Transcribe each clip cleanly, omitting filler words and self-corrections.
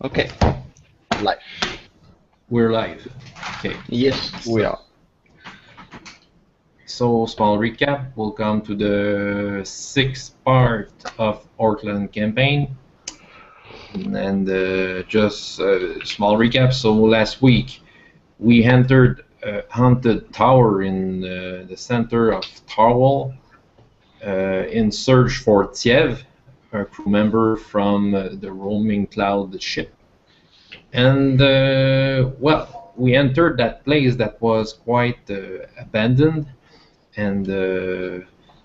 Okay. Live. We're live. Okay. Yes, we are. So, small recap. We'll come to the sixth part of Orkland campaign. And just a small recap. So, last week we entered a haunted tower in the center of Tarwal in search for Tiev, a crew member from the roaming cloud ship. And well, we entered that place that was quite abandoned, and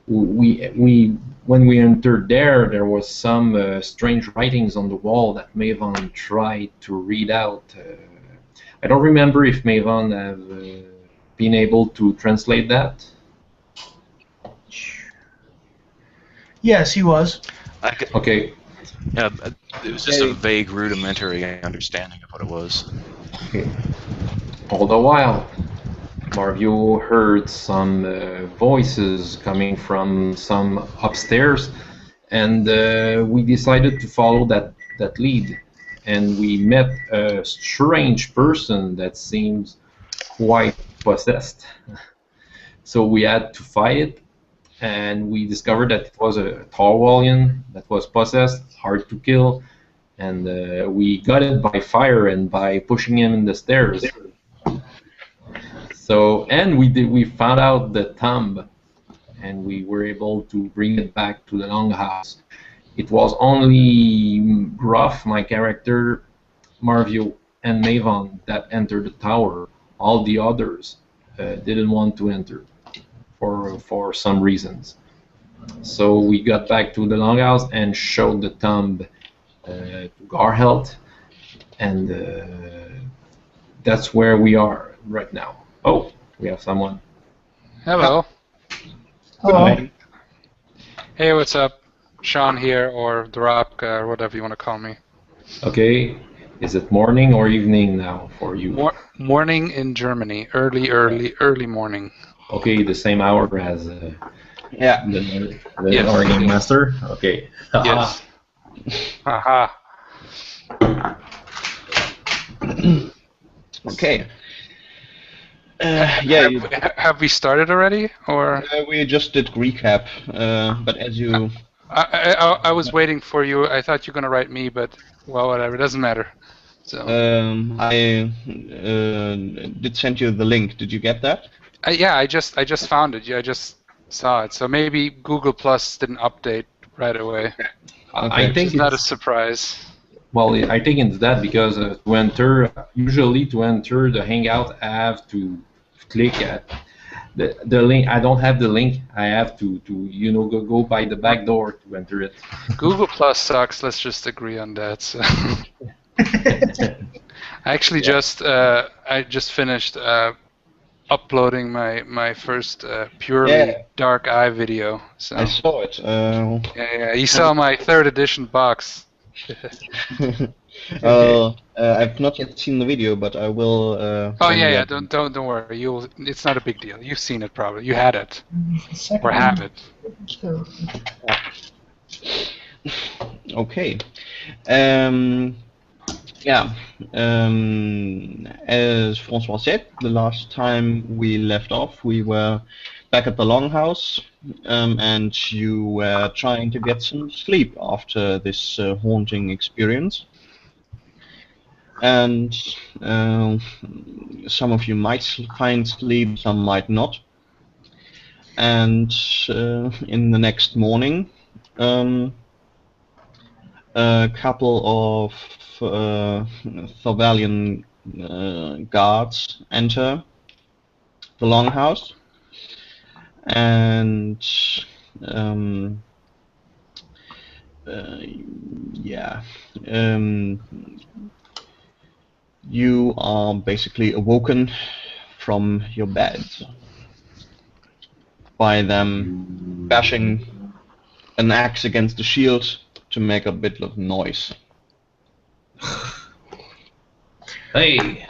when we entered there was some strange writings on the wall that Maven tried to read out. I don't remember if Maven have been able to translate that. Yes, he was. Okay. Yeah, it was just a vague, rudimentary understanding of what it was. Okay. All the while, Marvio heard some voices coming from some upstairs, and we decided to follow that lead. And we met a strange person that seems quite possessed. So we had to fight it, and we discovered that it was a Tarwalian that was possessed, hard to kill, and we got it by fire and by pushing him in the stairs. So, and we found out the tomb, and we were able to bring it back to the longhouse. It was only Ruff, my character, Marvio, and Maven that entered the tower. All the others didn't want to enter for some reasons. So we got back to the longhouse and showed the tomb to Garhelt, and that's where we are right now. Oh, we have someone. Hello. Hello. Hey, what's up? Sean here, or Drapka, or whatever you want to call me. Okay, is it morning or evening now for you? Morning in Germany. Early morning. Okay, the same hour as Yeah. the Yes. Oregon Master? Okay. Yes. Haha. Okay. Yeah, Have we started already, or? we just did recap, but as you... I was waiting for you. I thought you were gonna write me, but well, whatever. It doesn't matter. So. I did send you the link. Did you get that? Yeah, I just found it. Yeah, I just saw it. So maybe Google Plus didn't update right away. I think it's not a surprise. Well, I think it's that because to enter the Hangout, I have to click at the link. I don't have the link. I have to go by the back door to enter it. Google Plus sucks. Let's just agree on that. So. I actually just finished uploading my first purely dark eye video. So. I saw it. Yeah, you saw my 3rd edition box. I've not yet seen the video, but I will. Oh yeah. Don't worry. It's not a big deal. You've seen it probably. You had it, or have it. Okay. Yeah. As Francois said, the last time we left off, we were back at the Longhouse, and you were trying to get some sleep after this haunting experience. And some of you might find sleep, some might not. And in the next morning, a couple of Thorvalian guards enter the Longhouse, and you are basically awoken from your bed by them bashing an axe against the shield to make a bit of noise. Hey,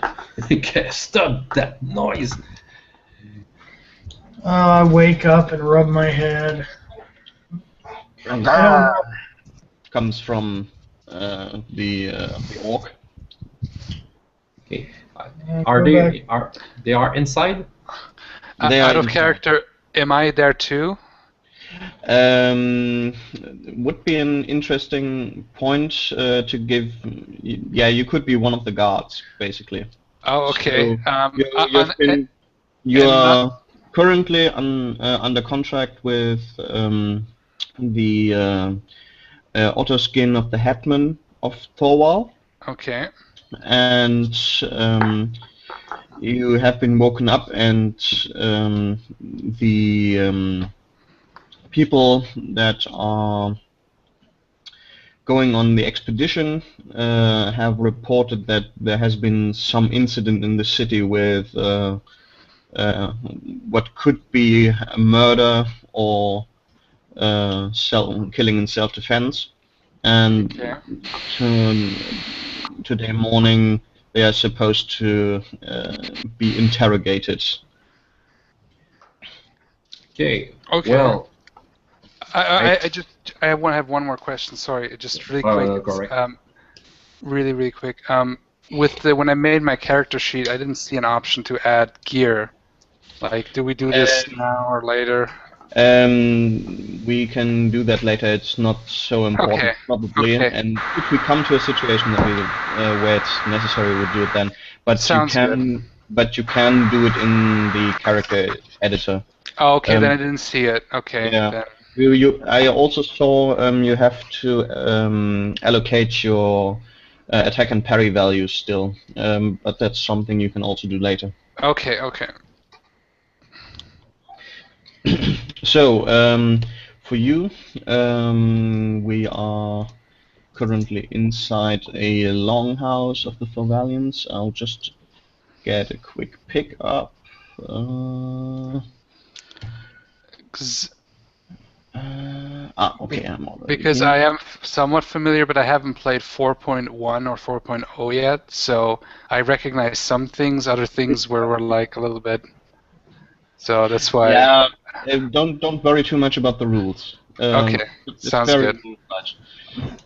stop that noise! I wake up and rub my head. Comes from the orc. Are Go back. they are inside? They are Out of inside. character, am I there too? Would be an interesting point to give. Yeah, you could be one of the guards, basically. Oh, okay. So you and not are currently under contract with the auto skin of the Hetman of Thorwal, okay. and you have been woken up, and the people that are going on the expedition have reported that there has been some incident in the city with what could be a murder or killing in self-defense, and Okay. today morning they are supposed to be interrogated. Okay. Okay. Well, I want to have one more question. Sorry, just really quick. correct. Really quick. When I made my character sheet, I didn't see an option to add gear. Like, do we do this now or later? We can do that later. It's not so important, Okay. probably. Okay. And if we come to a situation that where it's necessary, we'll do it then. But Sounds good. you can do it in the character editor. Oh, okay, then I Um, didn't see it. Okay. Yeah. Then. I also saw you have to allocate your attack and parry values still, but that's something you can also do later. Okay. So, for you, we are currently inside a longhouse of the Thorvalians. I'll just get a quick pick up. Okay, I'm already Because here. I am somewhat familiar, but I haven't played 4.1 or 4.0 yet, so I recognize some things, other things where we're like a little bit. So that's why. Yeah, don't worry too much about the rules. Okay, It's sounds very good. rule-based.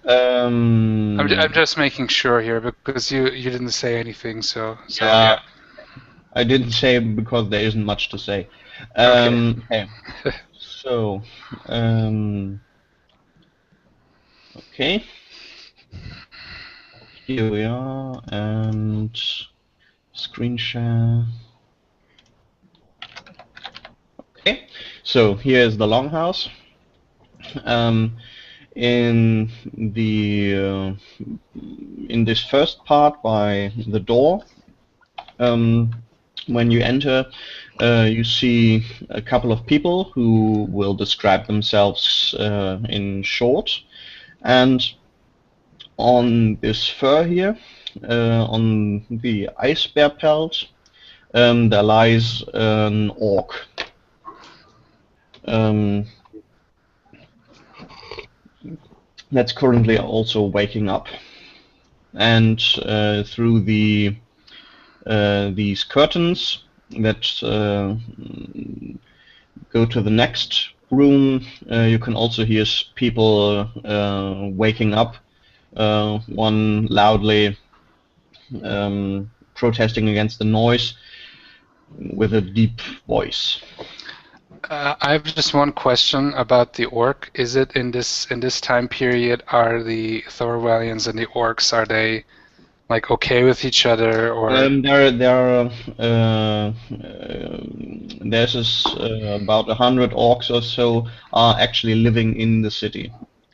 I'm just making sure here because you didn't say anything, so yeah. I didn't say because there isn't much to say. Okay. So, okay. Here we are, and screen share. Okay, so here is the longhouse. In this first part by the door, when you enter, you see a couple of people who will describe themselves in short, and on this fur here, on the ice bear pelt, there lies an orc. That's currently also waking up, and through these curtains that go to the next room, you can also hear people waking up. One loudly protesting against the noise with a deep voice. I have just one question about the orc. Is it in this time period? Are the Thorvalians and the orcs, are they like okay with each other, or? There's about 100 orcs or so are actually living in the city.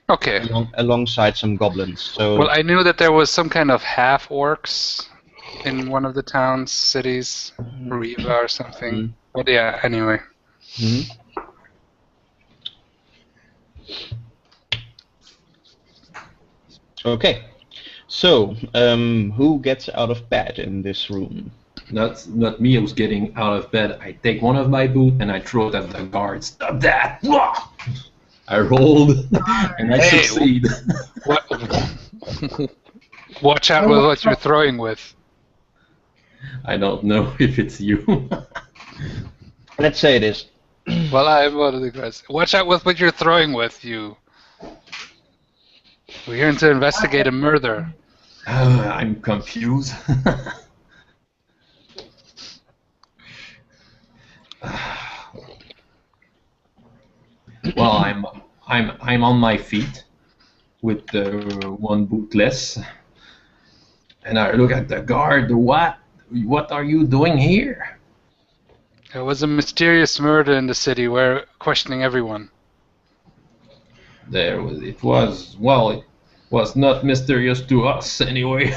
Okay. Alongside some goblins. So. Well, I knew that there was some kind of half orcs in one of the towns, cities, Riva or something. But yeah, anyway. Okay, so who gets out of bed in this room? Not me who's getting out of bed. I take one of my boots and I throw it at the guard. Stop that! I rolled and I succeed. Watch out with what you're throwing with. I don't know if it's you. Let's say it is. Well, I'm one of the guys. Watch out with what you're throwing with, you. We're here to investigate a murder. I'm confused. Well, I'm on my feet with one boot less, and I look at the guard. What are you doing here? There was a mysterious murder in the city. We're questioning everyone. It was not mysterious to us anyway.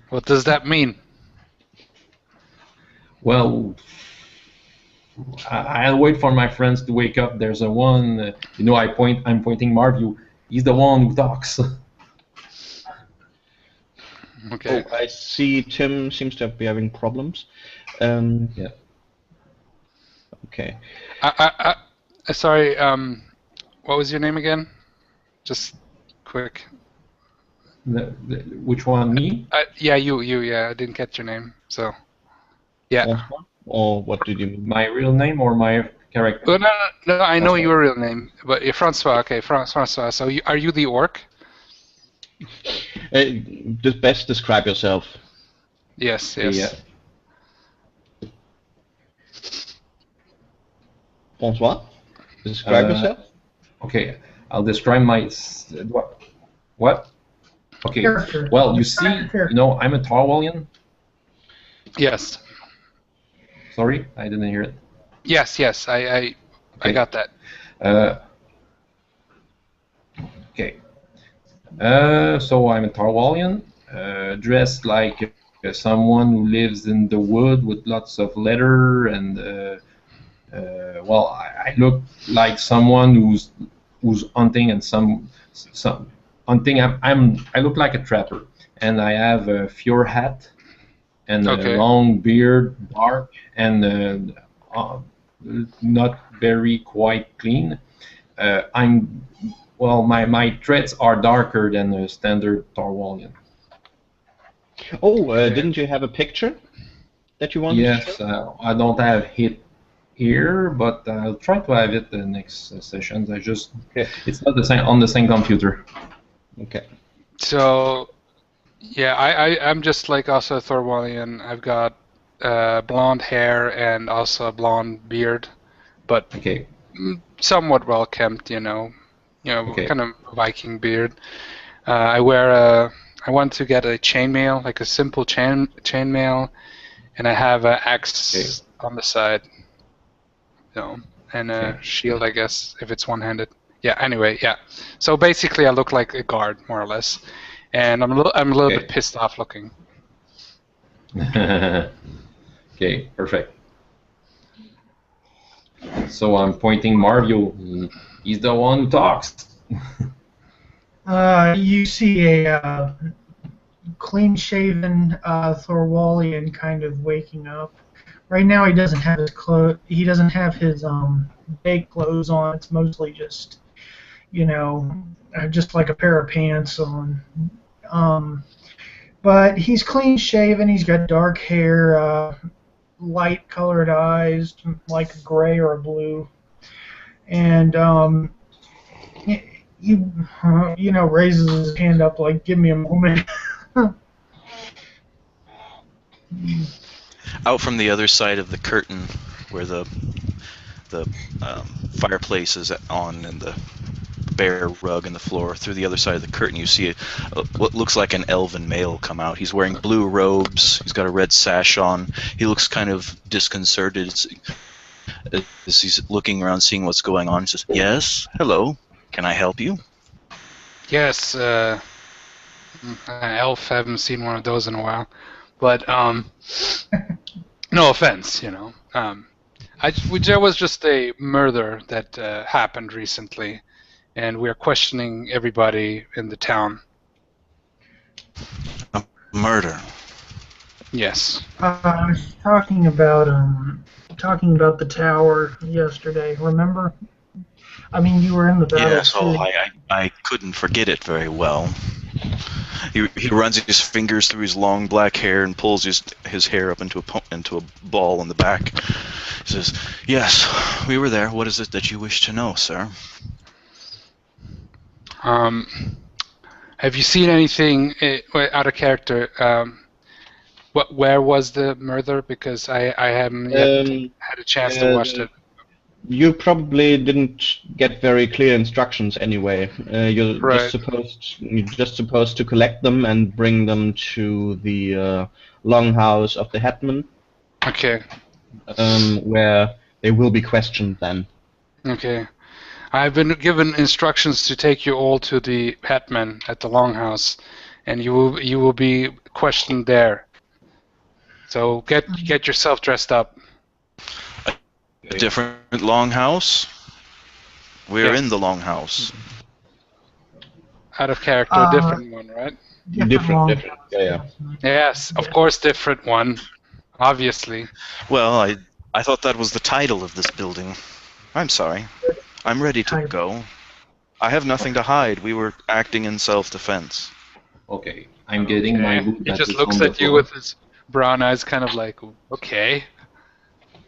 What does that mean? Well, I'll wait for my friends to wake up. There's a one, I'm pointing Marview. He's the one who talks. Okay. Oh, I see Tim seems to be having problems. Yeah. Okay. Sorry. What was your name again? Just quick. Which one, me? Yeah, you. Yeah, I didn't catch your name. So. Yeah. François? Or what did you mean? My real name or my character? Oh, no. I know François. your real name, but you're Francois. Okay, Francois. So, are you the orc? Just best describe yourself. Yes. Yeah. François? Describe yourself? Okay, I'll describe my what? Okay. Character. Well, you see, I'm a Tarwalian. Yes. Sorry, I didn't hear it. Yes. I got that. Okay. So I'm a Tarwalian, dressed like someone who lives in the wood with lots of leather, and I look like someone who's hunting and some hunting. I look like a trapper, and I have a fur hat and a long beard, dark and not very quite clean. My traits are darker than a standard Tarwalian. Oh, didn't you have a picture that you wanted to show? Yes, I don't have it here, but I'll try to have it the next sessions. It's not the same on the same computer. Okay. So, yeah, I'm just like also a Thorwallian. I've got blonde hair and also a blonde beard, but somewhat well kempt, kind of Viking beard. I want to get a chainmail, like a simple chainmail, and I have an axe on the side, and a shield, I guess, if it's one-handed. Yeah. Anyway, yeah. So basically, I look like a guard, more or less, and I'm a little bit pissed off looking. Okay, perfect. So I'm pointing Marvio. He's the one who talks. You see a clean-shaven Thorwallian kind of waking up. Right now, he doesn't have his He doesn't have his big clothes on. It's mostly just, just like a pair of pants on. But he's clean-shaven. He's got dark hair, light-colored eyes, like a gray or a blue, and raises his hand up like, "Give me a moment." Out from the other side of the curtain, where the fireplace is on and the bare rug on the floor, through the other side of the curtain, you see what looks like an elven male come out. He's wearing blue robes. He's got a red sash on. He looks kind of disconcerted as he's looking around, seeing what's going on. He says, "Yes, hello. Can I help you?" Yes, elf. Haven't seen one of those in a while, but no offense, there was just a murder that happened recently, and we're questioning everybody in the town. A murder? Yes. I was talking about the tower yesterday. Remember? I mean, you were in the battle. Yes. Oh, I couldn't forget it very well. He runs his fingers through his long black hair and pulls his hair up into a ball on the back. He says, "Yes, we were there. What is it that you wish to know, sir?" Have you seen anything out of character? Where was the murder? Because I haven't yet had a chance to watch it. You probably didn't get very clear instructions anyway. Right. You're just supposed to collect them and bring them to the longhouse of the hetman, Okay. where they will be questioned then. Okay. I've been given instructions to take you all to the hetman at the longhouse, and you will be questioned there. So get yourself dressed up. A different longhouse? We're Yeah. in the longhouse. Out of character, different one, right? Different. Yeah. Yes, of course, different one. Obviously. Well, I thought that was the title of this building. I'm sorry. I'm ready to go. I have nothing to hide. We were acting in self-defense. Okay, I'm getting my boot He that just is looks on the at you floor. with his brown eyes, kind of like, okay.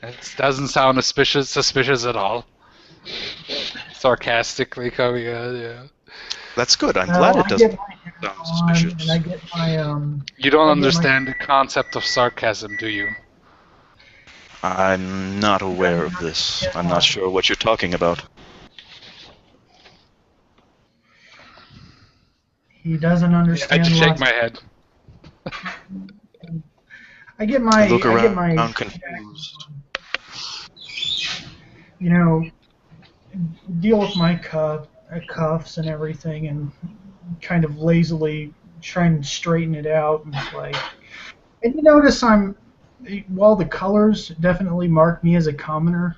It doesn't sound suspicious at all. Sarcastically coming out, yeah. That's good. I'm glad it doesn't sound suspicious. And I get my You don't I get understand the concept of sarcasm, do you? I'm not aware of this. I'm not sure what you're talking about. He doesn't I understand. just shake lots- my head. I get my. I look I around get my. confused. You know, deal with my cuffs and everything, and kind of lazily try and straighten it out. And it's like, and you notice while the colors definitely mark me as a commoner,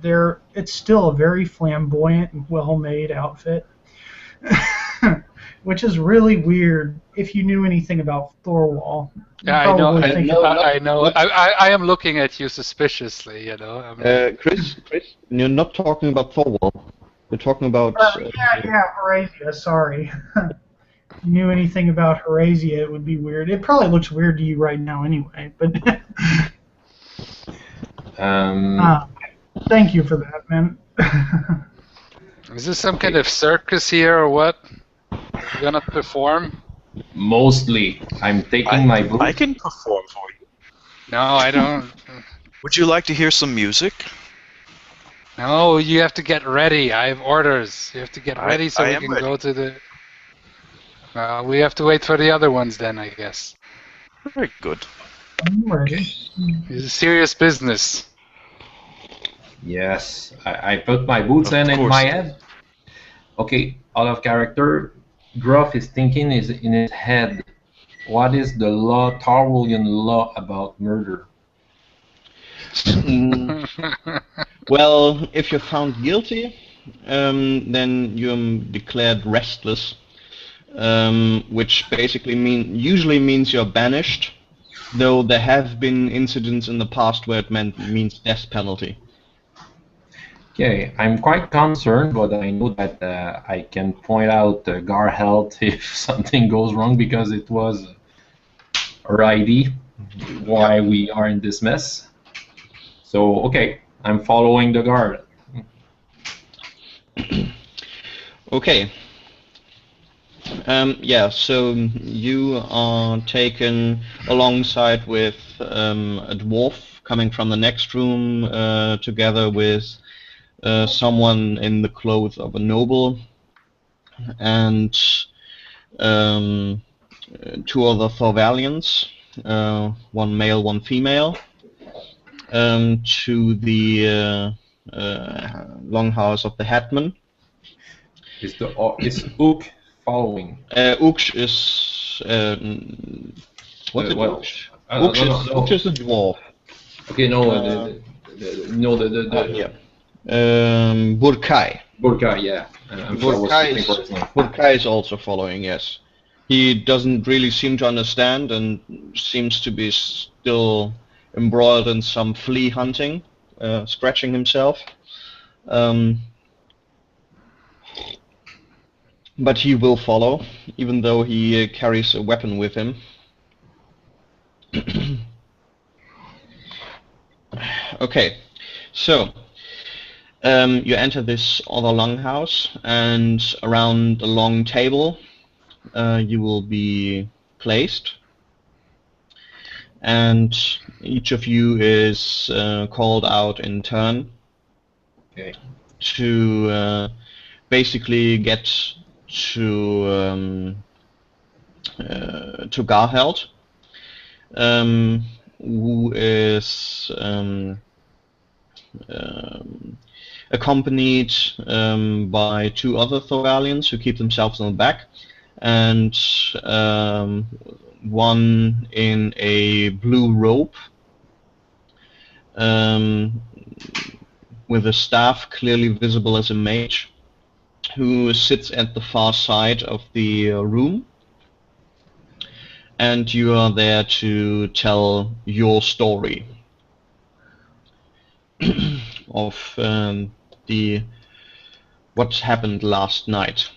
it's still a very flamboyant and well-made outfit. Which is really weird if you knew anything about Thorwall. Yeah, I know. I- I know. I am looking at you suspiciously. You know. I'm like, Chris, you're not talking about Thorwall. You're talking about. Yeah, Horasia. Sorry. If you knew anything about Horasia, it would be weird. It probably looks weird to you right now, anyway. But thank you for that, man. is this some kind of circus here or what? You gonna perform? Mostly, I'm taking my boot. I can perform for you. No, I don't. Would you like to hear some music? No, you have to get ready. I have orders. You have to get ready so I we am can ready. go to the. We have to wait for the other ones then, I guess. Very good. I'm ready. It's serious business. Yes, I put my boots Of in course. my head. Okay, out of character, Gruff is thinking is in his head. What is the law, Tarwillian law about murder? Well, if you're found guilty, then you're declared restless, which basically usually means you're banished. Though there have been incidents in the past where it means death penalty. Okay, I'm quite concerned, but I know that I can point out Gar Health if something goes wrong because it was our ID why we are in this mess. So, okay, I'm following the guard. Okay. Yeah, so you are taken alongside with a dwarf coming from the next room, together with someone in the clothes of a noble, and two other Thorvalians, one male, one female, to the longhouse of the hetman. Is Ook following? Uksh is what's it? Well, Uksh is a dwarf. Okay, no, Yeah. Burkai. Burka, yeah. I'm sure I was looking for his name. Burkai is also following. Yes, he doesn't really seem to understand and seems to be still embroiled in some flea hunting, scratching himself. But he will follow, even though he carries a weapon with him. Okay, so you enter this other longhouse, and around the long table you will be placed, and each of you is called out in turn. Okay. to basically get to Garheld, who is um, accompanied by two other Thoralians who keep themselves on the back, and one in a blue robe with a staff clearly visible as a mage, who sits at the far side of the room. And you are there to tell your story of the what happened last night.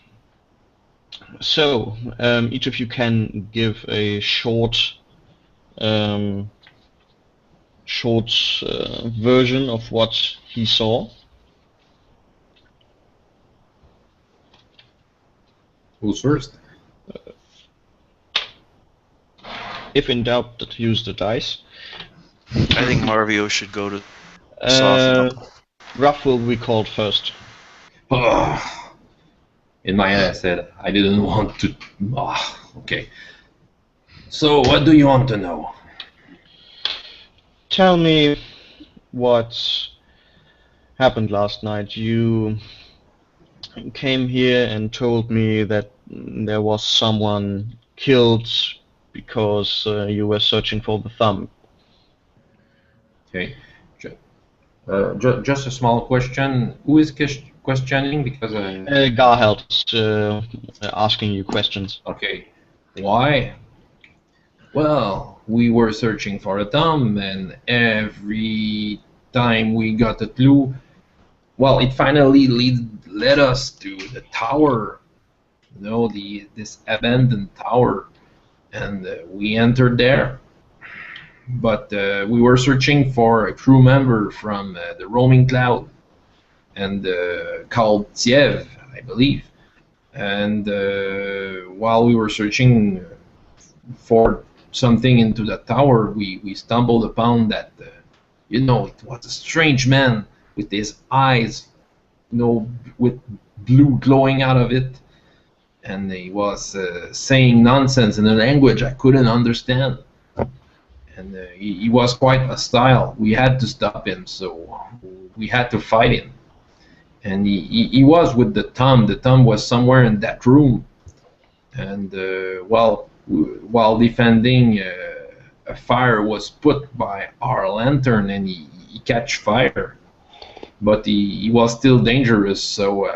So each of you can give a short version of what he saw. Who's first? If in doubt, use the dice. I think Marvio should go to soften up. Ruff will be called first. In my head, I said I didn't want to. Okay. So, what do you want to know? Tell me what happened last night. You came here and told me that there was someone killed because you were searching for the thumb. Okay. Just a small question. Who is questioning? Because Garheld is asking you questions. okay. Why? Well, we were searching for a thumb, and every time we got a clue, well, it finally led us to the tower. You know, this abandoned tower, and we entered there. But we were searching for a crew member from the Roaming Cloud, and called Tiev, I believe. And while we were searching for something into the tower, we stumbled upon that. It was a strange man with his eyes, with blue glowing out of it, and he was saying nonsense in a language I couldn't understand. And he was quite hostile. We had to stop him, so we had to fight him. And he was with the thumb. The thumb was somewhere in that room. And while defending, a fire was put by our lantern, and he catch fire. But he was still dangerous, so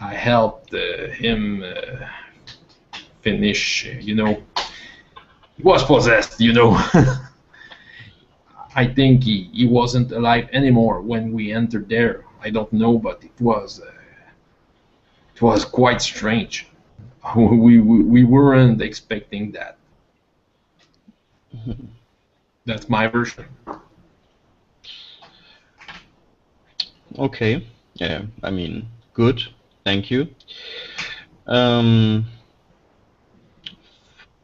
I helped him finish. He was possessed. I think he wasn't alive anymore when we entered there. I don't know, but it was quite strange. We weren't expecting that. That's my version. Okay. Yeah, I mean, good. Thank you.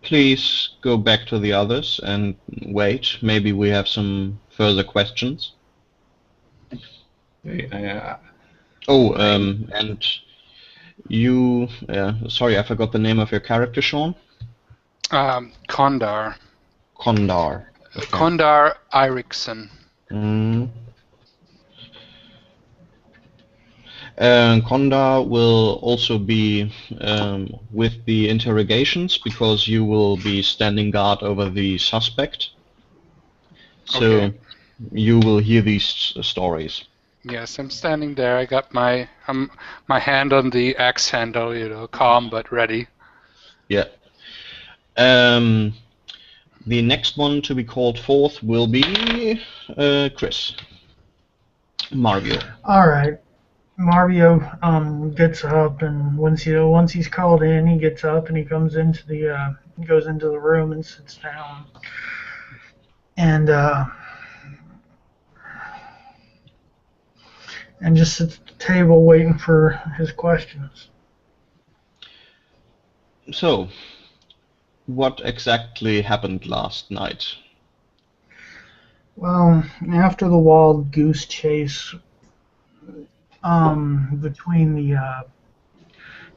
Please go back to the others and wait. Maybe we have some further questions. And you... sorry, I forgot the name of your character, Sean? Kondar. Kondar. Okay. Kondar Eriksson. Kondar will also be with the interrogations, because you will be standing guard over the suspect. So Okay. you will hear these stories. Yes, I'm standing there. I got my hand on the axe handle, calm but ready. Yeah. The next one to be called forth will be Chris. Marvio. All right. Mario gets up, and once he's called in, he gets up and he goes into the room and sits down, and just sits at the table waiting for his questions. So, what exactly happened last night? Well, after the wild goose chase between the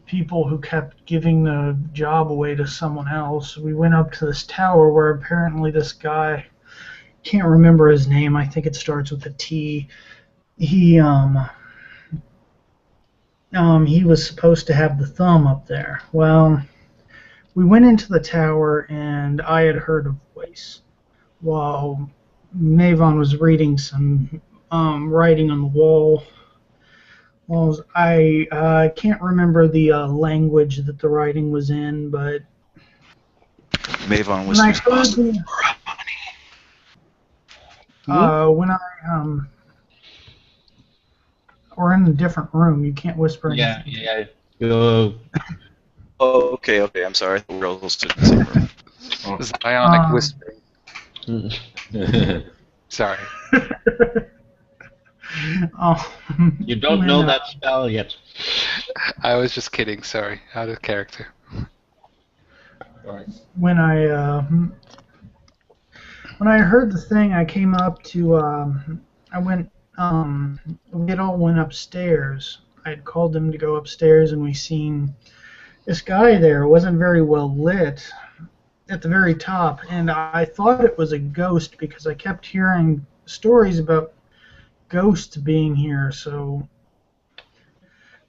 people who kept giving the job away to someone else, we went up to this tower where apparently this guy, can't remember his name, I think it starts with a T. He was supposed to have the thumb up there. Well, we went into the tower and I had heard a voice while Mavon was reading some writing on the wall. Well, I can't remember the language that the writing was in, but Mavon when I whispers, heard "Boss, the, when I we're in a different room, you can't whisper Yeah, anything. yeah. You're Oh, okay, I'm sorry. We're all stood in the same room. It's ionic Um, whispering. Sorry. Oh, You don't know that spell yet. I was just kidding. Sorry. Out of character. Alright. when I heard the thing, I came up to I went we all went upstairs. I had called them to go upstairs, and we seen this guy there. It wasn't very well lit at the very top, and I thought it was a ghost because I kept hearing stories about ghosts being here. So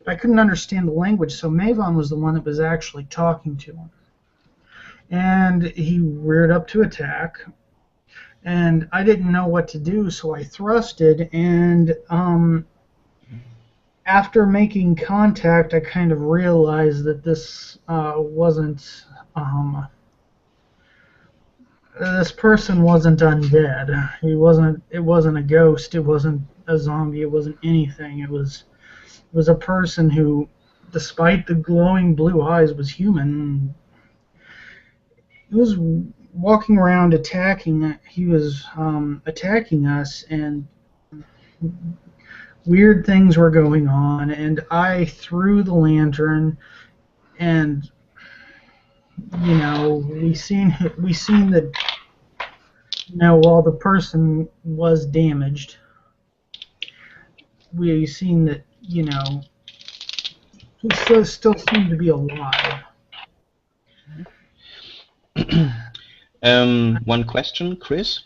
I couldn't understand the language. So Mavon was the one that was actually talking to him, and he reared up to attack. And I didn't know what to do, so I thrusted, and after making contact, I kind of realized that this wasn't this person wasn't undead. He wasn't. It wasn't a ghost. It wasn't a zombie. It wasn't anything. It was a person who, despite the glowing blue eyes, was human. He was walking around attacking. He was attacking us, and weird things were going on. And I threw the lantern, and we seen that while the person was damaged, we seen that he still seemed to be alive. One question, Chris.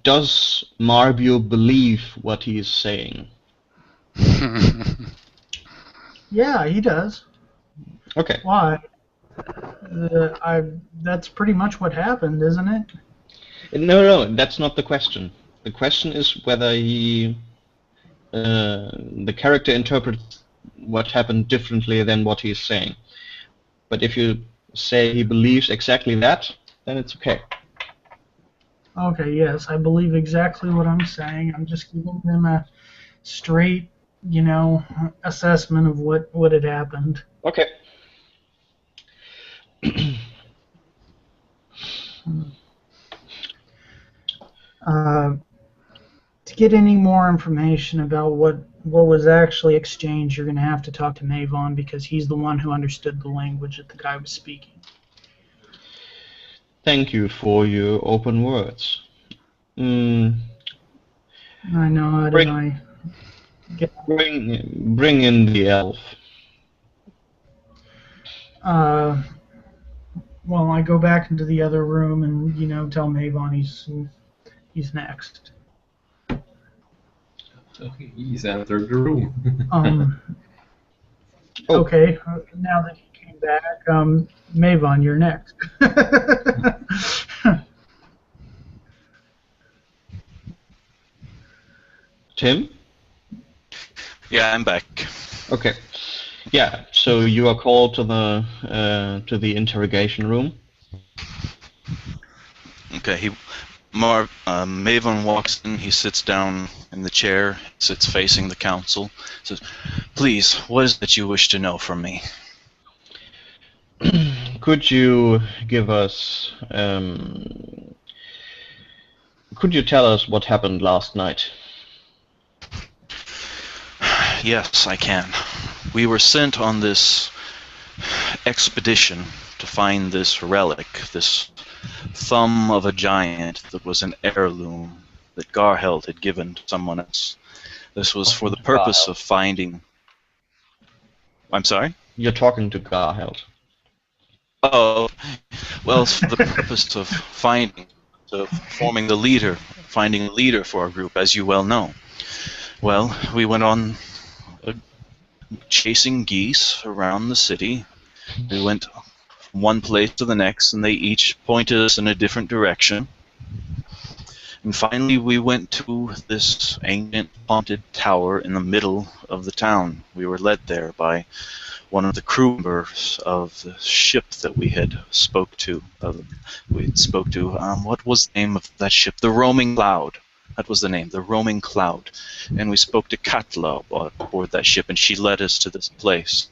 Does Marbu believe what he is saying? Yeah, he does. Okay. Why? That's pretty much what happened, isn't it? No, that's not the question. The question is whether the character interprets what happened differently than what he's saying. But if you say he believes exactly that, then it's okay. Okay, yes, I believe exactly what I'm saying. I'm just giving them a straight, assessment of what had happened. Okay. To get any more information about what was actually exchanged, you're going to have to talk to Mavon because he's the one who understood the language that the guy was speaking. Thank you for your open words. I know. How did I get? Bring in the elf. Well, I go back into the other room and tell Mavon he's next. Okay, he's entered the room. Okay, now that he came back, Mavon, you're next. Tim? Yeah, I'm back. Okay. Yeah, so you are called to the interrogation room. Okay, Maven walks in, he sits down in the chair, sits facing the council, says, "Please, what is it you wish to know from me?" Could you give us, could you tell us what happened last night? Yes, I can. We were sent on this expedition to find this relic, this thumb of a giant that was an heirloom that Garheld had given to someone else. This was for the purpose of finding... I'm sorry? You're talking to Garheld. Oh, well, it's for the purpose of finding, of forming the leader, finding a leader for our group, as you well know. Well, we went on chasing geese around the city. We went from one place to the next, and they each pointed us in a different direction. And finally, we went to this ancient haunted tower in the middle of the town. We were led there by one of the crew members of the ship that we had spoke to. What was the name of that ship? The Roaming Cloud. That was the name, the Roaming Cloud. And we spoke to Katla aboard that ship, and she led us to this place.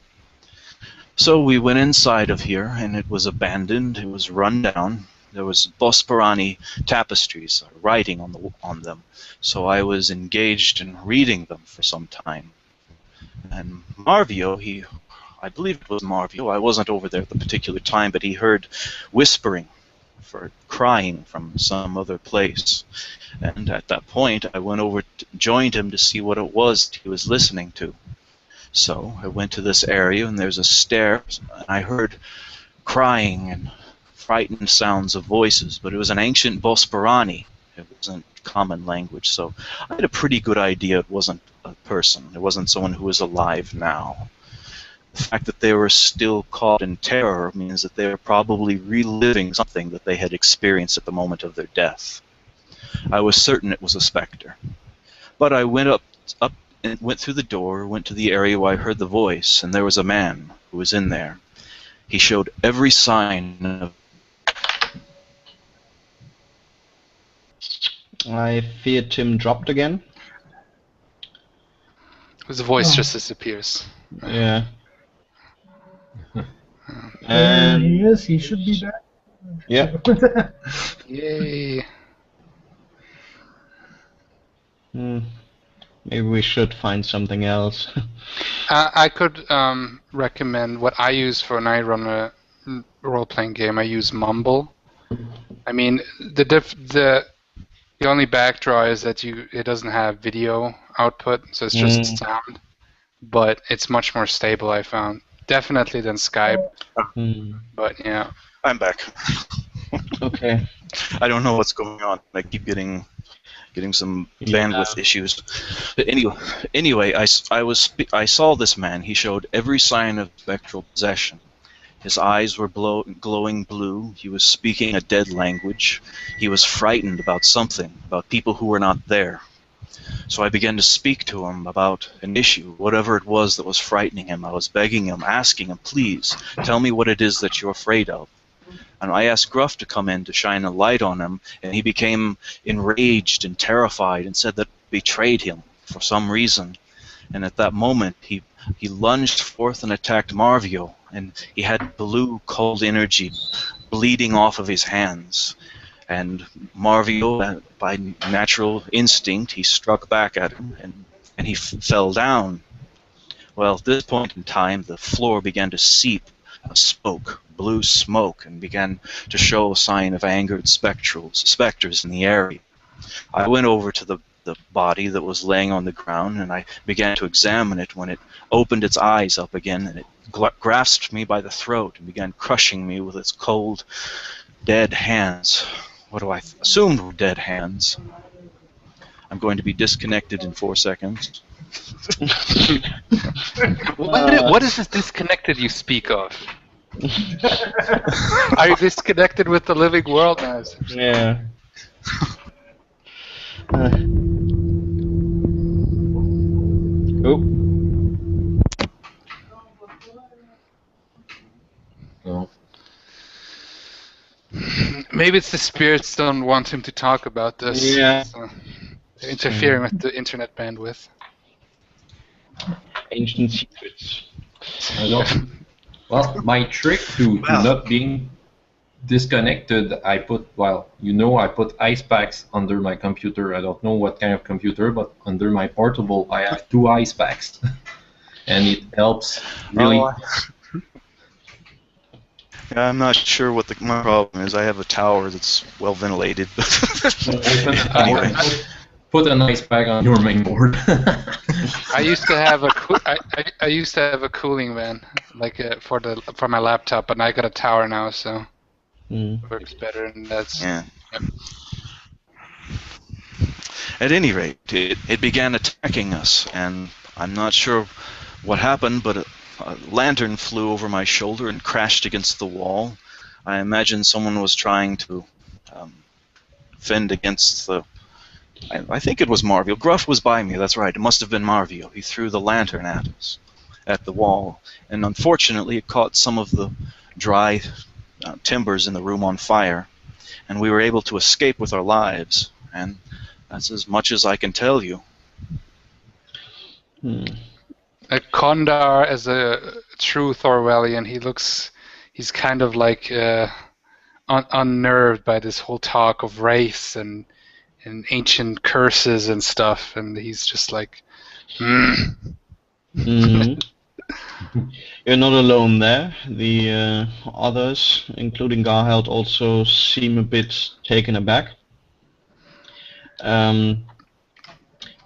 So we went inside of here, and it was abandoned. It was run down. There was Bosporani tapestries, writing on them. So I was engaged in reading them for some time. And Marvio, I believe it was Marvio, I wasn't over there at the particular time, but he heard whispering, for crying from some other place. And at that point, I went over, joined him to see what it was he was listening to. So I went to this area, and there's a stair, and I heard crying and frightened sounds of voices, but it was an ancient Bosporani. It wasn't common language, so I had a pretty good idea it wasn't a person. It wasn't someone who was alive now. The fact that they were still caught in terror means that they were probably reliving something that they had experienced at the moment of their death. I was certain it was a specter. But I went up and went through the door, went to the area where I heard the voice, and there was a man who was in there. He showed every sign of... I fear Tim dropped again. The voice just disappears. Yeah. There he is. He should be back. Yeah. Yay. Maybe we should find something else. I could recommend what I use for when I run a role-playing game. I use Mumble. I mean, the only backdraw is that it doesn't have video output, so it's just sound. But it's much more stable, I found. Definitely than Skype. But yeah. I'm back. Okay. I don't know what's going on. I keep getting some bandwidth issues. But anyway, I saw this man. He showed every sign of spectral possession. His eyes were glowing blue. He was speaking a dead language. He was frightened about something, about people who were not there. So I began to speak to him about an issue, whatever it was that was frightening him. I was begging him, asking him, please, tell me what it is that you're afraid of. And I asked Gruff to come in to shine a light on him, and he became enraged and terrified and said that I betrayed him for some reason. And at that moment, he lunged forth and attacked Marvio, and he had blue, cold energy bleeding off of his hands. And Marvio, by natural instinct, he struck back at him, and he fell down. Well, at this point in time, the floor began to seep smoke, blue smoke, and began to show a sign of angered specters in the area. I went over to the body that was laying on the ground, and I began to examine it when it opened its eyes up again, and it grasped me by the throat and began crushing me with its cold, dead hands. What do I assume were dead hands? I'm going to be disconnected in 4 seconds. What is this disconnected you speak of? Are you disconnected with the living world now? Yeah. Oh. No. Maybe it's the spirits don't want him to talk about this. Yeah. So they're interfering with the internet bandwidth. Ancient secrets. I don't. Well, my trick to not being disconnected, I put ice packs under my computer. I don't know what kind of computer, but under my portable, I have 2 ice packs, and it helps really. Yeah, I'm not sure what my problem is. I have a tower that's well ventilated. Anyway. Put an ice bag on your main board. I used to have I used to have a cooling van like for my laptop, but I got a tower now, so Mm. it works better, and that's Yeah. At any rate, it began attacking us, and I'm not sure what happened, but a lantern flew over my shoulder and crashed against the wall. I imagine someone was trying to fend against the... I think it was Marvio. Gruff was by me, that's right. It must have been Marvio. He threw the lantern at us, at the wall, and unfortunately it caught some of the dry timbers in the room on fire, and we were able to escape with our lives, and that's as much as I can tell you. Kondar, as a true Thorwellian, he's kind of like unnerved by this whole talk of race and ancient curses and stuff, and he's just like, You're not alone there. The others, including Garheld, also seem a bit taken aback.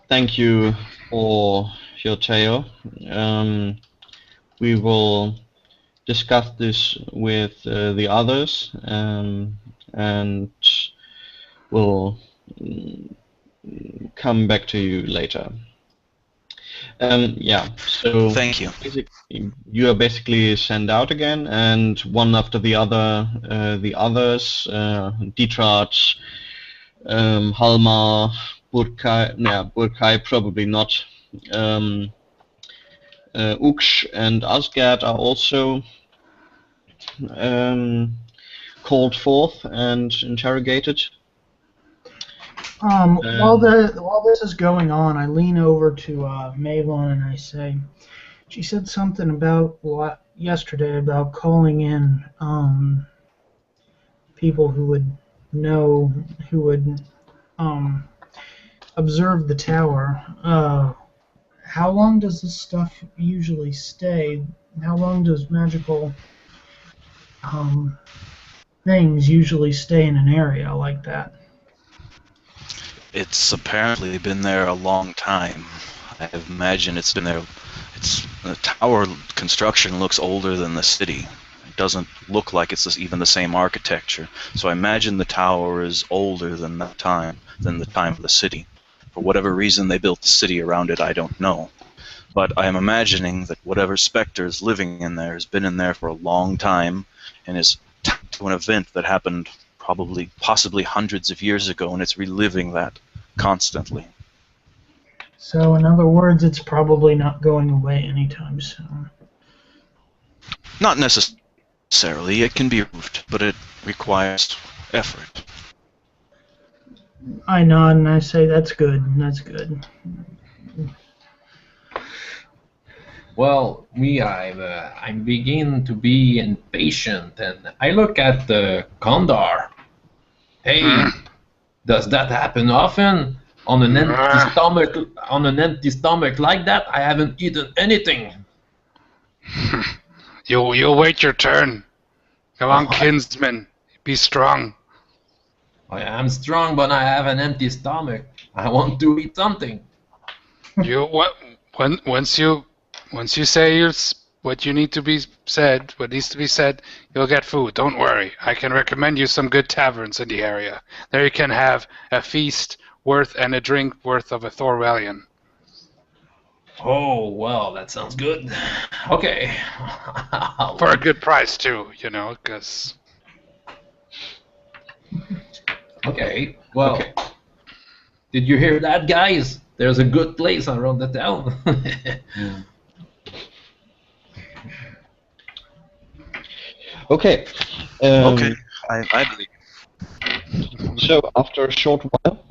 Thank you for your tale. We will discuss this with the others, and we'll come back to you later. Yeah, so Thank you. You are basically sent out again, and one after the other, the others, Dietrich, Halmar, Burkai probably not, Uksh and Asgard are also called forth and interrogated. While this is going on, I lean over to Mavon and I say, she said something about yesterday about calling in people who would know, who would observe the tower. How long does this stuff usually stay? How long does magical things usually stay in an area like that? It's apparently been there a long time. I imagine it's been there. The tower construction looks older than the city. It doesn't look like it's even the same architecture. So I imagine the tower is older than the time of the city. For whatever reason they built the city around it, I don't know. But I am imagining that whatever specter is living in there has been in there for a long time and is tied to an event that happened possibly hundreds of years ago, and it's reliving that constantly. So, in other words, it's probably not going away anytime soon. Not necessarily. It can be removed, but it requires effort. I nod and I say, that's good, that's good. Well, I'm beginning to be impatient, and I look at the Kondar. Hey, does that happen often? On an empty stomach like that, I haven't eaten anything. You'll wait your turn. Come on, kinsman, be strong. I am strong, but I have an empty stomach. I want to eat something. Once you say what needs to be said, you'll get food. Don't worry. I can recommend you some good taverns in the area. There you can have a feast worth and a drink worth of a Thorwellian. Oh, well, that sounds good. Okay. For a good price, too, because... Okay, well, Did you hear that, guys? There's a good place around the town. Okay. Okay, I believe. So after a short while,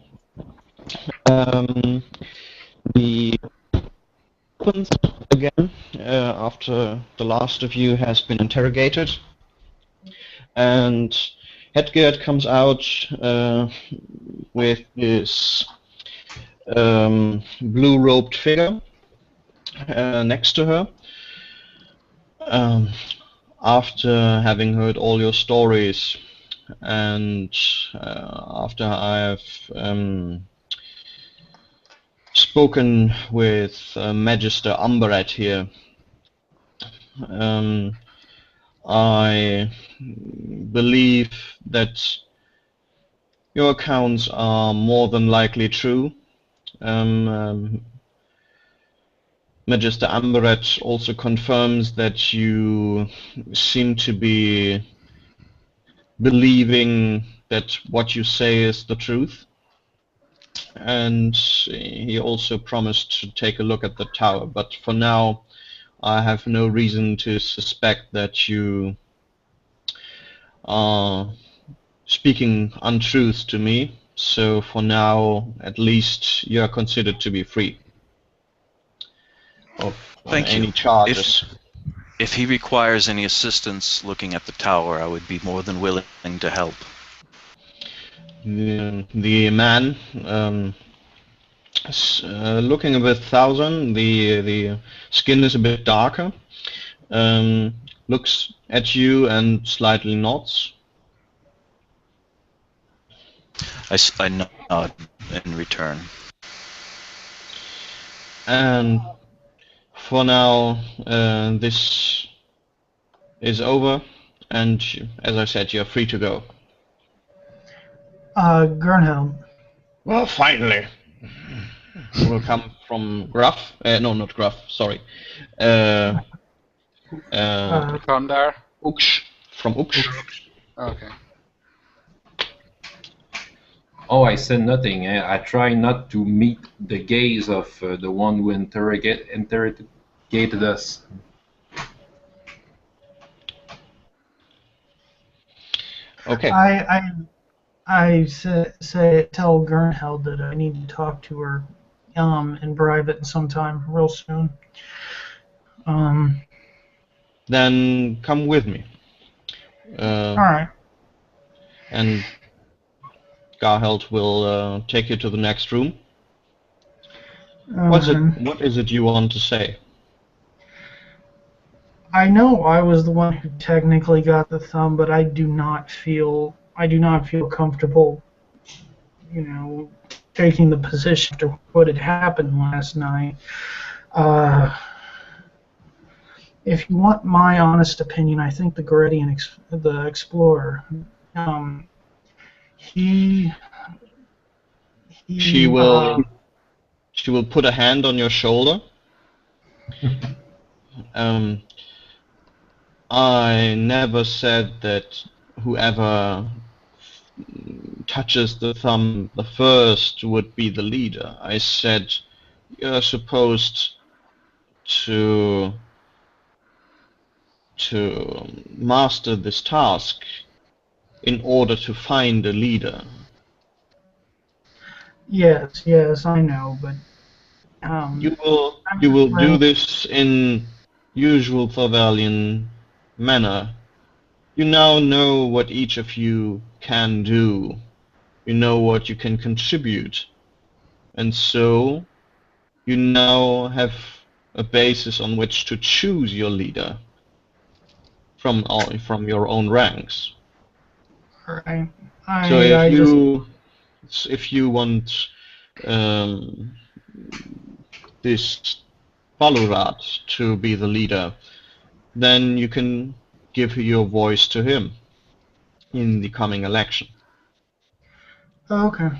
the opens again after the last of you has been interrogated, and Hedgerd comes out with this blue-robed figure next to her. after having heard all your stories and after I've spoken with Magister Umberet here, I believe that your accounts are more than likely true. Magister Umberet also confirms that you seem to be believing that what you say is the truth. And he also promised to take a look at the tower, but for now I have no reason to suspect that you are speaking untruths to me, so for now at least you are considered to be free of Thank you. any charges. If he requires any assistance looking at the tower, I would be more than willing to help. The man looking a bit thousand, the skin is a bit darker, looks at you and slightly nods. I nod in return. And for now, this is over, and as I said, you're free to go. Gernhelm. Well, finally. Will come from Gruff. No, not Gruff. Sorry. From there. Uksh. From Uksh. Okay. Oh, I said nothing. I try not to meet the gaze of the one who interrogated us. Okay. I tell Gernheld that I need to talk to her in private sometime real soon. Then come with me. All right. And Garheld will take you to the next room. What is it you want to say? I know I was the one who technically got the thumb, but I do not feel comfortable, taking the position to what had happened last night. If you want my honest opinion, I think the Gredian, the explorer, she will put a hand on your shoulder. I never said that whoever touches the thumb the first would be the leader. I said you're supposed to master this task in order to find a leader. Yes, I know, but you will do this in usual Thorvalian manner. You now know what each of you can do. You know what you can contribute, and so you now have a basis on which to choose your leader from your own ranks. Right. So if you want this Balurat to be the leader, then you can give your voice to him in the coming election. Okay.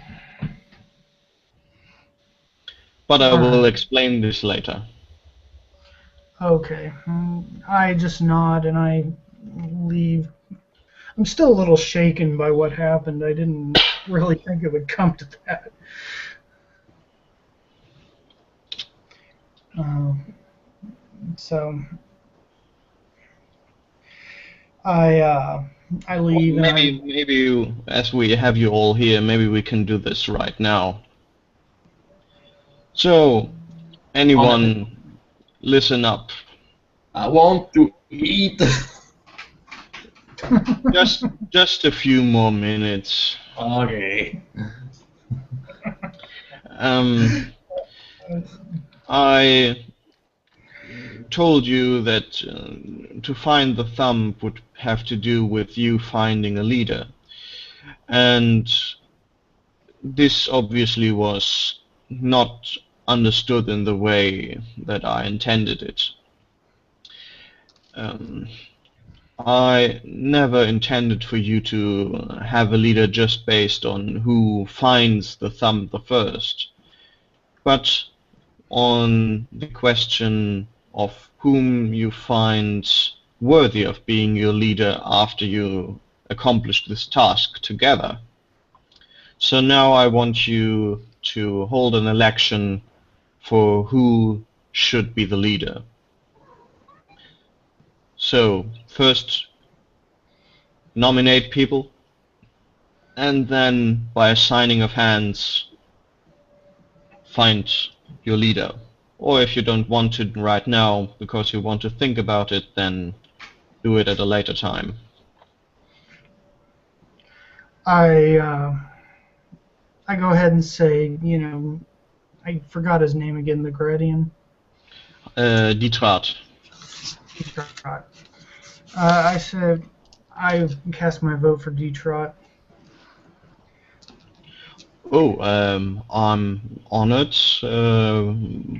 But I will explain this later. Okay. I just nod and I leave. I'm still a little shaken by what happened. I didn't really think it would come to that. So I leave. Well, maybe as we have you all here, maybe we can do this right now. So, anyone, listen up. I want to eat. Just a few more minutes. Okay. I told you that to find the thumb would have to do with you finding a leader. And this obviously was not understood in the way that I intended it. I never intended for you to have a leader just based on who finds the thumb the first, but on the question of whom you find worthy of being your leader after you accomplish this task together. So now I want you to hold an election for who should be the leader. So first nominate people, and then by a signing of hands find your leader. Or if you don't want to right now because you want to think about it, then do it at a later time. I go ahead and say, I forgot his name again, the Gradian. Dietrat. I said I cast my vote for Detroit. Oh, I'm honored,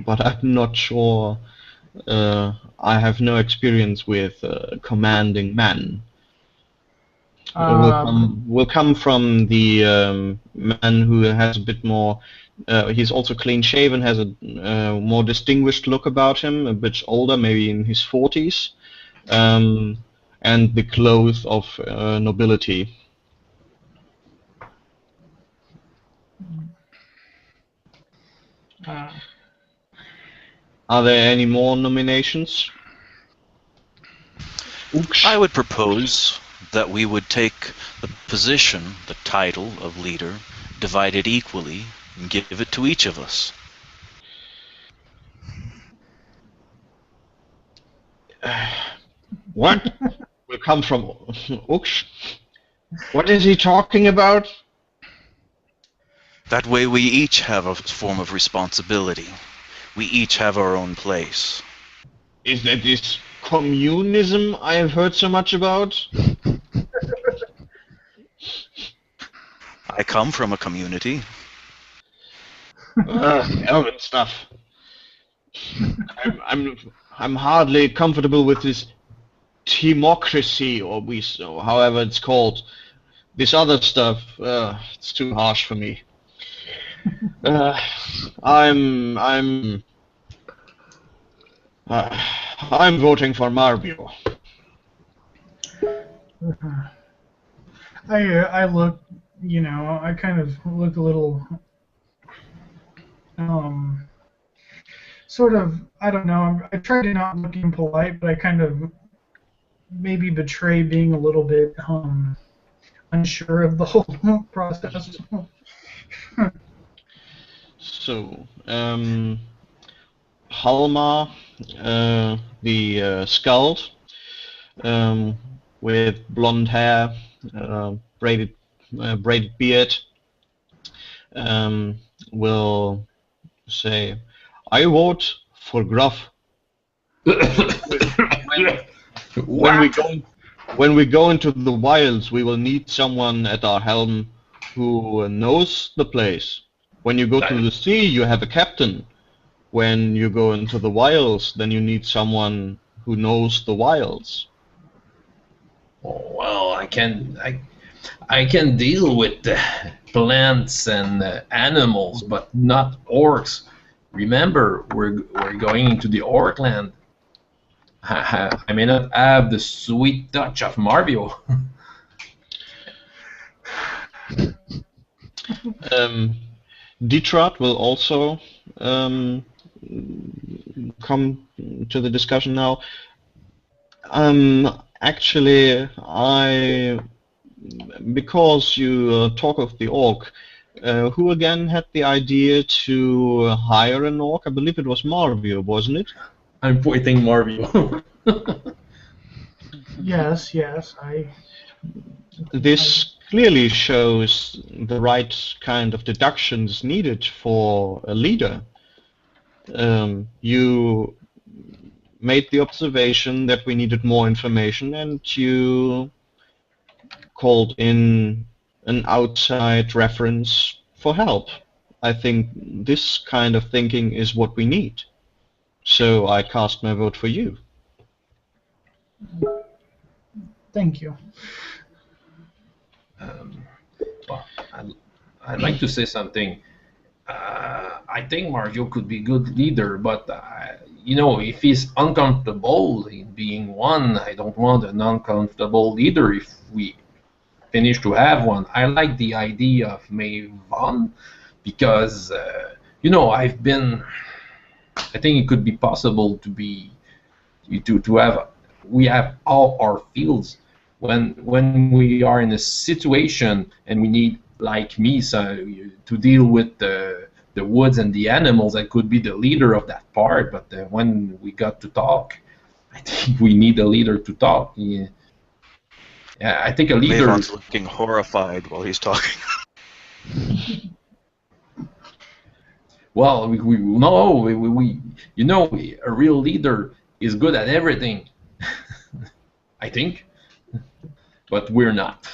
but I'm not sure. I have no experience with commanding men. Will come from the man who has a bit more. He's also clean shaven, has a more distinguished look about him, a bit older, maybe in his 40s, and the clothes of nobility. Are there any more nominations? Oops. I would propose that we would take the position, the title of leader, divide it equally, and give it to each of us. What will come from Ux? What is he talking about? That way we each have a form of responsibility. We each have our own place. Is that this communism I have heard so much about? I come from a community. Elven stuff. I'm hardly comfortable with this democracy, or however it's called. This other stuff, it's too harsh for me. I'm voting for Marbio. I look, I kind of look a little, sort of, I don't know, I try to not look impolite, but I kind of maybe betray being a little bit unsure of the whole process. So, Halmar, the skald, with blonde hair, braided beard, will say, "I vote for Gruff." When we go into the wilds, we will need someone at our helm who knows the place. When you go to the sea, you have a captain. When you go into the wilds, then you need someone who knows the wilds. Oh, well, I can deal with plants and animals, but not orcs. Remember, we're going into the Orkland. I may not have the sweet touch of Marbio. Detroit will also come to the discussion now. Actually, because you talk of the orc, who again had the idea to hire an orc? I believe it was Marvio, wasn't it? I'm pointing Marbio. Yes, This clearly shows the right kind of deductions needed for a leader. You made the observation that we needed more information, and you called in an outside reference for help. I think this kind of thinking is what we need. So I cast my vote for you. Thank you. Well, I'd like to say something. I think Mario could be a good leader, but you know, if he's uncomfortable in being one, I don't want an uncomfortable leader if we finish to have one. I like the idea of Mayvon because you know, I think it could be possible to have we have all our fields when we are in a situation and we need, like me, so to deal with the woods and the animals. I could be the leader of that part, but when we got to talk, I think we need a leader to talk. Yeah, I think a leader. Mavon's looking horrified while he's talking. Well, we you know, a real leader is good at everything. I think, but we're not.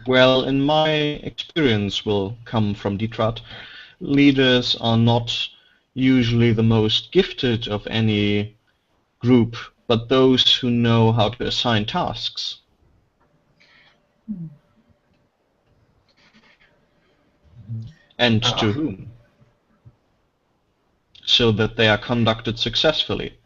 Well, in my experience will come from Detroit, leaders are not usually the most gifted of any group, but those who know how to assign tasks. And to whom, so that they are conducted successfully.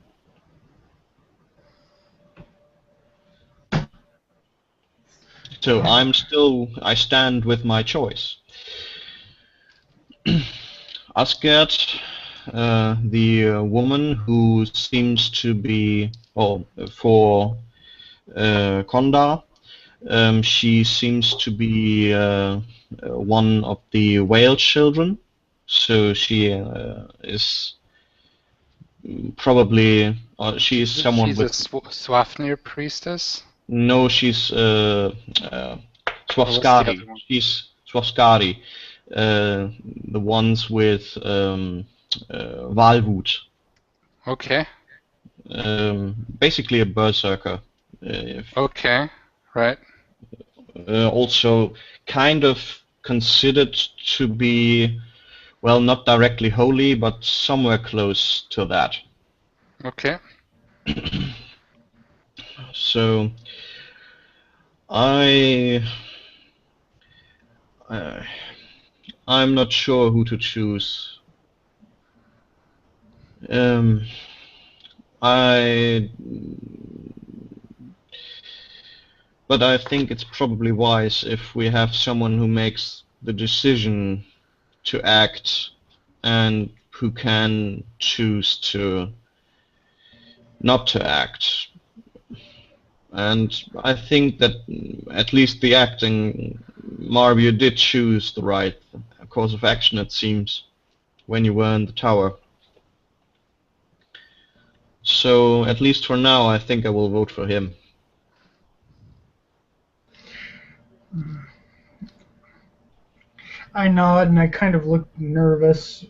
So I stand with my choice. Asgard, the woman who seems to be, for Kondar, she seems to be one of the whale children, so she is probably, she is someone She's with... a Swafnir priestess? No, she's Swafskari. She's Swafskari, the ones with Valwood. Okay. Basically a berserker. Okay, right. Also kind of considered to be, well, not directly holy, but somewhere close to that. Okay. So I'm not sure who to choose. But I think it's probably wise if we have someone who makes the decision to act and who can choose to not to act. And I think that at least the acting, Marvio did choose the right course of action, it seems, when you were in the tower. So at least for now, I think I will vote for him. I nod and I kind of look nervous.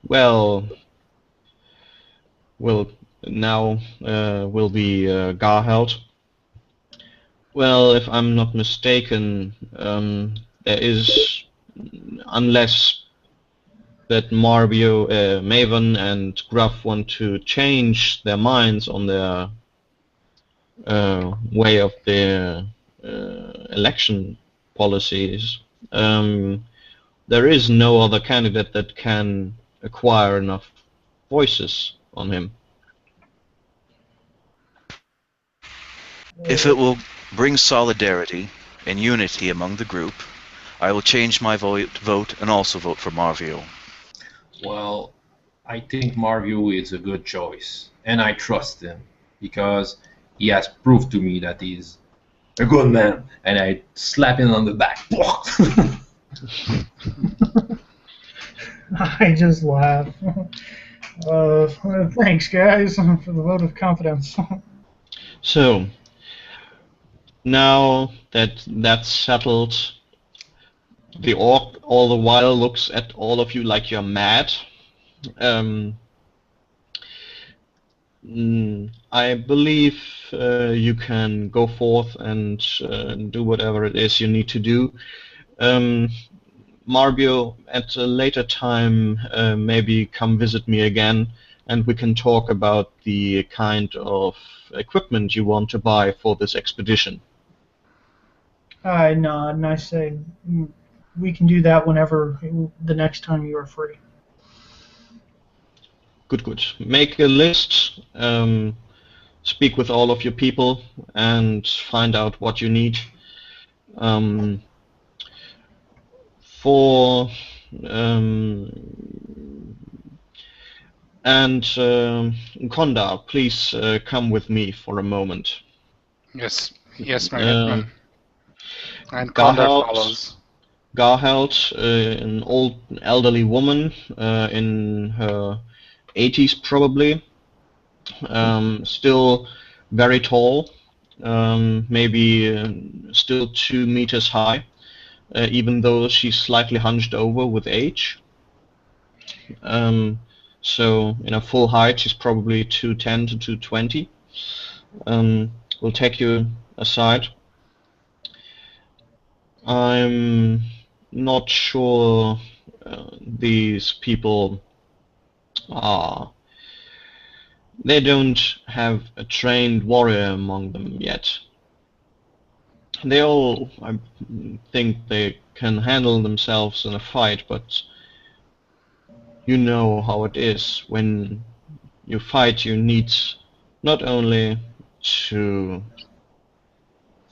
Well, now will be Garheld. Well, if I'm not mistaken, there is, unless that Marbio, Maven and Gruff want to change their minds on their way of their election policies, there is no other candidate that can acquire enough voices on him. If it will bring solidarity and unity among the group, I will change my vote and also vote for Marvio. Well, I think Marvio is a good choice, and I trust him because he has proved to me that he's a good man, and I slap him on the back. I just laugh. Thanks, guys, for the vote of confidence. So, now that that's settled, the orc all the while looks at all of you like you're mad, Um, I believe you can go forth and do whatever it is you need to do. Marbio, at a later time, maybe come visit me again, and we can talk about the kind of equipment you want to buy for this expedition. I nod and I say, we can do that whenever the next time you are free. Good, good. Make a list, speak with all of your people, and find out what you need. For and Konda, please come with me for a moment. Yes, yes, my hetman. And Condor Garheld, follows. Garheld, an old elderly woman in her 80s probably, still very tall, maybe still 2 meters high, even though she's slightly hunched over with age. So in a full height, she's probably 210 to 220. We'll take you aside. I'm not sure these people are. They don't have a trained warrior among them yet. They all, I think, they can handle themselves in a fight, but you know how it is. When you fight, you need not only to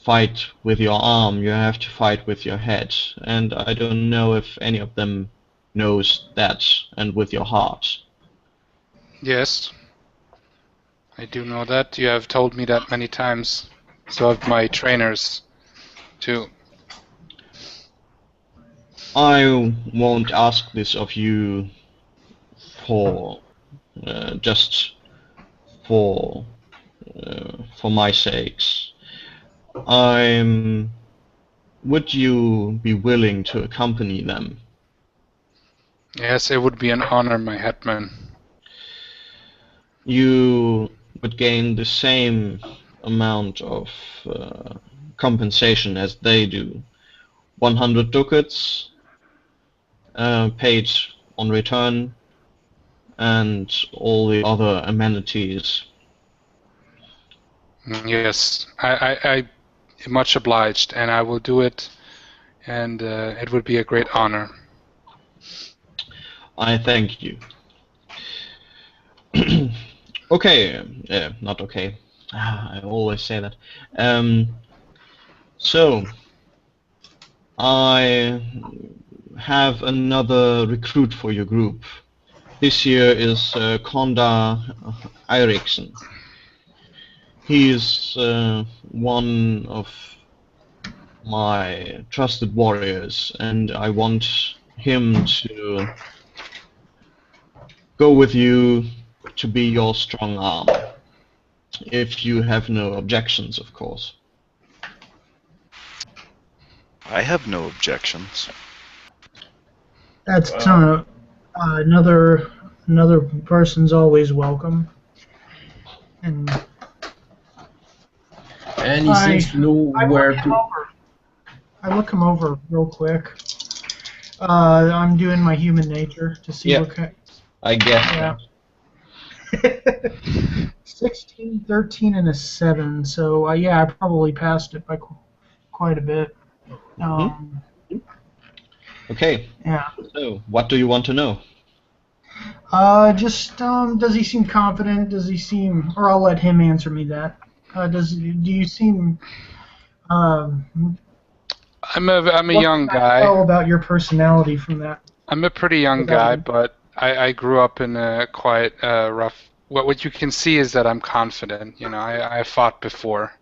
fight with your arm, you have to fight with your head. And I don't know if any of them knows that, and with your heart. Yes, I do know that. You have told me that many times. So have my trainers, too. I won't ask this of you for just for my sakes. Would you be willing to accompany them? Yes, it would be an honor, my hetman. You would gain the same amount of compensation as they do. 100 ducats paid on return, and all the other amenities. Yes, I am much obliged, and I will do it, and it would be a great honor. I thank you. Okay, not okay. I always say that. So, I have another recruit for your group. This year is Konda Eiríksson. He is one of my trusted warriors, and I want him to go with you to be your strong arm. If you have no objections, of course. I have no objections. That's another person's always welcome. And he seems to know where to. I look him over real quick. I'm doing my human nature to see what kind. I guess. Yeah. 16, 13, and a 7. So yeah, I probably passed it by quite a bit. Okay. Yeah. So, what do you want to know? Just does he seem confident? Does he seem, or I'll let him answer me that. Do you seem? I'm a young guy. What about your personality from that? I'm a pretty young guy, but I grew up in a quite rough. What you can see is that I'm confident. You know, I fought before.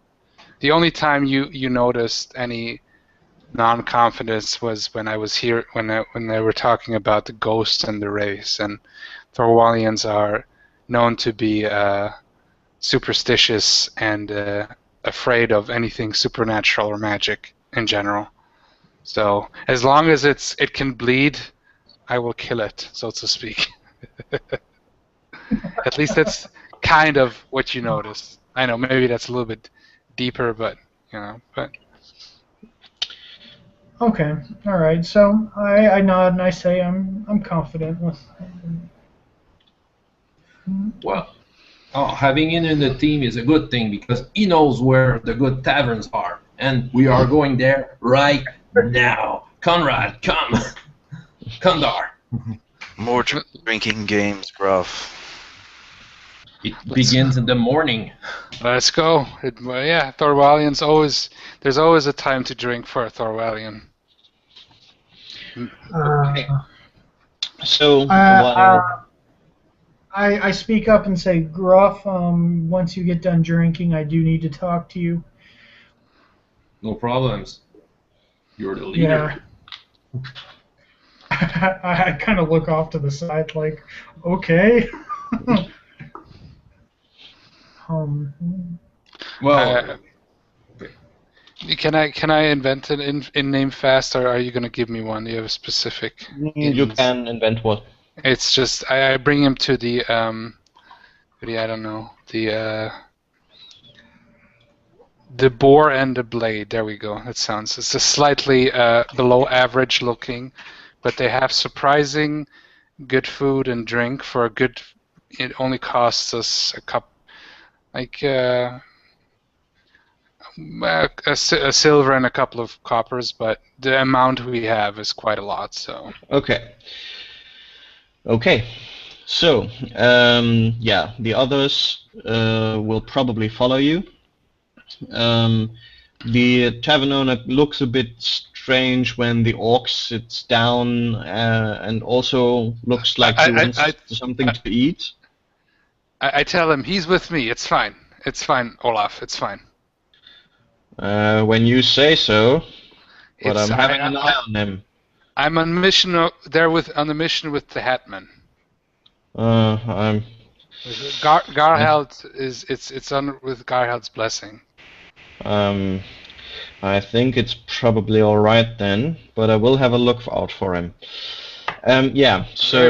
The only time you noticed any non-confidence was when I was here when they were talking about the ghosts and the race. And Thorwallians are known to be superstitious and afraid of anything supernatural or magic in general. So as long as it can bleed, I will kill it, so to speak. At least that's kind of what you notice. I know maybe that's a little bit deeper, but but Okay, all right. So I nod and I say I'm confident with. Well, having him in the team is a good thing because he knows where the good taverns are, and we are going there right now. Conrad, come. Kandar. More drinking games, Gruff. It begins in the morning. let's go. Yeah, Thorwalian's always there's always a time to drink for a Thorwalian. So I speak up and say, Gruff, once you get done drinking, I do need to talk to you. No problems. You're the leader. Yeah. I kind of look off to the side like, okay. Well, Can I invent an in name fast, or are you gonna give me one? Do you have a specific? you can invent what? It's just I bring him to the I don't know, the boar and the blade. There we go. It's a slightly below average looking, but they have surprising good food and drink for a good. It only costs us a cup, like a silver and a couple of coppers, but the amount we have is quite a lot. So Okay. Okay. So, yeah, the others will probably follow you. The tavern owner looks a bit strange when the orc sits down and also looks like he wants something to eat. I tell him he's with me. It's fine. It's fine, Olaf. It's fine. When you say so, but I'm having an eye on him. I'm on mission on the mission with the Hatman. I'm. Garheld it's on with Garheld's blessing. I think it's probably all right then, but I will have a look out for him. Yeah. So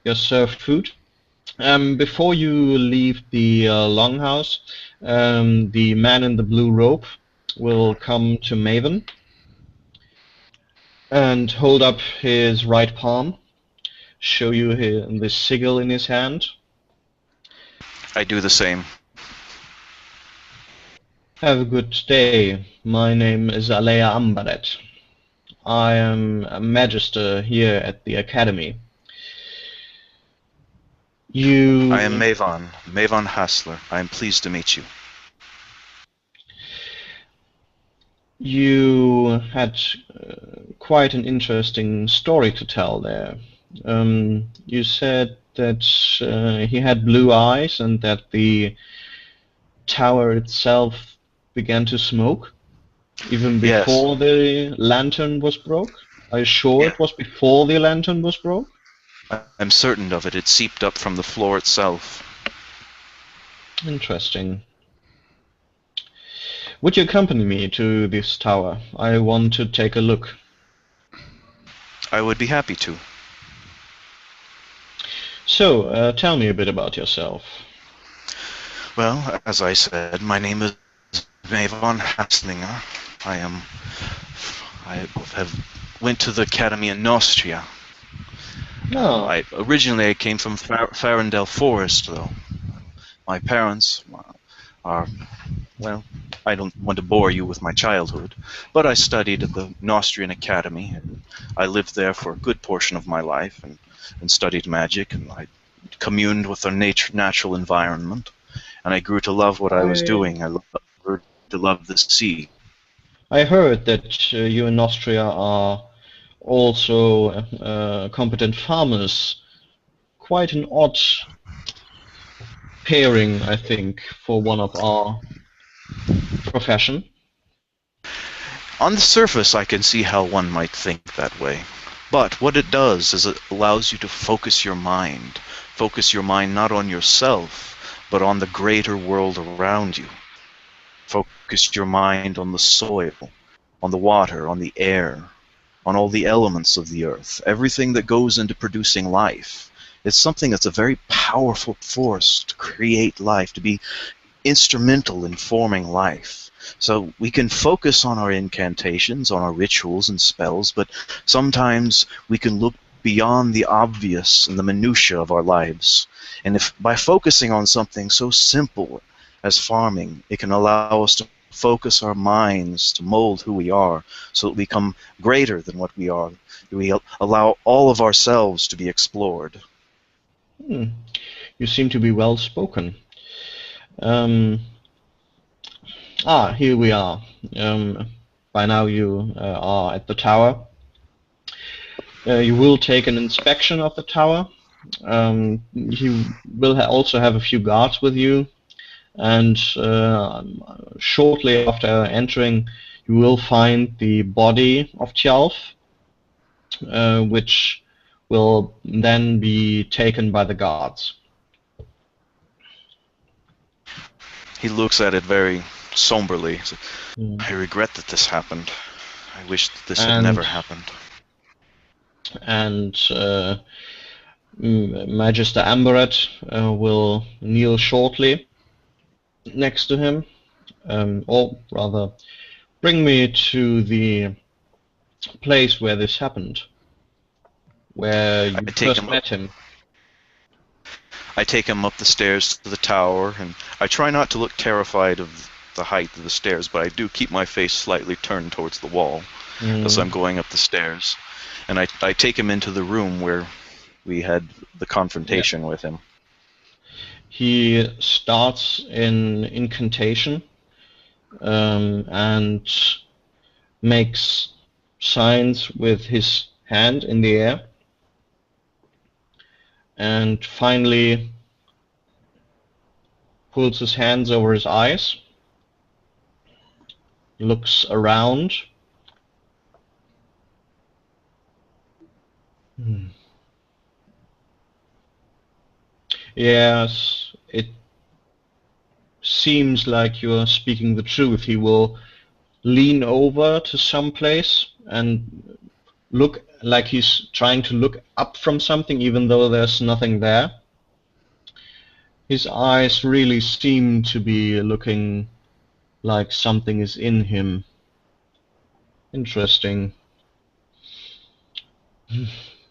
you're served food. Before you leave the longhouse, the man in the blue robe will come to Maven and hold up his right palm, show you the sigil in his hand. I do the same. Have a good day. My name is Alea Ambaret. I am a magister here at the academy. I am Mavan Hassler. I am pleased to meet you. You had quite an interesting story to tell there. You said that he had blue eyes and that the tower itself began to smoke even before the lantern was broke. Are you sure it was before the lantern was broke? I'm certain of it. It seeped up from the floor itself. Interesting. Would you accompany me to this tower? I want to take a look. I would be happy to. So, tell me a bit about yourself. Well, as I said, my name is Mavan Hasslinger. I have went to the academy in Nostria. No. Originally I came from Farendale Forest, though. My parents are, well, I don't want to bore you with my childhood, but I studied at the Nostrian Academy, and I lived there for a good portion of my life, and studied magic, and I communed with the natural environment, and I grew to love what I was doing. I grew to love the sea. I heard that you in Nostria are also competent farmers. Quite an odd pairing, I think, for one of our profession. On the surface, I can see how one might think that way. But what it does is it allows you to focus your mind. Focus your mind not on yourself, but on the greater world around you. Focus your mind on the soil, on the water, on the air, on all the elements of the earth, everything that goes into producing life. It's something that's a very powerful force to create life, to be instrumental in forming life. So we can focus on our incantations, on our rituals and spells, but sometimes we can look beyond the obvious and the minutiae of our lives. And if by focusing on something so simple as farming, it can allow us to focus our minds to mold who we are, so that we become greater than what we are. We allow all of ourselves to be explored. You seem to be well spoken. Here we are. By now you are at the tower. You will take an inspection of the tower. You will also have a few guards with you, and shortly after entering, you will find the body of Tjalf, which will then be taken by the guards. He looks at it very somberly. I regret that this happened. I wish that this had never happened. And Magister Amberet will kneel shortly next to him, or rather, bring me to the place where this happened, where you first met him. I take him up the stairs to the tower, and I try not to look terrified of the height of the stairs, but I do keep my face slightly turned towards the wall as I'm going up the stairs. And I take him into the room where we had the confrontation with him. He starts in incantation and makes signs with his hand in the air, and finally pulls his hands over his eyes, looks around. Yes, it seems like you are speaking the truth. He will lean over to some place and look like he's trying to look up from something, even though there's nothing there. His eyes really seem to be looking like something is in him. Interesting.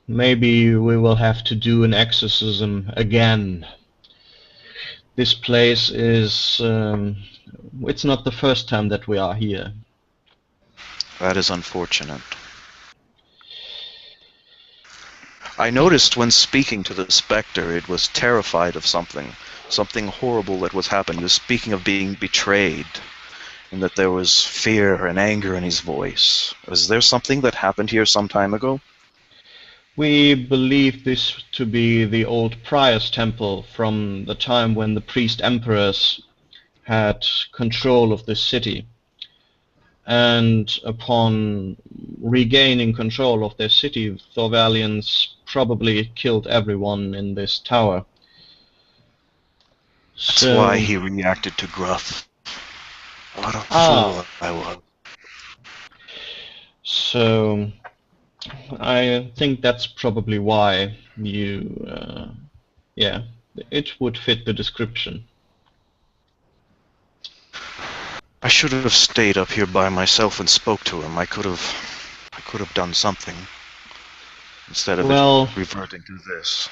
Maybe we will have to do an exorcism again. This place is... it's not the first time that we are here. That is unfortunate. I noticed when speaking to the specter, it was terrified of something horrible that was happening. It was speaking of being betrayed, and that there was fear and anger in his voice. Was there something that happened here some time ago? We believe this to be the old Prior's temple from the time when the priest emperors had control of this city. And upon regaining control of their city, Thorvalians probably killed everyone in this tower. That's why he reacted to Gruff. What a fool I was. So I think that's probably why you, yeah, it would fit the description. I should have stayed up here by myself and spoke to him. I could have done something instead of it reverting to this.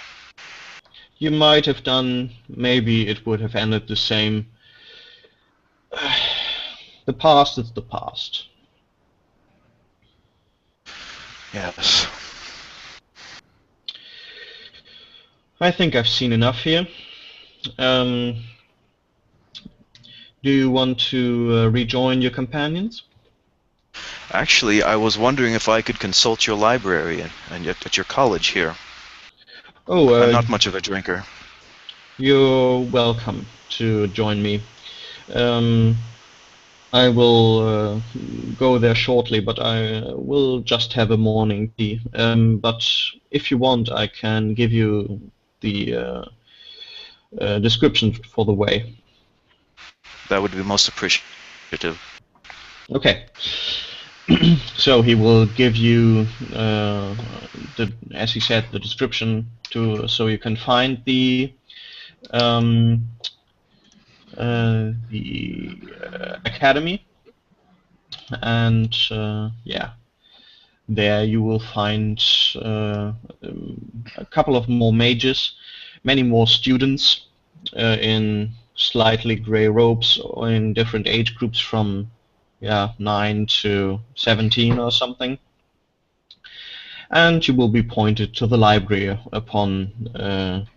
You might have done. Maybe it would have ended the same. The past is the past. Yes. I think I've seen enough here. Do you want to rejoin your companions? Actually, I was wondering if I could consult your library and at your college here. Oh, I'm not much of a drinker. You're welcome to join me. I will go there shortly, but I will just have a morning tea. But if you want, I can give you the description for the way. That would be most appreciative. Okay. So he will give you, as he said, the description so you can find um, academy, and yeah, there you will find a couple of more mages, many more students in slightly gray robes or in different age groups from 9 to 17 or something. And you will be pointed to the library upon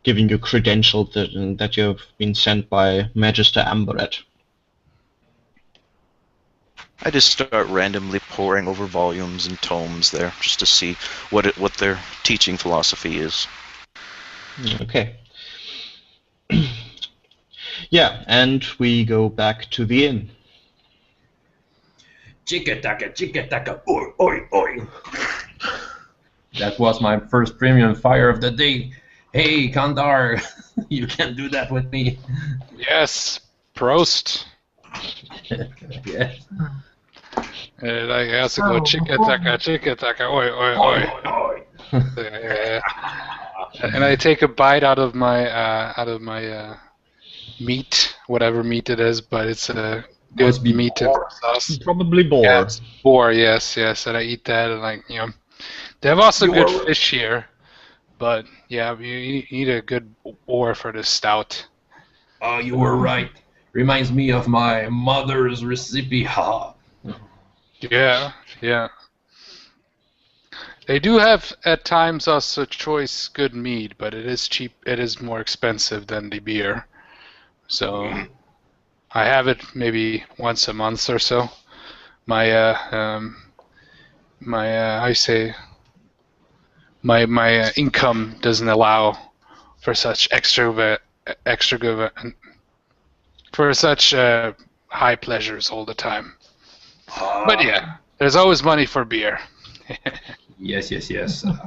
giving you credentials that you have been sent by Magister Amberet. I just start randomly poring over volumes and tomes there, just to see what their teaching philosophy is. Okay. Yeah, and we go back to the inn. Chicka-taka, oi, oi, oi. That was my first premium fire of the day. Hey, Kandar, you can do that with me. Yes, Prost. Yeah. Like I also go chicka taka, oi, oi, oi. Yeah. And I take a bite out of my meat, whatever meat it is, but it's a good Must be meat and boar. sauce. Probably boar. Yeah, it's boar, yes, and I eat that, and like, you know, they have also good fish here, but yeah, you need a good boar for this stout. Oh, you were right. Reminds me of my mother's recipe. Ha. Yeah. They do have at times also choice good mead, but it is cheap. It is more expensive than the beer. So I have it maybe once a month or so. My income doesn't allow for such for such high pleasures all the time. But yeah, there's always money for beer. Yes.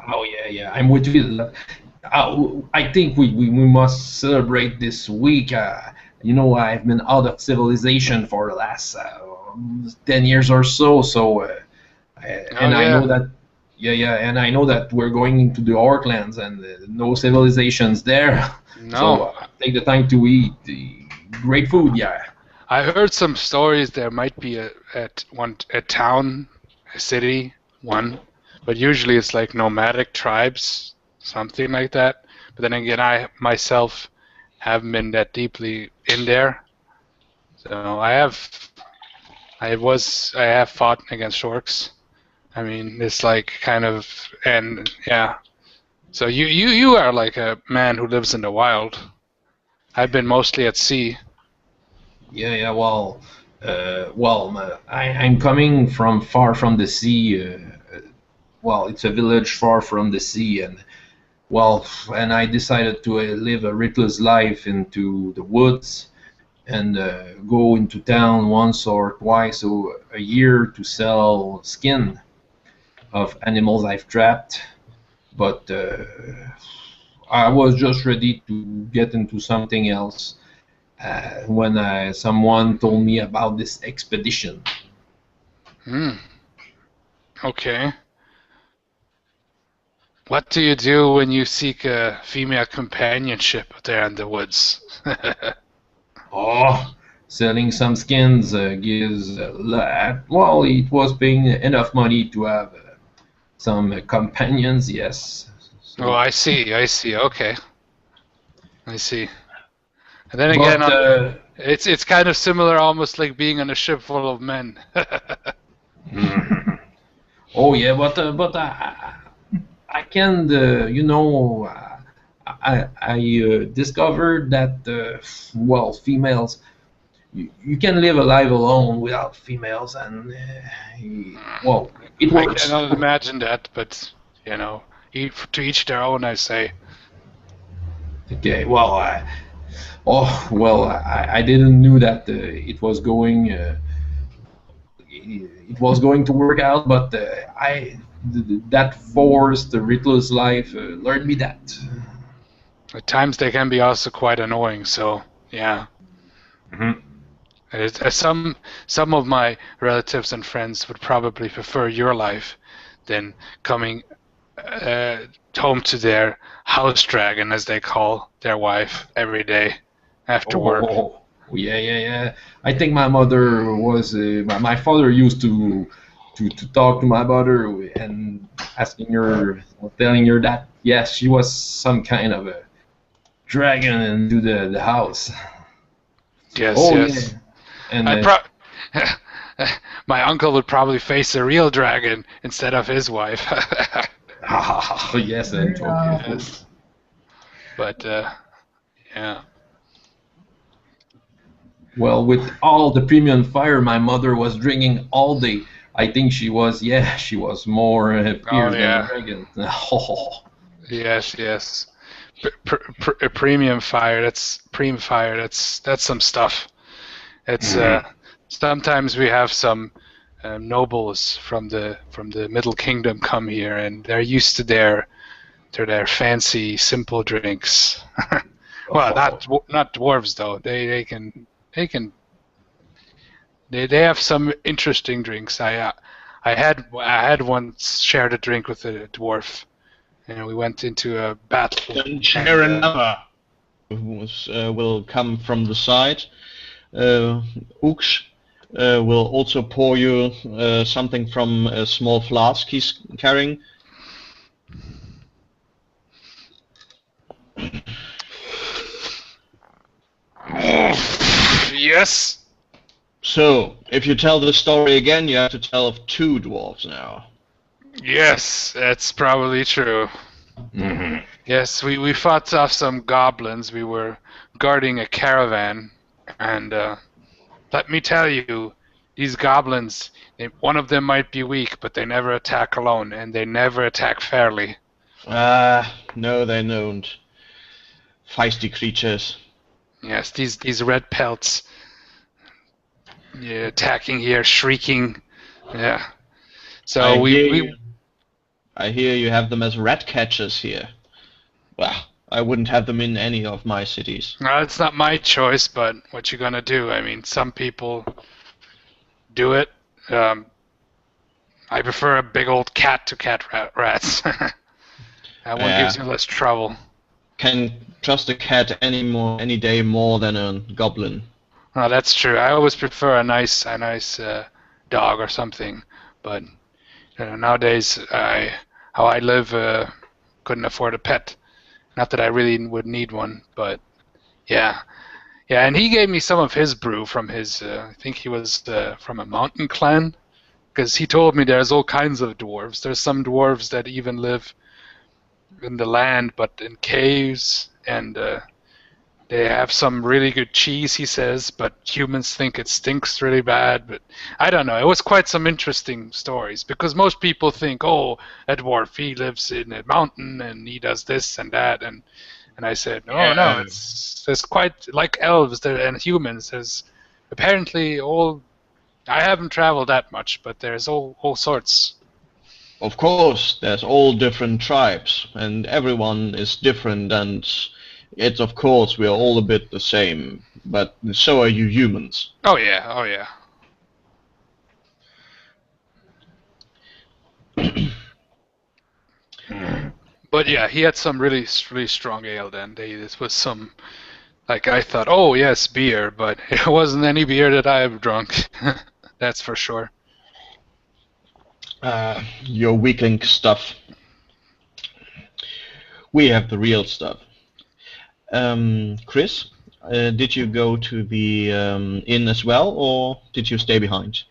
Oh, yeah. I'm with you. I think we must celebrate this week. You know, I've been out of civilization for the last 10 years or so. I know that. Yeah, and I know that we're going into the Orklands and no civilizations there. No. So take the time to eat great food. Yeah. I heard some stories. There might be a town, a city, one, but usually it's like nomadic tribes, something like that. But then again, I myself haven't been that deeply in there, so I have fought against orcs. I mean, it's like kind of, and yeah. So you are like a man who lives in the wild. I've been mostly at sea. Yeah. I'm coming from far from the sea. It's a village far from the sea, and I decided to live a reckless life into the woods and go into town once or twice a year to sell skin of animals I've trapped. But I was just ready to get into something else when someone told me about this expedition. Okay. What do you do when you seek a female companionship there in the woods? Selling some skins gives it was paying enough money to have some companions, yes. So, oh, I see. Okay. I see. And then again, it's kind of similar, almost like being on a ship full of men. Oh yeah, but I can, I discovered that females, you can live a life alone without females, and it works. I cannot imagine that, but you know, to each their own, I say. Okay, I didn't knew that it was going to work out, but that forced the recluse life learned me that. At times they can be also quite annoying, so yeah. Mm-hmm. Some of my relatives and friends would probably prefer your life than coming home to their house dragon, as they call their wife, every day after work. Oh, yeah. I think my mother was. My father used to talk to my mother and asking her, telling her that yes, she was some kind of a dragon into the house. Yes, Oh yes. yeah, and I'd my uncle would probably face a real dragon instead of his wife. yes, and Yes. But yeah. well, with all the premium fire my mother was drinking all day, I think she was more Oh fierce than a yeah. dragon. Yes, yes. A premium fire. That's preem fire. That's some stuff. It's sometimes we have some nobles from the Middle Kingdom come here, and they're used to their fancy simple drinks. Well, not dwarves though. They have some interesting drinks. I had once shared a drink with a dwarf, and we went into a battle. Then share another. Will come from the side. Ux will also pour you something from a small flask he's carrying. Yes. So, if you tell the story again, you have to tell of 2 dwarves now. Yes, that's probably true. Mhm. Yes, we fought off some goblins. We were guarding a caravan, and let me tell you, these goblins, one of them might be weak, but they never attack alone, and they never attack fairly. No, they don't. Feisty creatures. Yes, these red pelts, yeah, attacking here, shrieking, yeah. So I hear you have them as rat catchers here. Well, I wouldn't have them in any of my cities. Well, it's not my choice, but what you gonna do? I mean, some people do it. I prefer a big old cat-to-cat rats. That one gives you less trouble. Can trust a cat any day more than a goblin. Oh, that's true. I always prefer a nice dog or something. But nowadays, how I live, couldn't afford a pet. Not that I really would need one, but yeah. And he gave me some of his brew from his. I think he was from a mountain clan, because he told me there's all kinds of dwarves. There's some dwarves that even live in the land, but in caves, and they have some really good cheese, he says, but humans think it stinks really bad. But I don't know. It was quite some interesting stories, because most people think, oh, a dwarf, he lives in a mountain and he does this and that, and I said, no, it's quite like elves and humans. There's apparently I haven't traveled that much, but there's all sorts. Of course, there's all different tribes, and everyone is different, and it's of course we're all a bit the same, but so are you humans. Oh yeah. But yeah, he had some really strong ale then. This was some, like, I thought, oh yes, beer, but it wasn't any beer that I've drunk. That's for sure. Your weakling stuff. We have the real stuff. Chris, did you go to the inn as well, or did you stay behind?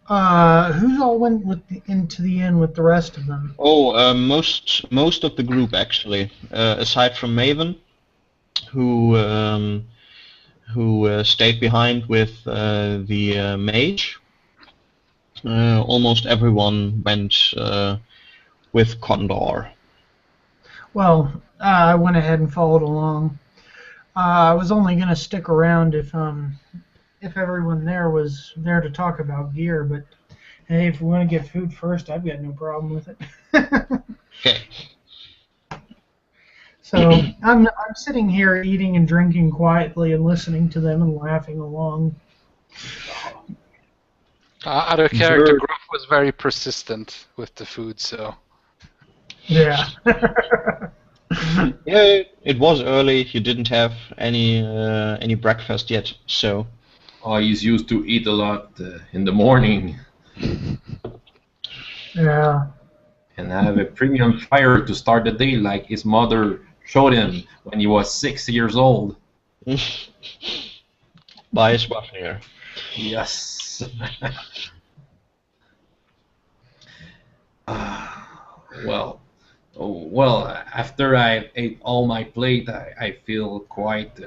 Who's all went into the inn with the rest of them? Oh, most of the group actually, aside from Maven, who stayed behind with the mage. Almost everyone went with Condor. Well, I went ahead and followed along. I was only going to stick around if everyone there was there to talk about gear, but hey, if we want to get food first, I've got no problem with it. Okay. So I'm sitting here eating and drinking quietly and listening to them and laughing along. Out of character, Bird. Gruff was very persistent with the food, so. Yeah. Yeah, it was early. You didn't have any breakfast yet, so Oh, he's used to eat a lot in the morning Yeah. and have a premium fire to start the day like his mother showed him when he was 6 years old. by Swafnir. Yes. Well, after I ate all my plate, I feel quite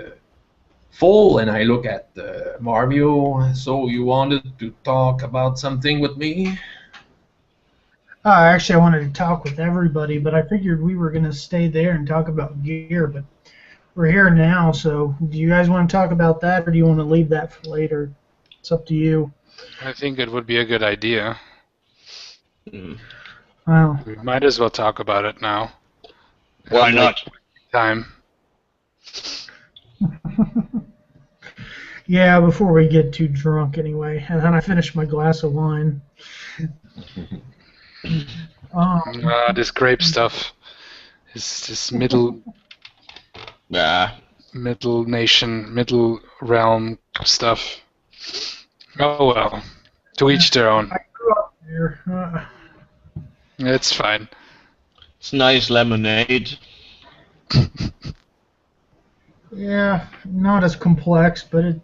full, and I look at Marvio. So you wanted to talk about something with me? Actually, I wanted to talk with everybody, but I figured we were going to stay there and talk about gear, but we're here now, so do you guys want to talk about that, or do you want to leave that for later? It's up to you. I think it would be a good idea. Well, We might as well talk about it now. Why Have, not? Time. yeah, before we get too drunk anyway, and then I finish my glass of wine. This grape stuff. This middle nation, middle realm stuff. Oh well. To each their own. I grew up here. It's fine. It's nice lemonade. Yeah, not as complex, but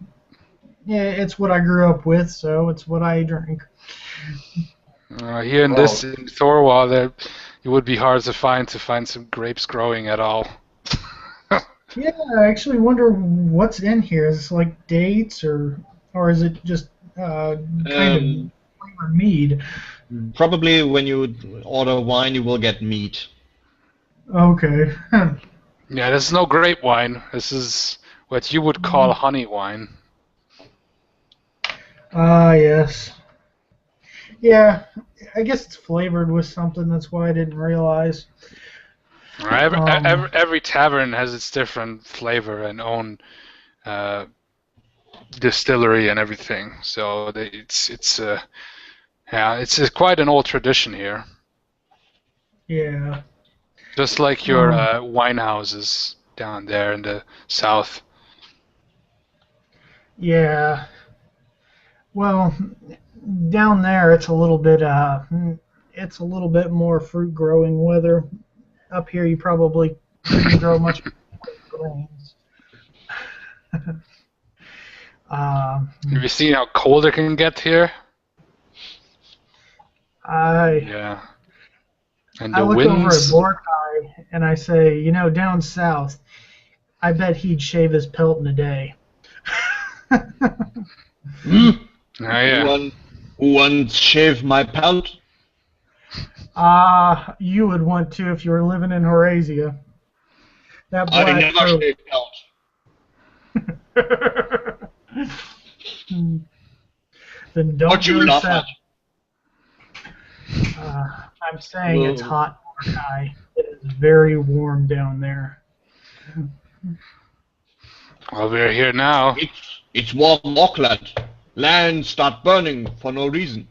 it's what I grew up with, so it's what I drink. Here in Thorwald, it would be hard to find some grapes growing at all. Yeah, I actually wonder what's in here. Is it like dates, or is it just kind of flavored mead? Probably when you order wine, you will get meat. Okay. Yeah, this is no grape wine. This is what you would call honey wine. Yes. Yeah, I guess it's flavored with something. That's why I didn't realize. Every tavern has its different flavor and own distillery and everything. So it's quite an old tradition here. Yeah. Just like your wine houses down there in the south. Yeah. Well, down there it's a little bit more fruit growing weather. Up here you probably couldn't grow much grains. Have you seen how cold it can get here? Yeah. And I the look over at winds. Borkai and I say, down south, I bet he'd shave his pelt in a day. Oh, yeah. Who wants shave my pelt? You would want to if you were living in Horasia. That black I never coat. shave pelt. Then don't What you do laugh that. at? I'm saying it's hot, Borkai. It is very warm down there. Well, we're here now. It's warm Orkland. Land start burning for no reason.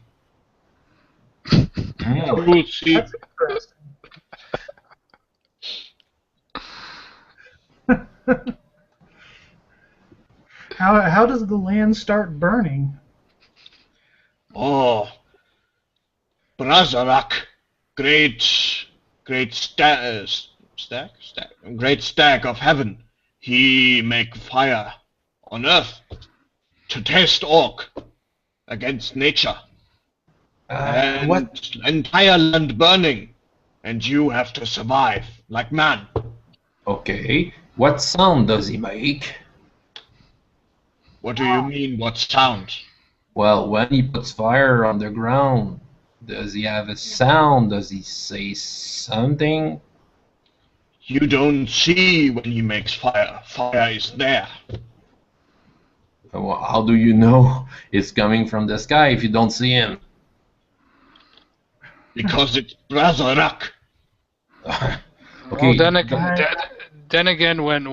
You will see. That's interesting. How does the land start burning? Oh, Brazarak, great stack of heaven. He make fire on earth to test Orc against nature. And What? entire land burning, and you have to survive like man. Okay. What sound does he make? What do you mean? What sound? Well, when he puts fire on the ground, does he have a sound? Does he say something? You don't see when he makes fire. Fire is there. Well, how do you know it's coming from the sky if you don't see him? Because it's Brazarak. Okay. Well, then again, when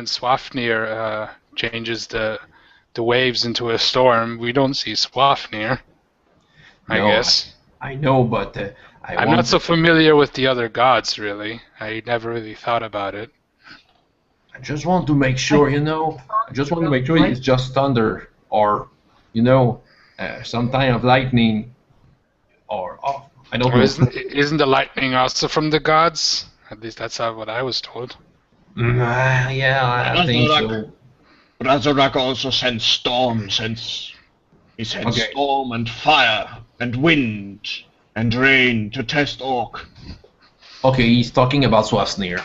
Swafnir changes the the waves into a storm, we don't see Swafnir, I No, guess. I know, but I'm not so familiar with the other gods, really. I never really thought about it. I just want to make sure, you know. I just want to make sure it's just thunder, or, you know, some kind of lightning, or I don't know. Isn't the lightning also from the gods? At least that's what I was told. Yeah, I think so. Razorak also sends storms, he sends storm and fire and wind and rain to test Orc. Okay, he's talking about Swafnir.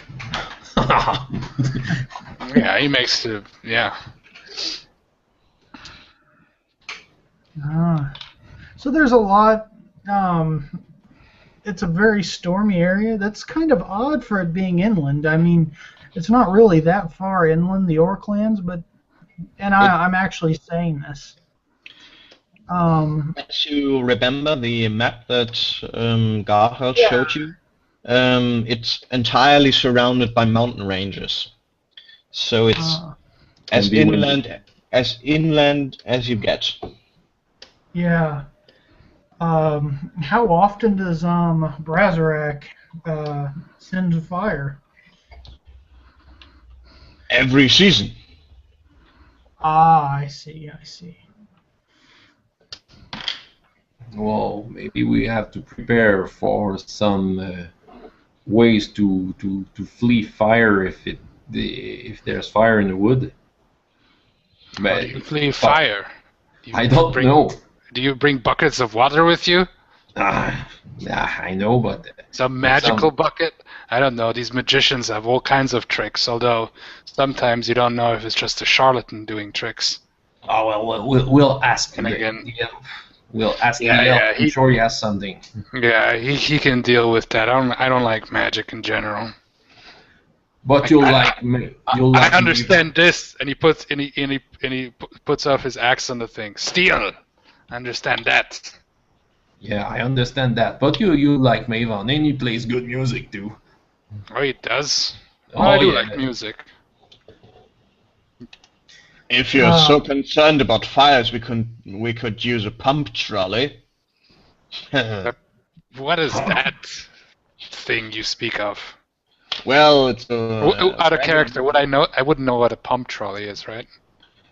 Yeah, he makes it. Yeah. So there's a lot. It's a very stormy area. That's kind of odd for it being inland. I mean, it's not really that far inland, the Orklands, but I'm actually saying this. As you remember the map that Garhel showed you, it's entirely surrounded by mountain ranges. So it's as inland as you get. Yeah. How often does Brazarak send fire? Every season. I see. Well, maybe we have to prepare for some ways to flee fire if there's fire in the wood. How do you flee fire? I don't know. Do you bring buckets of water with you? I know, but some magical bucket? I don't know. These magicians have all kinds of tricks, although sometimes you don't know if it's just a charlatan doing tricks. Oh well, we'll ask. And again, we'll ask. Yeah, I'm sure he has something. Yeah, he can deal with that. I don't like magic in general. But I understand this, and he puts off his axe on the thing. Steel. I understand that. Yeah, I understand that. But you like Maven, and he plays good music too. Oh, he does. I do like music. If you're so concerned about fires, we could use a pump trolley. What is that thing you speak of? Well, it's out of character. Would I know? I wouldn't know what a pump trolley is, right?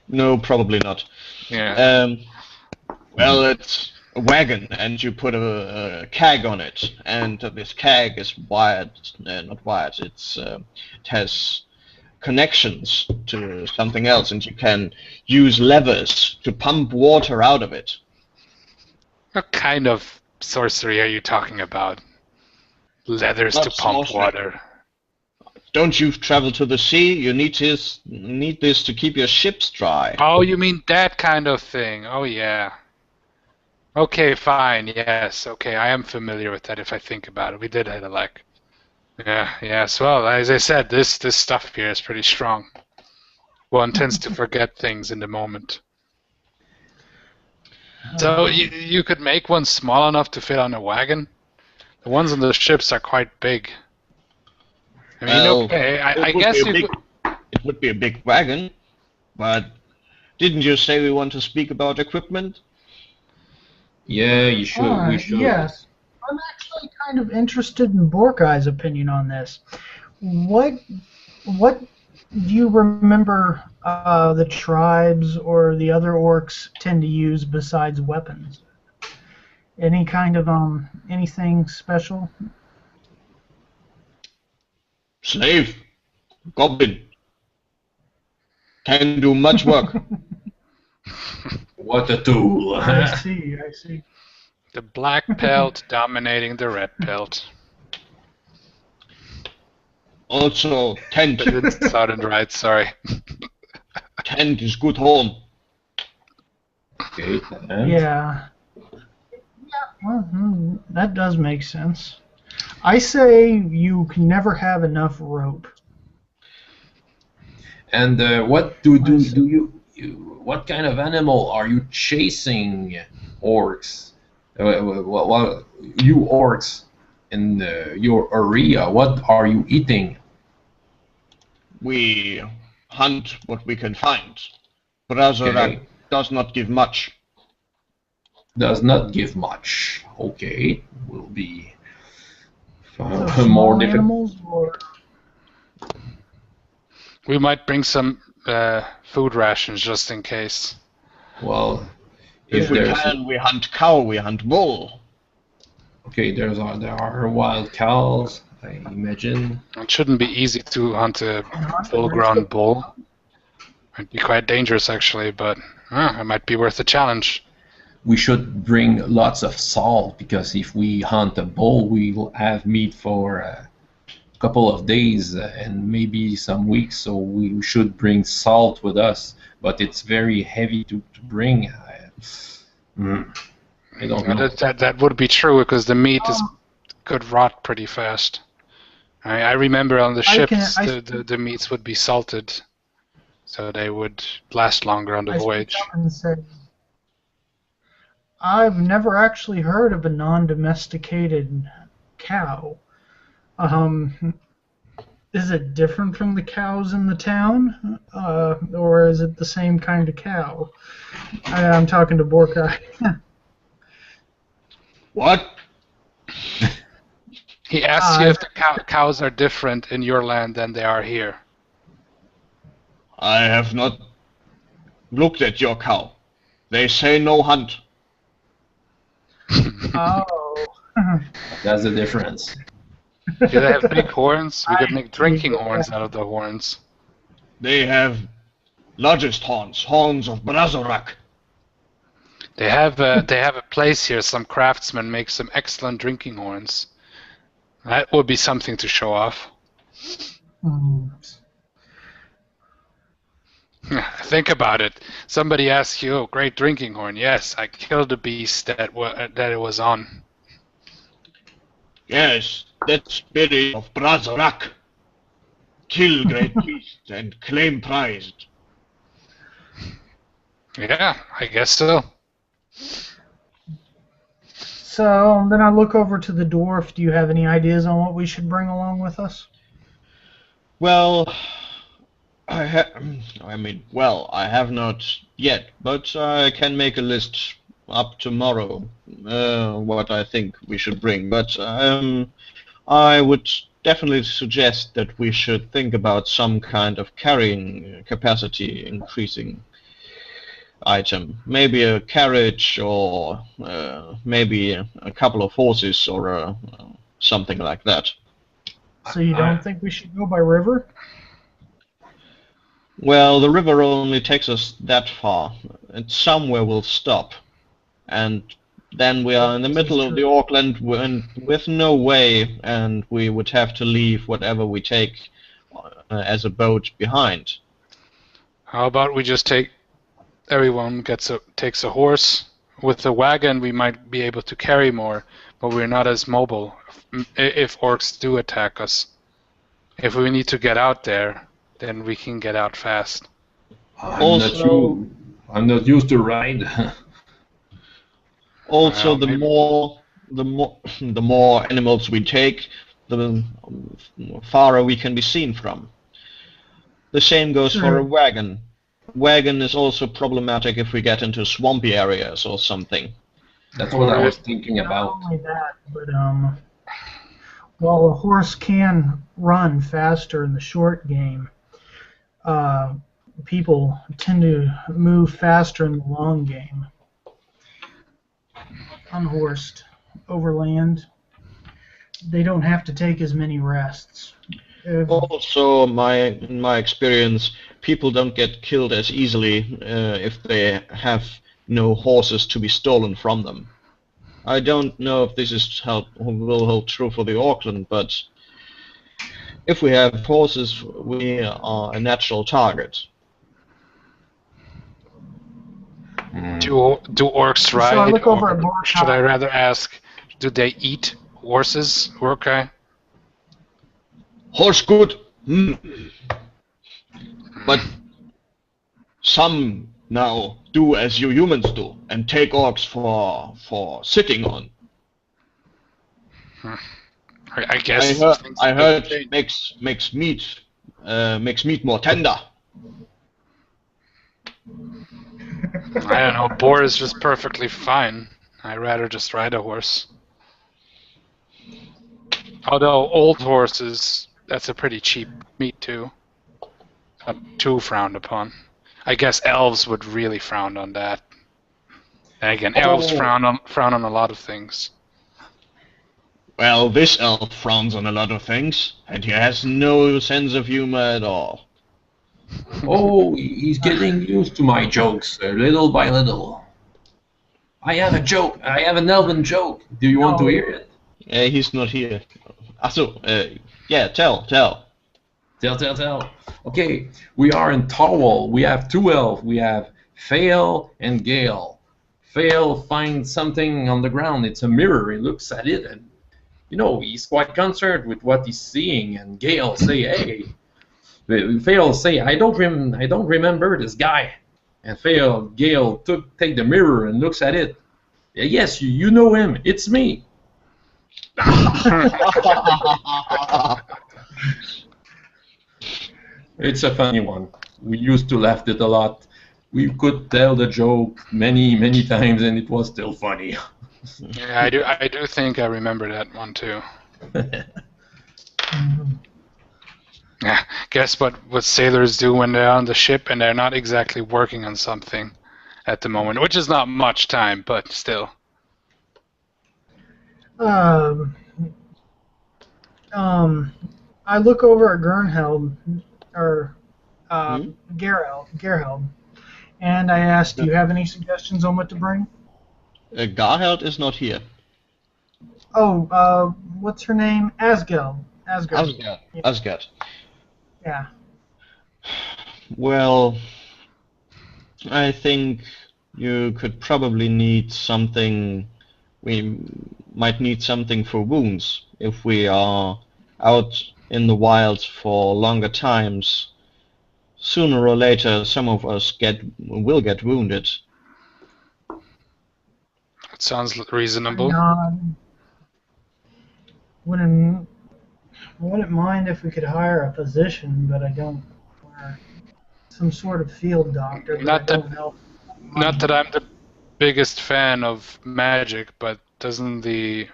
No, probably not. Yeah. Well, it's a wagon, and you put a keg on it, and this keg is wired. Not wired. It has connections to something else, and you can use levers to pump water out of it. What kind of sorcery are you talking about? Leathers to pump water. Don't you travel to the sea? You need this to keep your ships dry. Oh, you mean that kind of thing? Oh, yeah. Okay, fine. Yes. Okay, I am familiar with that. If I think about it, we did have Yeah. Yes. Well, as I said, this stuff here is pretty strong. One tends to forget things in the moment. So you could make one small enough to fit on a wagon. The ones on the ships are quite big. I mean, okay, I guess you could... It would be a big wagon, but didn't you say we want to speak about equipment? Yeah, you should. We should. Yes. I'm actually kind of interested in Borkai's opinion on this. What do you remember the tribes or the other orcs tend to use besides weapons? Any kind of anything special? Slave, goblin, can do much work. What a tool! I see. The black pelt dominating the red pelt. Also, tent. It didn't sound right. Sorry. Tent is good home. Okay. Yeah. Well, that does make sense. I say you can never have enough rope. And what do you what kind of animal are you chasing, orcs? Well, you orcs in your area, what are you eating? We hunt what we can find. Brazorak Okay. does not give much. Does not give much. Okay, will be So more small difficult. animals, or We might bring some food rations just in case. Well, If if we there's can, we hunt cow, we hunt bull. okay, there are wild cows. I imagine. It shouldn't be easy to hunt a and hunt the rest full-grown of bull. Might be quite dangerous, actually, but it might be worth a challenge. We should bring lots of salt because if we hunt a bull, we will have meat for a couple of days and maybe some weeks. So we should bring salt with us, but it's very heavy to bring. I don't know. That would be true because the meat Um, could rot pretty fast. I remember on the ships I the meats would be salted, so they would last longer on the I speak voyage. up and say, I've never actually heard of a non-domesticated cow. Is it different from the cows in the town, or is it the same kind of cow? I'm talking to Borkai. What? He asks you if the cows are different in your land than they are here. I have not looked at your cow. They say no hunt. Oh. That's the difference. Do they have big horns? We could make drinking Yeah. horns out of the horns. They have largest horns, horns of Brazorak. They have a place here. Some craftsmen make some excellent drinking horns. That would be something to show off. Think about it. Somebody asks you, "Oh, great drinking horn." Yes, I killed the beast that it was on. Yes, that spirit of Brazorak. Kill great beast and claim prize. Yeah, I guess so. So then I look over to the dwarf. Do you have any ideas on what we should bring along with us? Well, I have not yet, but I can make a list up tomorrow. What I think we should bring, but I would definitely suggest that we should think about some kind of carrying capacity increasing item. Maybe a carriage, or maybe a couple of horses, or something like that. So you don't think we should go by river? Well, the river only takes us that far, and somewhere we'll stop. And then we are in the middle of the Orkland with no way, and we would have to leave whatever we take as a boat behind. How about we just everyone takes a horse. With the wagon, we might be able to carry more, but we're not as mobile if orcs do attack us. If we need to get out there, then we can get out fast. I'm not used to ride. Also, Well, the maybe- more animals we take, the farther we can be seen from. The same goes for a wagon. Wagon is also problematic if we get into swampy areas or something. That's what I was thinking Not about. only that, but while a horse can run faster in the short game, people tend to move faster in the long game. Unhorsed, overland, they don't have to take as many rests. Also, in my experience, people don't get killed as easily if they have no horses to be stolen from them. I don't know if this will hold true for the Orkland, but if we have horses, we are a natural target. Do orcs ride? So I look over at or Borkai. should I rather ask, do they eat horses, Orkai? Horse good, but some now do as you humans do and take orcs for sitting on. I guess. I heard makes meat more tender. I don't know. Boar is just perfectly fine. I'd rather just ride a horse. Although old horses, that's a pretty cheap meat too. Not too frowned upon. I guess elves would really frown on that. And again, elves Oh, frown on a lot of things. Well, this elf frowns on a lot of things, and he has no sense of humor at all. oh, he's getting used to my jokes, little by little. I have a joke. I have an elven joke. Do you want to No. hear it? He's not here. So, yeah, tell. Tell. Okay, we are in Towel. We have two elves. We have Fail and Gale. Fail finds something on the ground. It's a mirror. He looks at it, and he's quite concerned with what he's seeing. And Gale say, "Hey." Fail say, I don't remember this guy." And Gale take the mirror and looks at it. "Yes, you know him. It's me." It's a funny one. We used to laugh it a lot. We could tell the joke many times, and it was still funny. Yeah, I do think I remember that one too. Yeah, guess what sailors do when they're on the ship and they're not exactly working on something at the moment, which is not much time, but still. I look over at Gernheld, or Gerheld, and I ask, do you have any suggestions on what to bring? Garheld is not here. Oh, what's her name? Asgard. Asgard. Yeah. Well, I think you could probably need something. We might need something for wounds if we are out in the wilds for longer times. Sooner or later, some of us will get wounded. That sounds reasonable. Wouldn't mind if we could hire a physician, but I don't. Or some sort of field doctor, but Not I don't know. Not that I'm the biggest fan of magic, but doesn't the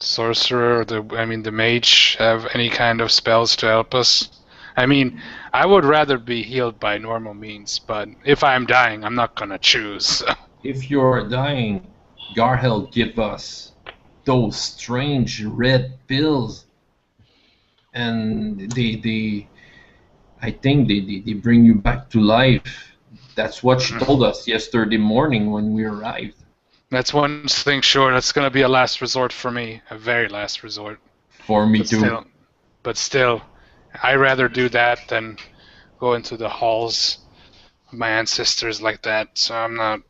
sorcerer, the mage, have any kind of spells to help us? I mean, I would rather be healed by normal means, but if I'm dying, I'm not gonna choose. If you're dying, Garhel give us those strange red pills, and I think they bring you back to life. That's what she told us yesterday morning when we arrived. That's one thing sure. That's gonna be a last resort for me, a very last resort. For me too. But still, I'd rather do that than go into the halls of my ancestors like that. So I'm not.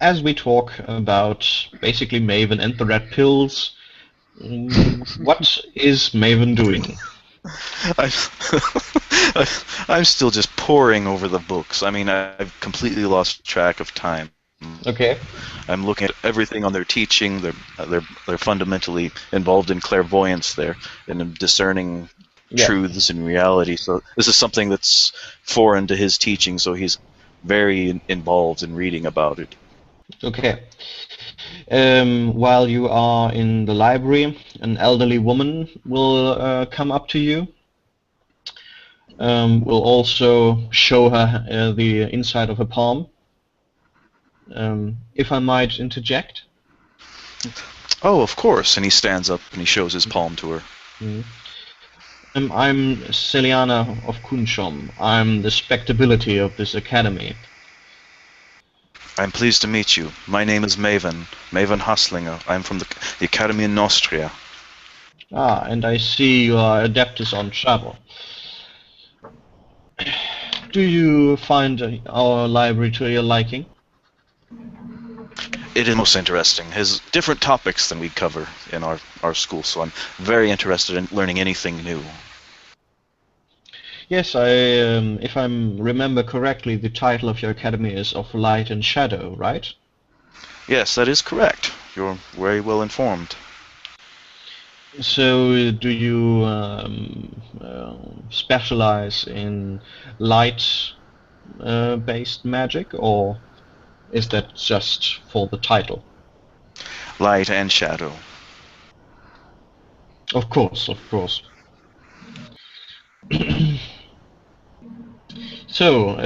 As we talk about basically Maven and the red pills, what is Maven doing? I'm still just poring over the books. I mean, I've completely lost track of time. Okay. I'm looking at everything on their teaching. They're fundamentally involved in clairvoyance there, and in discerning truths and reality. So this is something that's foreign to his teaching. So he's very involved in reading about it. Okay. While you are in the library, an elderly woman will come up to you. Will also show her the inside of her palm. If I might interject. Oh, of course. And he stands up and he shows his palm to her. I'm Celiana of Kunshom. I'm the spectability of this academy. I'm pleased to meet you. My name is Maven Haslinger. I'm from the Academy in Nostria. Ah, and I see you are adeptus on travel. Do you find our library to your liking? It is most interesting. Has different topics than we cover in our school, so I'm very interested in learning anything new. Yes, if I remember correctly, the title of your academy is of Light and Shadow, right? Yes, that is correct. You're very well informed. So, do you specialize in light based magic, or is that just for the title? Light and shadow. Of course, of course. So,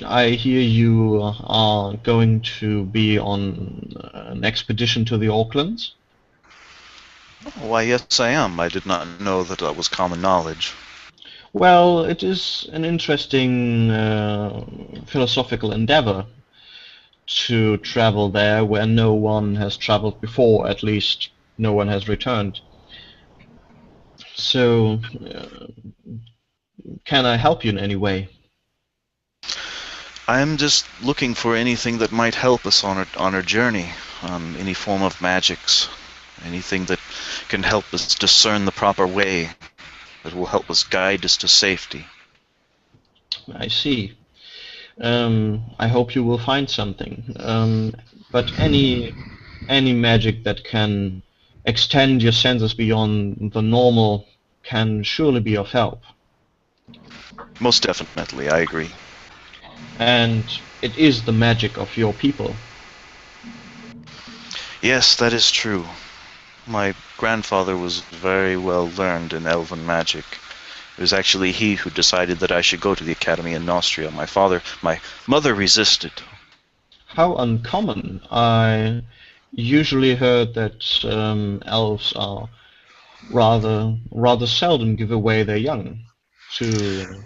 I hear you are going to be on an expedition to the Orklands. Why, yes, I am. I did not know that that was common knowledge. Well, it is an interesting philosophical endeavor to travel there where no one has traveled before, at least no one has returned. So, can I help you in any way? I'm just looking for anything that might help us on our journey. Any form of magics. Anything that can help us discern the proper way. That will help us guide us to safety. I see. I hope you will find something. But any magic that can extend your senses beyond the normal can surely be of help. Most definitely, I agree. And it is the magic of your people. Yes, that is true. My grandfather was very well learned in elven magic. It was actually he who decided that I should go to the academy in Austria. My mother resisted. How uncommon. I usually heard that elves are rather seldom give away their young to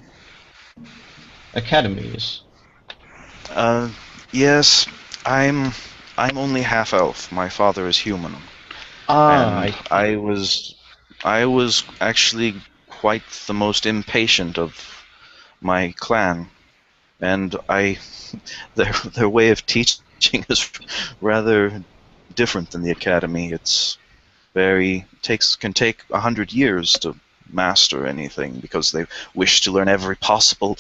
academies. Yes, I'm only half elf. My father is human. Ah, And I was actually quite the most impatient of my clan, and their way of teaching is rather different than the academy. It's can take 100 years to master anything because they wish to learn every possible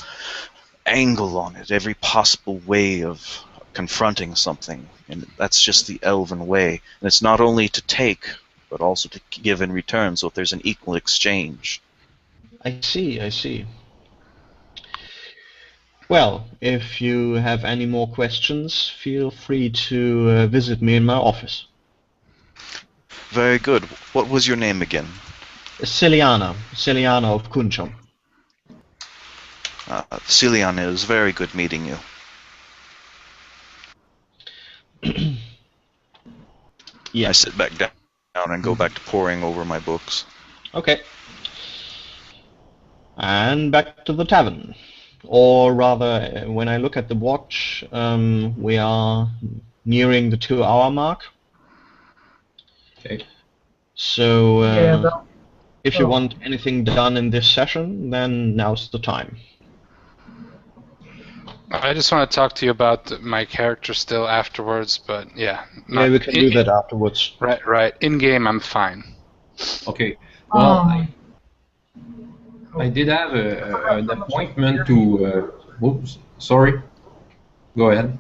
angle on it, every possible way of confronting something, and that's just the elven way. And it's not only to take, but also to give in return, so if there's an equal exchange. I see, I see. Well, if you have any more questions, feel free to visit me in my office. Very good. What was your name again? Celiana of Kunchom. Celian, it was very good meeting you. Yeah. I sit back down and go back to poring over my books. Okay. And back to the tavern. Or rather, when I look at the watch, we are nearing the 2-hour mark. Okay. So, if you oh. want anything done in this session, then now's the time. I just want to talk to you about my character still afterwards, but yeah. Yeah, we can do that afterwards. Right. In game, I'm fine. Okay. Well, Oh. I did have an appointment to. Whoops. Sorry. Go ahead.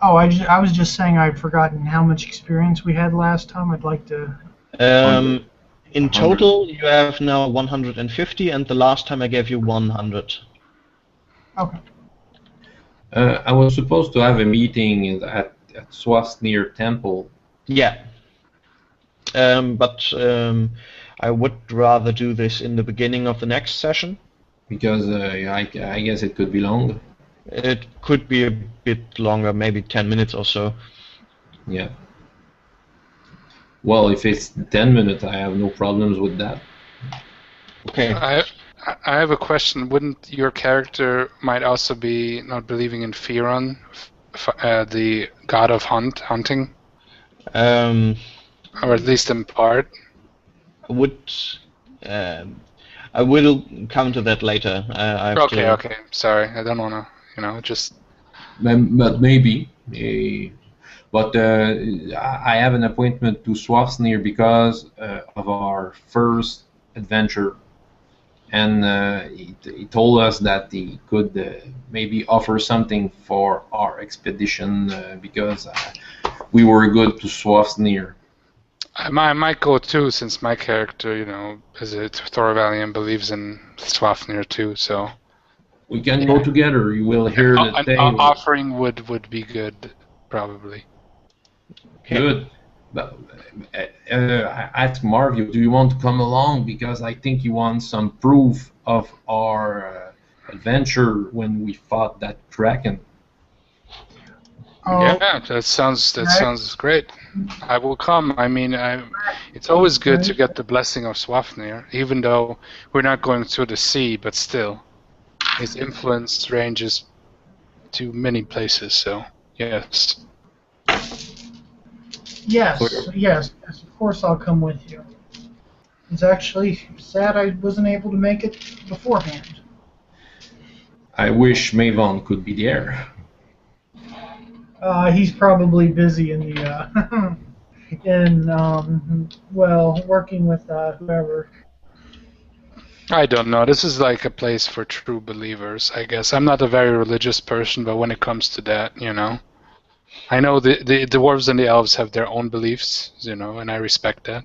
Oh, I was just saying I'd forgotten how much experience we had last time. I'd like to. In total, you have now 150, and the last time I gave you 100. Okay. I was supposed to have a meeting at Swasnir Temple. Yeah. But I would rather do this in the beginning of the next session. Because I guess it could be long. It could be a bit longer, maybe 10 minutes or so. Yeah. Well, if it's 10 minutes, I have no problems with that. Okay. I have a question. Wouldn't your character might also be not believing in Firon, the god of hunting? Or at least in part? I will come to that later. I have Okay. Sorry, I don't want to, just... But maybe. But I have an appointment to Swafsnir because of our first adventure. And he told us that he could maybe offer something for our expedition because we were good to Swafsnir. I might go too, since my character, is a Thorvalian, believes in Swafnir too, so... We can go together. You will hear the An tale. offering would be good, probably. Okay. Good. But I asked Marvio, do you want to come along? Because I think you want some proof of our adventure when we fought that Kraken. Oh, Yeah, that sounds great. I will come. I mean, it's always good to get the blessing of Swafnir, even though we're not going through the sea, but still, his influence ranges to many places. So yes. yes, yes, of course I'll come with you. It's actually sad I wasn't able to make it beforehand. I wish Mavon could be there. He's probably busy in working with whoever. I don't know. This is like a place for true believers, I guess. I'm not a very religious person, but when it comes to that, I know the dwarves and the elves have their own beliefs, and I respect that.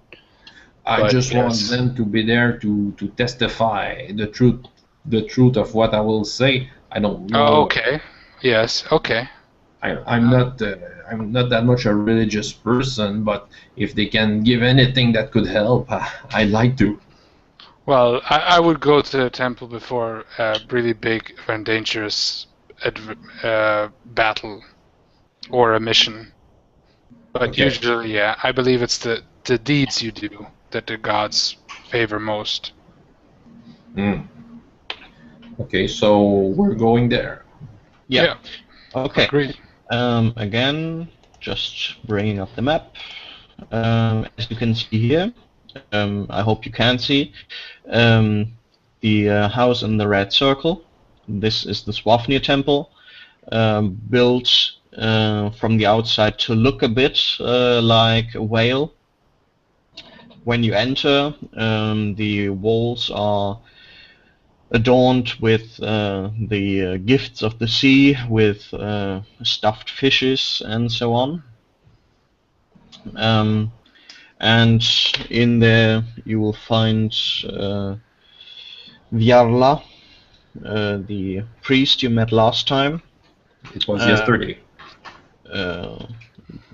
I But just want yes. them to be there to testify the truth of what I will say. I don't know. Oh, okay. Yes. Okay. I'm not that much a religious person, but if they can give anything that could help, I'd like to. Well, I would go to the temple before a really big and dangerous battle or a mission. But Okay. usually, yeah, I believe it's the deeds you do that the gods favor most. Okay, so we're going there. Yeah. Okay. Agreed. Again, just bringing up the map. As you can see here, I hope you can see, the house in the red circle. This is the Swafnir temple, built from the outside to look a bit like a whale. When you enter, the walls are adorned with the gifts of the sea, with stuffed fishes and so on. And in there you will find Vyarla, the priest you met last time. It was yesterday.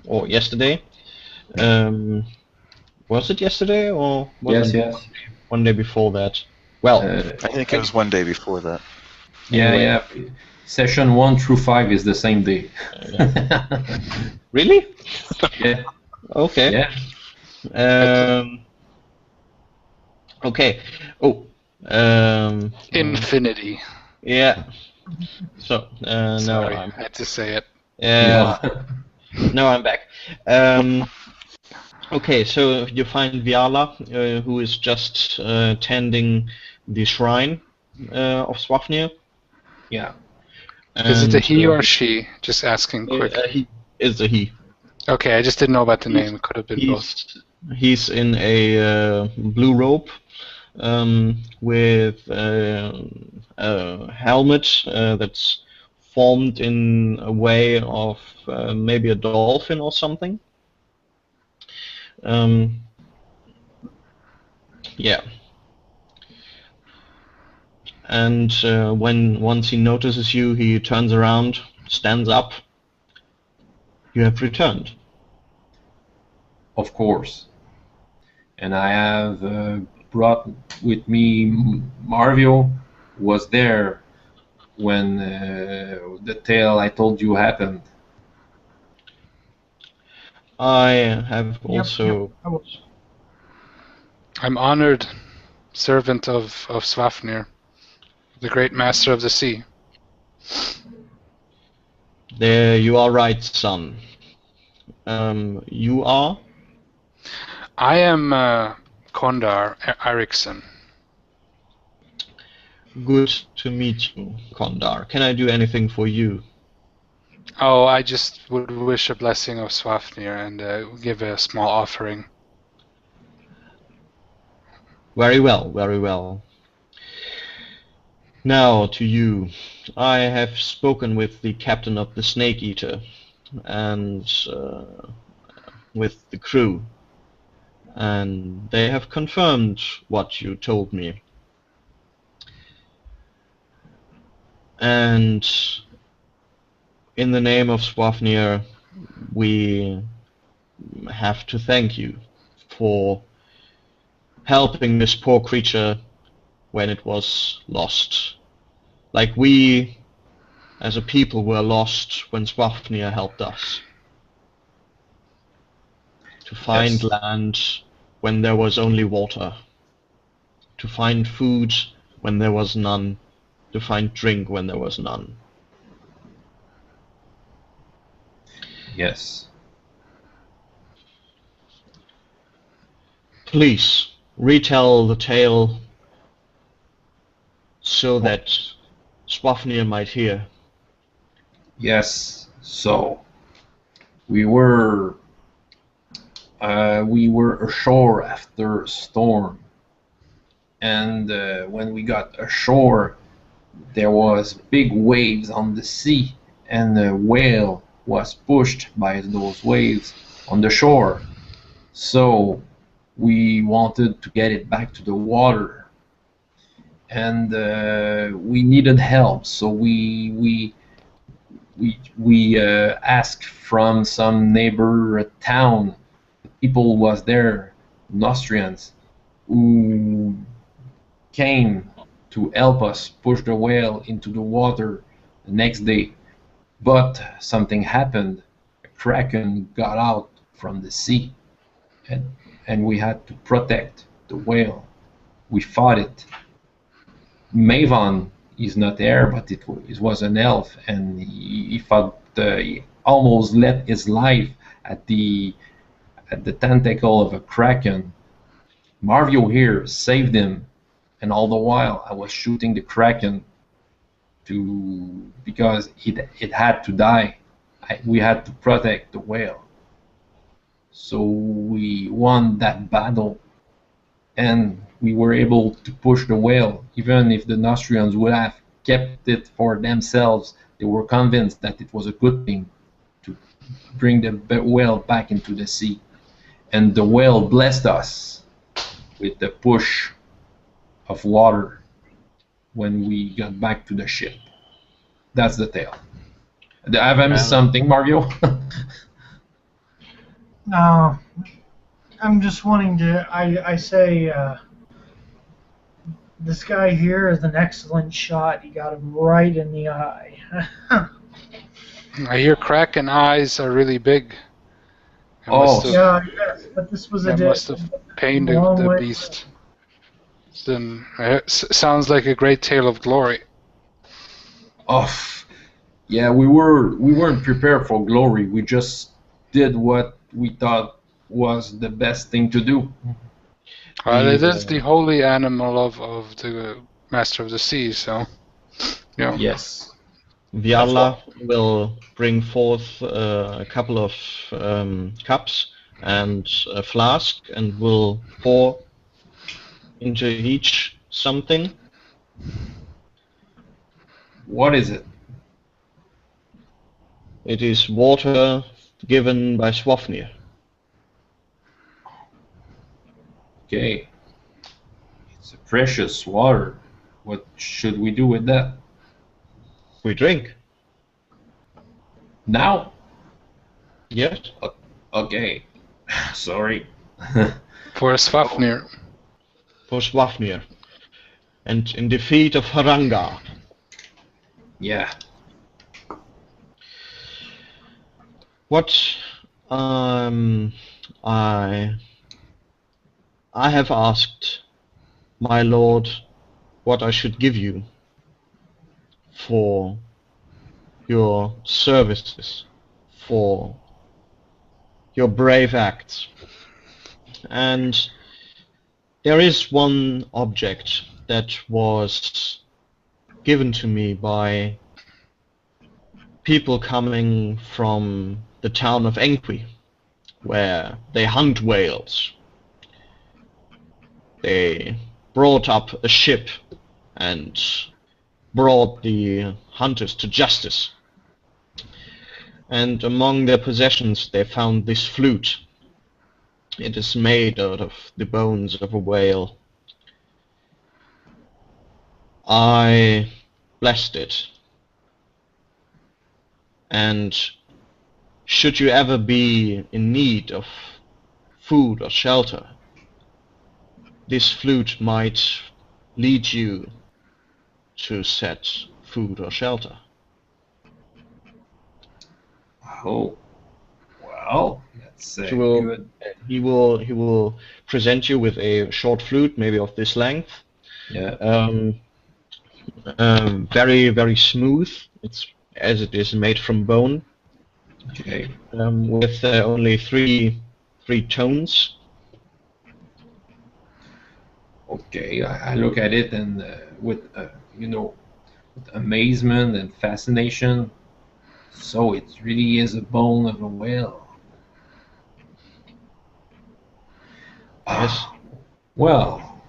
Or yesterday. Was it yesterday or was Yes. one day before that? Well, I think it was one day before that. Anyway. Yeah. Session 1 through 5 is the same day. Really? Yeah. Okay. Yeah. Okay. Oh. Infinity. Yeah. So now Sorry, I had to say it. Yeah. Now I'm back. Okay, so you find Vyala, who is just tending the shrine of Swafnir. Yeah. Is it a he or she? Just asking quick. He is a he. Okay, I just didn't know about the name. It could have been both. He's in a blue robe with a helmet that's formed in a way of maybe a dolphin or something. Yeah. And once he notices you, he turns around, stands up. You have returned. Of course. And I have brought with me Marvio, who was there when the tale I told you happened. I have also. Yep. I'm honored, servant of Swafnir, the great master of the sea. There you are right, son. You are? I am Kondar Eriksson. Good to meet you, Kondar. Can I do anything for you? Oh, I just would wish a blessing of Swafnir and give a small offering. Very well, very well. Now to you. I have spoken with the captain of the Snake Eater and with the crew, and they have confirmed what you told me. And in the name of Swafnir, we have to thank you for helping this poor creature when it was lost. Like we, as a people, were lost when Swafnir helped us. To find Yes. land when there was only water. To find food when there was none. To find drink when there was none. Yes. Please, retell the tale so that Swafnir might hear. Yes. So we were ashore after a storm, and when we got ashore, there was big waves on the sea, and the whale was pushed by those waves on the shore. So we wanted to get it back to the water, and we needed help. So we asked from some neighbor town. People was there, Austrians, who came to help us push the whale into the water the next day. But something happened. A kraken got out from the sea, and, and we had to protect the whale. We fought it. Maven is not there, but it was an elf, and he fought. He almost let his life at the tentacle of a kraken. Marvio here saved him, and all the while I was shooting the kraken because it had to die. We had to protect the whale. So we won that battle, and we were able to push the whale. Even if the Nostrians would have kept it for themselves, they were convinced that it was a good thing to bring the whale back into the sea. And the whale blessed us with the push of water when we got back to the ship. That's the tale. Have I missed something, Mario? No, I'm just wanting to. I say this guy here is an excellent shot. He got him right in the eye. I hear kraken eyes are really big. It Oh. must have, Yeah, yes, but this was that must have pained the beast. Then sounds like a great tale of glory. Oh, yeah, we weren't prepared for glory. We just did what we thought was the best thing to do. It is the holy animal of the Master of the Sea, so yeah. Yes. Viala will bring forth a couple of cups and a flask and will pour into each something. What is it? It is water given by Swafnir. Okay. It's a precious water. What should we do with that? We drink. Now? Yes. Okay. Sorry. For Svafnir. For Swafnir. And in defeat of Haranga. Yeah. What I have asked my lord what I should give you for your services, for your brave acts. And there is one object that was given to me by people coming from the town of Enqui, where they hunt whales. They brought up a ship and brought the hunters to justice. And among their possessions they found this flute. It is made out of the bones of a whale. I blessed it And should you ever be in need of food or shelter, this flute might lead you to set food or shelter. Oh, well, that's He will, good. he will present you with a short flute, maybe of this length. Yeah. Very, very smooth. It's as it is made from bone. Okay. With only three tones. Okay. I look at it and with with amazement and fascination. So it really is a bone of a whale. Yes. Well,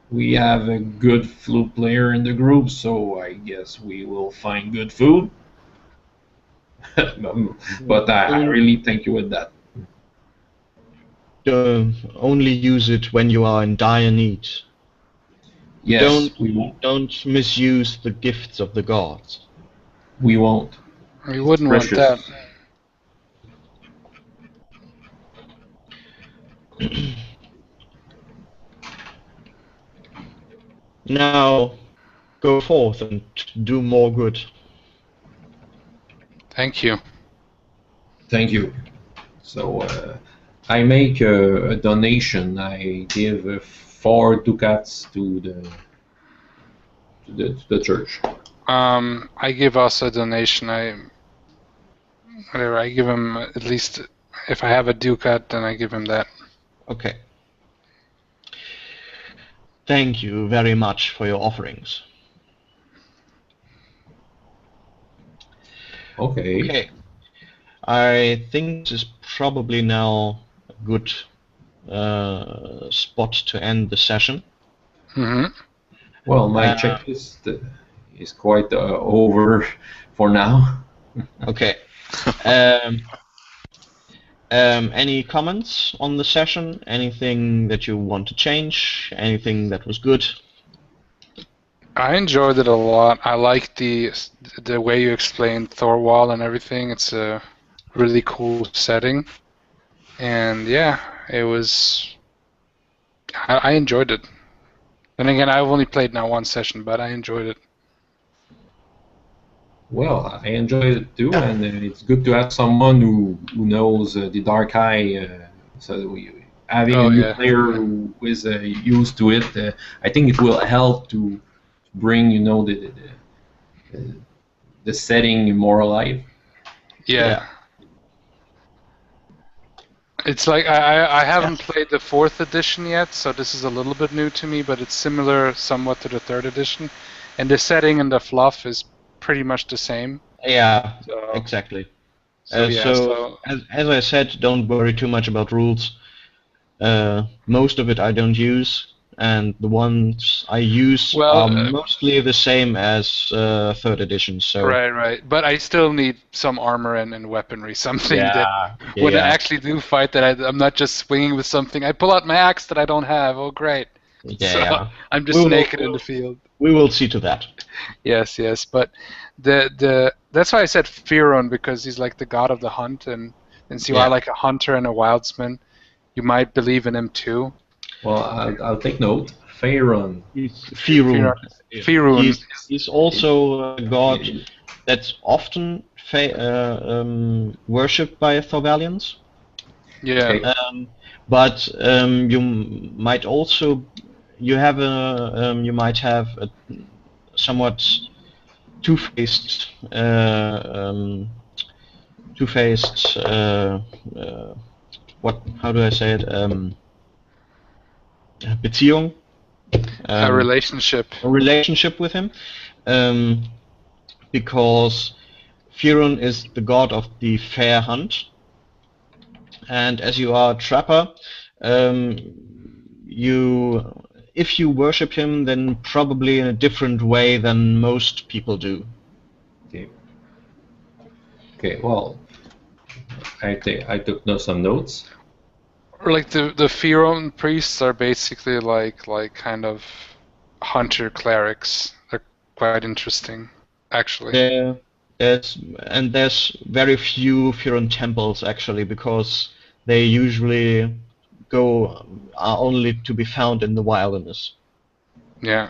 we have a good flute player in the group, so I guess we will find good food. But I really thank you with that. Only use it when you are in dire need. Yes, we won't. Don't misuse the gifts of the gods. We won't. You wouldn't want Precious. that. Now, go forth and do more good. Thank you. Thank you. So I make a donation. I give 4 ducats to the church. I give us a donation. I give him at least, if I have a ducat, then I give him that. Okay. Thank you very much for your offerings. Okay. Okay. I think this is probably now a good spot to end the session. Mm-hmm. Well, my checklist is quite over for now. Okay. Any comments on the session? Anything that you want to change? Anything that was good? I enjoyed it a lot. I like the way you explained Thorwall and everything. It's a really cool setting, and yeah, it was. I enjoyed it. Then again, I've only played now one session, but I enjoyed it. Well, I enjoyed it too, and it's good to have someone who knows the Dark Eye. Having a new player who is used to it, I think it will help to bring the setting more alive. Yeah. It's like I haven't played the 4th edition yet, so this is a little bit new to me, but it's similar somewhat to the 3rd edition, and the setting and the fluff is pretty much the same. Yeah, exactly. So as I said, don't worry too much about rules. Most of it I don't use, and the ones I use are mostly the same as 3rd edition. So right. But I still need some armor and weaponry, something that when I actually do fight, that I'm not just swinging with something. I pull out my axe that I don't have. Oh, great! I'm just naked in the field. We will see to that. Yes. But that's why I said Firon, because he's like the god of the hunt, and see why I like a hunter and a wildsman. You might believe in him too. Well, I'll take note. Firon. Firun. He's also a god that's often worshipped by Thorvalians. Yeah. Okay. But you might also you might have a somewhat two-faced how do I say it? Beziehung. A relationship. A relationship with him, because Firun is the god of the fair hunt, and as you are a trapper, if you worship him, then probably in a different way than most people do. Okay. Well, I took some notes. Like the Firon priests are basically like kind of hunter clerics. They're quite interesting, actually. there's very few Furon temples actually, because they usually are only to be found in the wilderness. Yeah.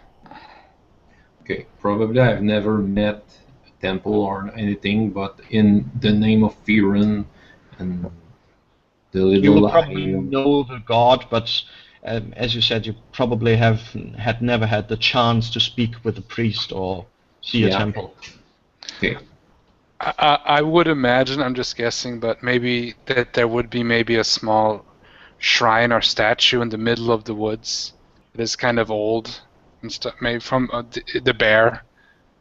Okay, probably I've never met a temple or anything, but in the name of Firen and the You little would probably know the god, but as you said, you probably had never had the chance to speak with a priest or see a Yeah. temple. Okay. I would imagine, I'm just guessing, but maybe that there would be maybe a small shrine or statue in the middle of the woods that is kind of old and stuff, maybe from the bear,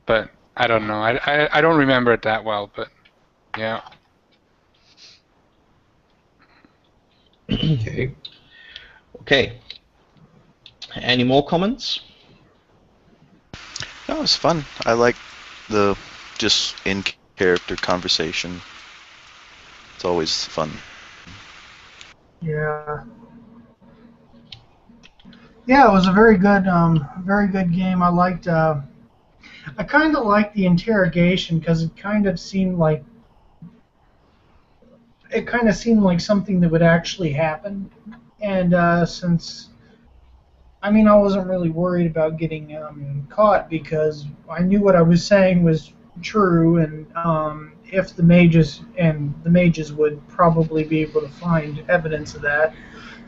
but I don't know. I don't remember it that well, but yeah. Okay. Okay. Any more comments? No, it was fun. I like the just in-character conversation. It's always fun. Yeah. Yeah, it was a very good game. I liked. I kind of liked the interrogation because it kind of seemed like something that would actually happen. And since I mean, I wasn't really worried about getting caught because I knew what I was saying was true, and if the mages would probably be able to find evidence of that,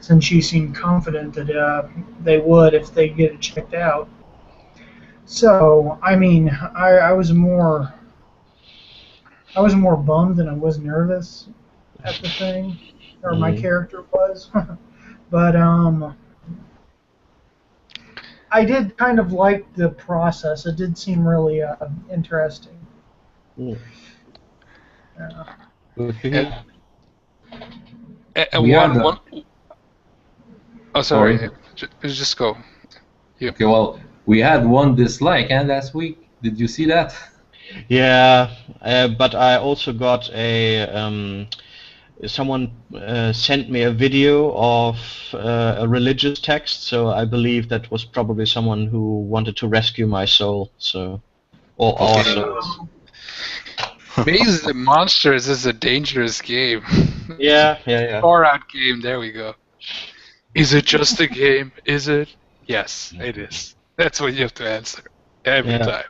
since she seemed confident that they would if they get it checked out. So, I mean, I was more bummed than I was nervous at the thing, or my character was. But I did kind of like the process. It did seem really interesting. Mm. Yeah. Good to hear. And We one, had one. Oh, sorry. Just go. You. Okay, well, we had one dislike last week. Did you see that? Yeah, but I also got someone sent me a video of a religious text, so I believe that was probably someone who wanted to rescue my soul, or our souls. Mazes and Monsters is a dangerous game. Yeah. Far-out game, there we go. Is it just a game? Is it? Yes, it is. That's what you have to answer every time.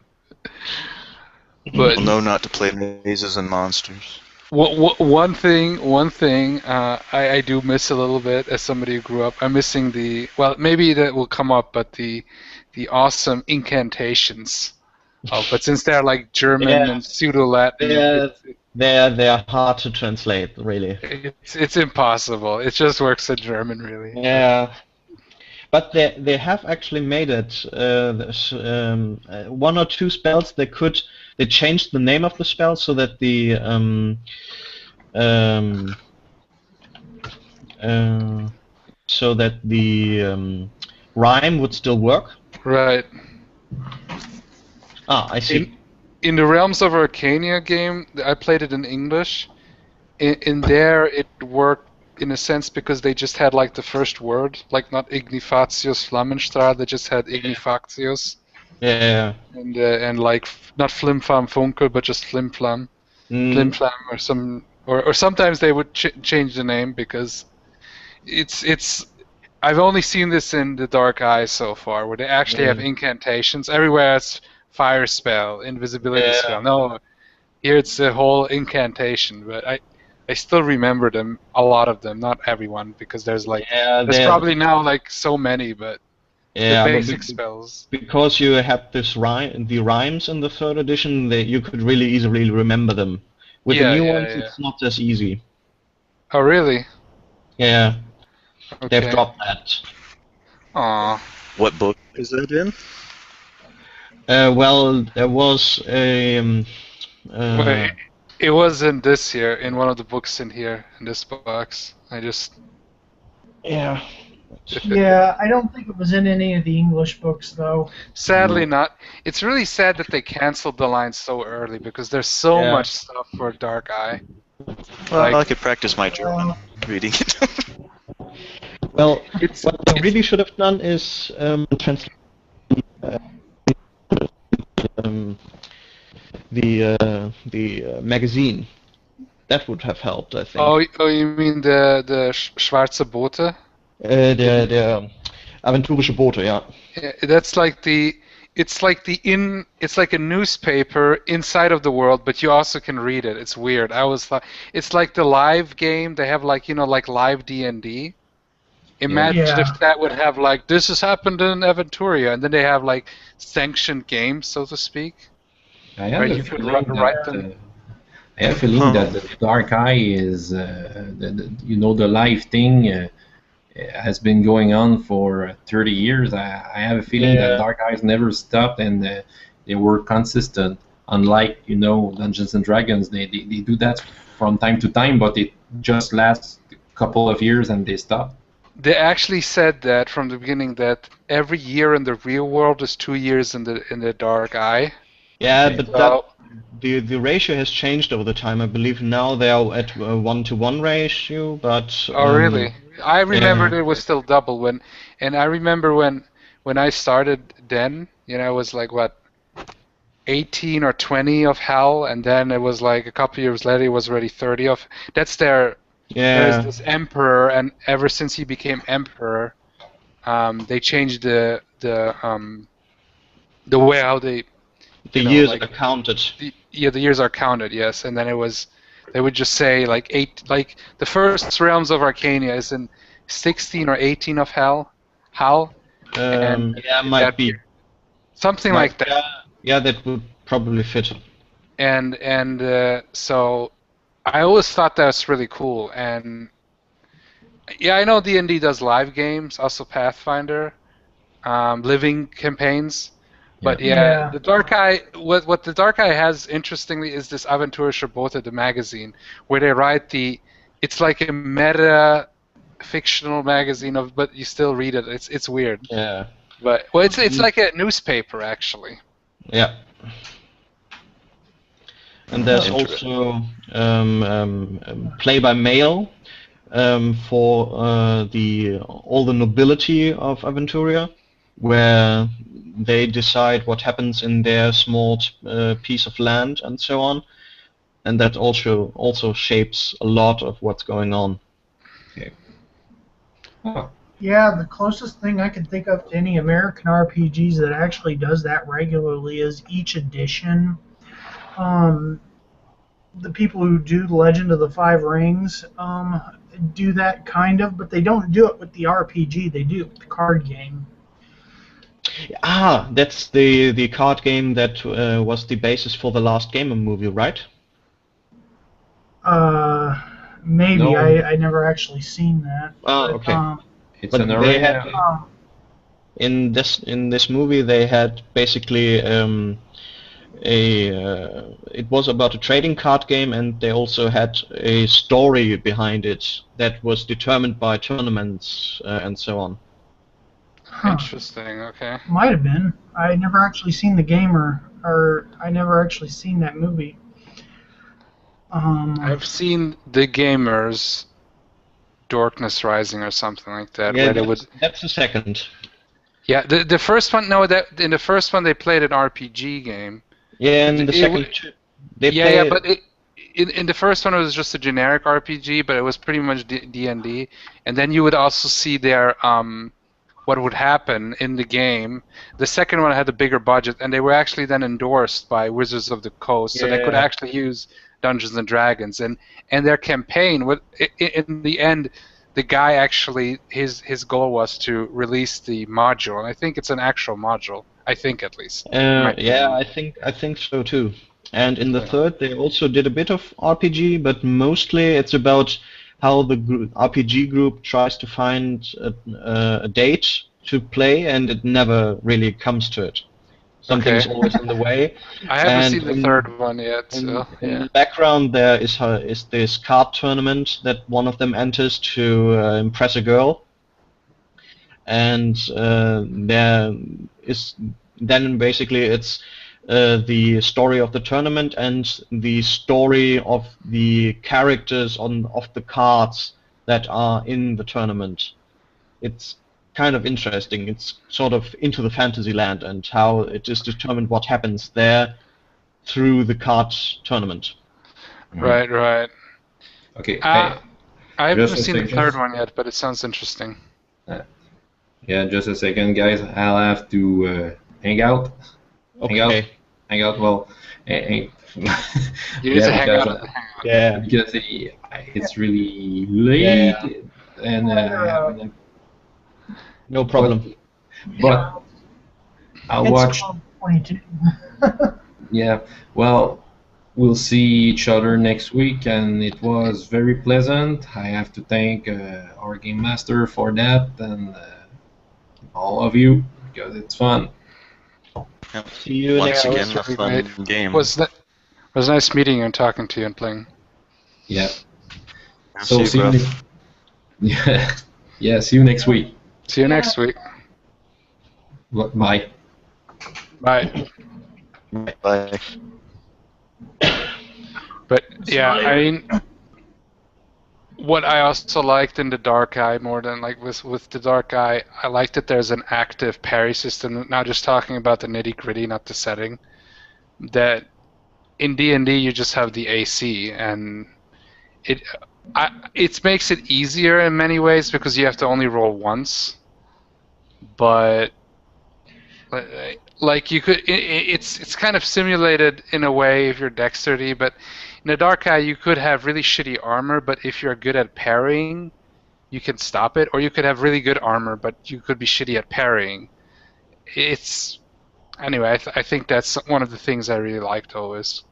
But Well, no, not to play Mazes and Monsters. one thing I do miss a little bit as somebody who grew up. I'm missing maybe that will come up, but the awesome incantations. But since they're like German and pseudo-Latin, they're hard to translate, really. It's impossible. It just works in German, really. Yeah. But they have actually made it. One or two spells they changed the name of the spell so that the rhyme would still work. Right. I see. In the Realms of Arcania game, I played it in English. In there, it worked in a sense because they just had like the first word, like not Ignifatius Flammenstrahl, they just had Ignifactius. Yeah. And like not Flimflam Funkel, but just Flimflam. Flimflam or sometimes they would change the name because it's. I've only seen this in the Dark Eye so far, where they actually have incantations. Everywhere it's fire spell, invisibility spell. No, here it's a whole incantation, but I still remember them, a lot of them, not everyone, because there's like there's probably now like so many, but the basic spells. Because you had the rhymes in the third edition, you could really easily remember them. With the new ones, it's not as easy. Oh, really? Yeah. Okay. They've dropped that. Aww. What book is that in? Well, there was a. Wait, it wasn't this here, in one of the books in here, in this box. Yeah. Yeah, I don't think it was in any of the English books, though. Sadly not. It's really sad that they canceled the line so early, because there's so much stuff for Dark Eye. Well, I could practice my German reading it. Well, what they really should have done is translate the magazine. That would have helped, I think. Oh, you mean the schwarze Boote? Der aventurische Boote, ja. Yeah, that's like it's like a newspaper inside of the world, but you also can read it. It's weird. I was like, it's like the live game. They have like like live D&D. Imagine Yeah. if that would have like this has happened in Aventuria, and then they have like sanctioned games, so to speak. I have Where a you could feeling write that them. I have a feeling that the Dark Eye is, the live thing has been going on for 30 years. I have a feeling that Yeah. Dark Eyes never stopped and they were consistent. Unlike, Dungeons and Dragons, they do that from time to time, but it just lasts a couple of years and they stop. They actually said that from the beginning that every year in the real world is 2 years in the Dark Eye. Yeah, Okay. but So the ratio has changed over the time. I believe now they are at a 1-to-1 ratio, but oh really? I remembered yeah. it was still double and I remember when I started then, it was like what 18 or 20 of hell, and then it was like a couple years later it was already 30 of. That's there's Yeah, this emperor, and ever since he became emperor, they changed the way how they the you know years like are counted. the years are counted, yes, and then they would just say like like the first realms of Arcania is in 16 or 18 of hell, and Yeah, in that might be. something like that. Yeah, that would probably fit. And so I always thought that was really cool. And yeah, I know D&D does live games, also Pathfinder, living campaigns. But Yeah. the Dark Eye, what the Dark Eye has interestingly is this Aventurische Boote, the magazine, where they write it's like a meta fictional magazine but you still read it. It's weird. Yeah. But well, it's like a newspaper actually. Yeah. And there's Interesting. also play by mail for all the nobility of Aventuria, where they decide what happens in their small piece of land and so on, and that also shapes a lot of what's going on. Okay. Oh, Yeah, the closest thing I can think of to any American RPGs that actually does that regularly is each edition. The people who do Legend of the Five Rings do that kind of, but they don't do it with the RPG. They do it with the card game. Ah, that's the card game that was the basis for the last Gamer movie, right? Maybe No. I never actually seen that. Oh, But, okay. it's But an they arena. had in this movie they had basically it was about a trading card game, and they also had a story behind it that was determined by tournaments and so on. Interesting. Okay. Might have been. I never actually seen the game or I never actually seen that movie. I've seen The Gamers, Darkness Rising, or something like that. Yeah, where they would. that's the second. Yeah, the first one. No, that in the first one they played an RPG game. Yeah, and the It second w- they Yeah, play. but in the first one it was just a generic RPG, but it was pretty much D&D. And then you would also see their what would happen in the game. The second one had a bigger budget, and they were actually then endorsed by Wizards of the Coast, so they could Yeah. actually use Dungeons and Dragons. And their campaign, in the end, the guy actually his goal was to release the module, and I think it's an actual module. I think at least. Yeah, I think so too. And in the Yeah. third, they also did a bit of RPG, but mostly it's about how the RPG group tries to find a date to play, and it never really comes to it. Something is Okay. always in the way. I haven't And seen the in- third one yet. In, So in yeah. the background, there is this card tournament that one of them enters to impress a girl, and there is then basically it's the story of the tournament and the story of the characters of the cards that are in the tournament. It's kind of interesting. It's sort of into the fantasy land and how it is determined what happens there. through the cards tournament. Right, right. Okay. I haven't just a seen the second. third one yet, but it sounds interesting. Yeah, just a second, guys. I'll have to hang out. Okay. Hang out. Well, hang, You need yeah, to hang because out at the hangout. Yeah. because it's really late, and having No problem. but I'll It's watch. 22. Yeah, well, we'll see each other next week, and it was very pleasant. I have to thank our game master for that, and all of you, because it's fun. Yep. See you Once next again, week. a fun game. Was nice meeting you and talking to you and playing. Yeah. Yeah, So see you, Gruff. yeah, yeah. See you next week. See you next week. Bye. Bye. Bye. But yeah, I mean, what I also liked in the Dark Eye more than like with the Dark Eye, I liked that there's an active parry system. Not just talking about the nitty gritty, not the setting. That in D&D you just have the AC, and it makes it easier in many ways because you have to only roll once. But like you could, it's kind of simulated in a way if you're dexterity, but in the Dark Eye you could have really shitty armor, but if you're good at parrying, you can stop it, or you could have really good armor, but you could be shitty at parrying. It's anyway. I think that's one of the things I really liked always,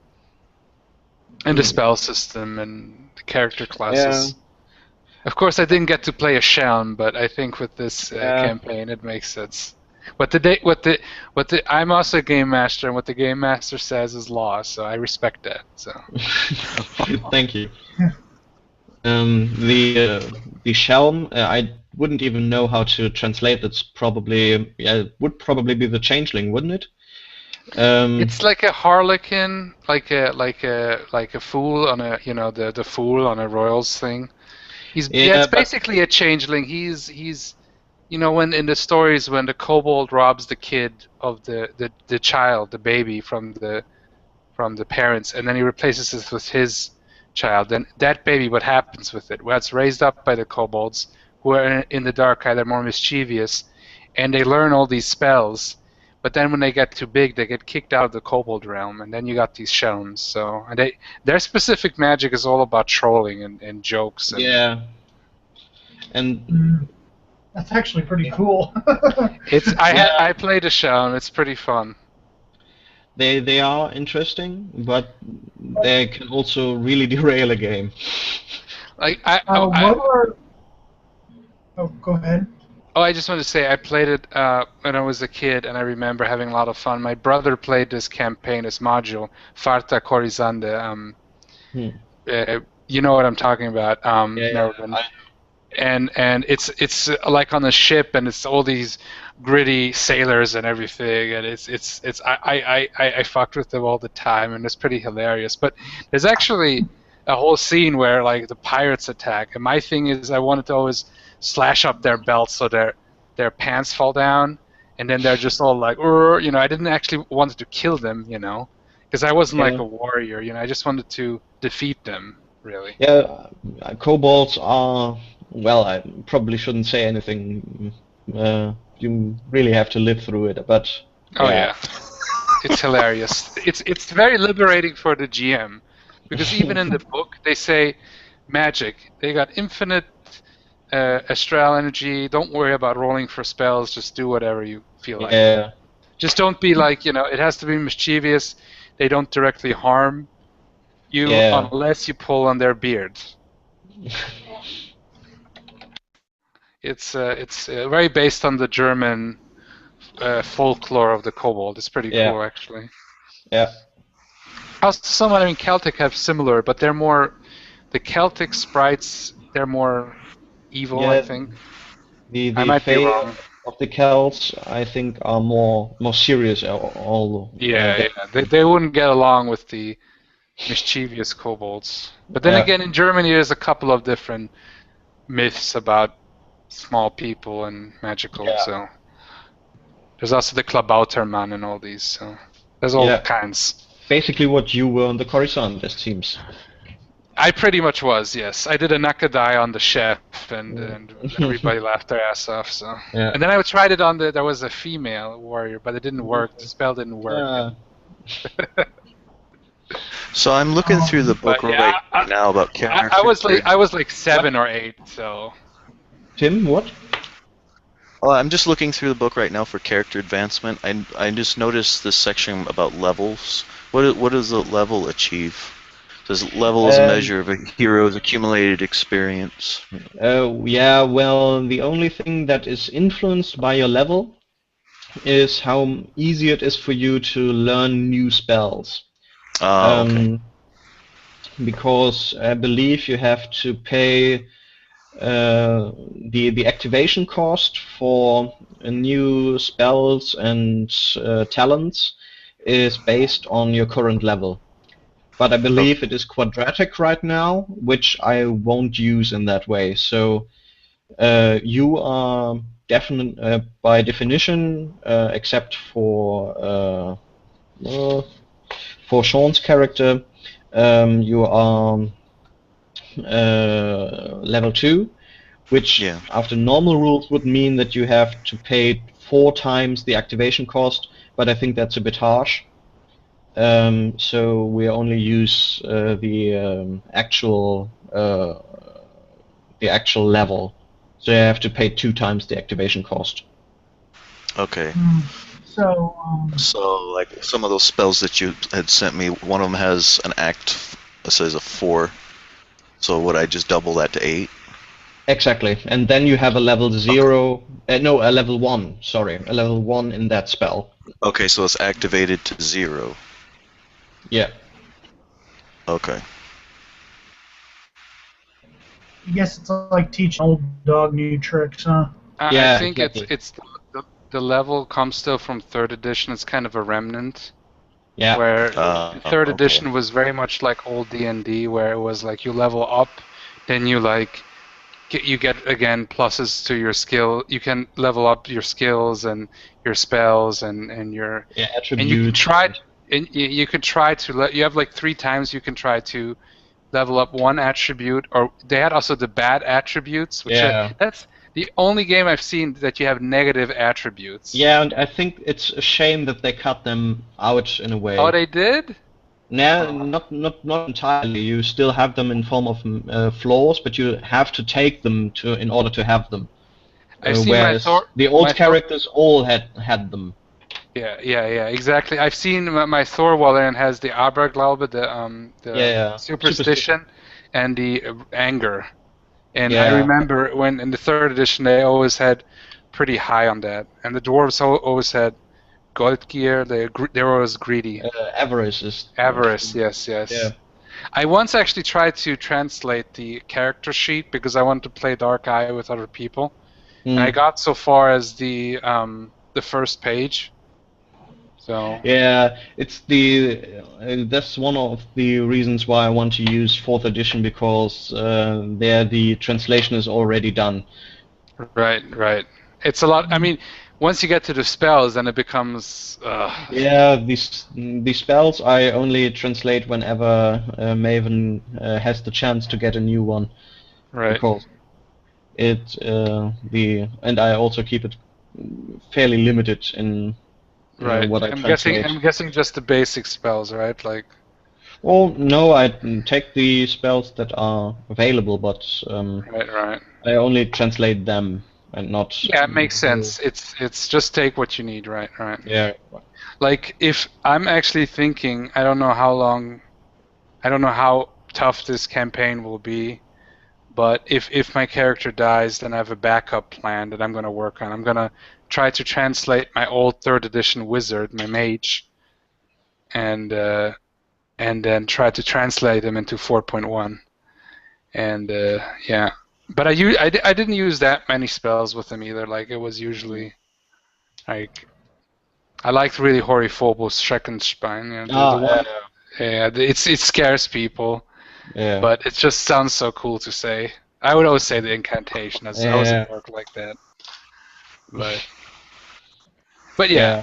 and the spell system and the character classes. Of course, I didn't get to play a Shelm, but I think with this campaign it makes sense. I'm also a game master, and what the game master says is law, so I respect that. So. Thank you. The Shelm, I wouldn't even know how to translate. It's probably it would probably be the changeling, wouldn't it? It's like a harlequin, like a fool on a the fool on a royals thing. It's basically a changeling. He's when in the stories when the kobold robs the kid of the child, the baby from the parents, and then he replaces it with his child. Then that baby, what happens with it? Well, it's raised up by the kobolds, who are in the Dark Eye. They're more mischievous, and they learn all these spells. But then when they get too big, they get kicked out of the kobold realm, and then you got these Shelms. So their specific magic is all about trolling and jokes. And, and that's actually pretty cool. I played a Shelm. It's pretty fun. They are interesting, but they can also really derail a game. Like go ahead. Oh, I just wanted to say I played it when I was a kid, and I remember having a lot of fun. My brother played this campaign, this module, Farta Corizande. You know what I'm talking about, Mervyn. And it's like on the ship, and it's all these gritty sailors and everything, and I fucked with them all the time, and it's pretty hilarious. But there's actually a whole scene where like the pirates attack, and my thing is I wanted to always slash up their belts so their pants fall down, and then they're just all like, I didn't actually want to kill them, because I wasn't like a warrior, I just wanted to defeat them, really. Yeah, kobolds are, well, I probably shouldn't say anything. You really have to live through it, but yeah. It's hilarious. It's very liberating for the GM, because even in the book they say magic. They got infinite astral energy. Don't worry about rolling for spells. Just do whatever you feel like. Yeah. Just don't be like, it has to be mischievous. They don't directly harm you unless you pull on their beard. It's very based on the German folklore of the kobold. It's pretty cool, actually. Yeah. Also, some Celtic have similar, but they're more the Celtic sprites. They're more evil, I think. The I might be wrong. of the Celts, I think, are more serious. They wouldn't get along with the mischievous kobolds. But then again, in Germany, there's a couple of different myths about small people and magical. So there's also the Klabautermann and all these. So there's all kinds. basically what you were on the Coruscant, it seems. I pretty much was, yes. I did a Nakadai on the chef, and everybody laughed their ass off. So, Yeah. and then I tried it on there was a female warrior, but it didn't work. The spell didn't work. So I'm looking through the book But yeah, right now about character. I was like 7 or 8. So. Tim, what? Well, I'm just looking through the book right now for character advancement. I just noticed this section about levels. What does the level achieve? Does level as a measure of a hero's accumulated experience? Yeah, well, the only thing that is influenced by your level is how easy it is for you to learn new spells. Okay. Because I believe you have to pay the activation cost for new spells and talents is based on your current level. But I believe it is quadratic right now, which I won't use in that way. So you are definitely, by definition, except for Sean's character, you are level 2, which after normal rules would mean that you have to pay 4 times the activation cost, but I think that's a bit harsh. So we only use the actual level. So you have to pay 2 times the activation cost. Okay. So like some of those spells that you had sent me, one of them has an act, says a 4. So would I just double that to 8? Exactly, and then you have a level 0. No, a level 1. Sorry, a level 1 in that spell. Okay, so it's activated to 0. Yeah. Okay. I guess it's like teaching old dog new tricks, huh? Yeah, I think exactly. it's the level comes still from 3rd edition. It's kind of a remnant. Yeah. Where 3rd edition was very much like old D&D, where it was like you level up, then you get again pluses to your skill. You can level up your skills and your spells and your attributes. And you can try to you have like 3 times you can try to level up one attribute, or they had also the bad attributes, which that's the only game I've seen that you have negative attributes. Yeah, and I think it's a shame that they cut them out in a way. Oh, they did? No, not entirely. You still have them in form of flaws, but you have to take them in order to have them. Whereas the old characters all had them. Yeah, exactly. I've seen my Thor Wallen has the Aberglaube, the superstition, and the anger. And I remember when in the 3rd edition they always had pretty high on that, and the dwarves always had gold gear. They were always greedy. Avarice. Yes. Yeah. I once actually tried to translate the character sheet because I wanted to play Dark Eye with other people, and I got so far as the first page. So yeah, it's that's one of the reasons why I want to use 4th edition, because there the translation is already done. Right. It's a lot. I mean, once you get to the spells, then it becomes. Yeah, these spells I only translate whenever Maven has the chance to get a new one. Right. Because and I also keep it fairly limited in. What I translate. I'm guessing just the basic spells, right? Like. Well, no, I take the spells that are available, but Right. I only translate them and not. Yeah, it makes sense. It's just take what you need, right? Yeah. Like if I'm actually thinking, I don't know how tough this campaign will be, but if my character dies, then I have a backup plan that I'm going to work on. I'm going to try to translate my old 3rd edition wizard, my mage, and then try to translate him into 4.1. And yeah, but I didn't use that many spells with him either. Like it was usually like I liked really Horriphobos Schreckenstein. It scares people. Yeah. But it just sounds so cool to say. I would always say the incantation. I wasn't work like that. But yeah.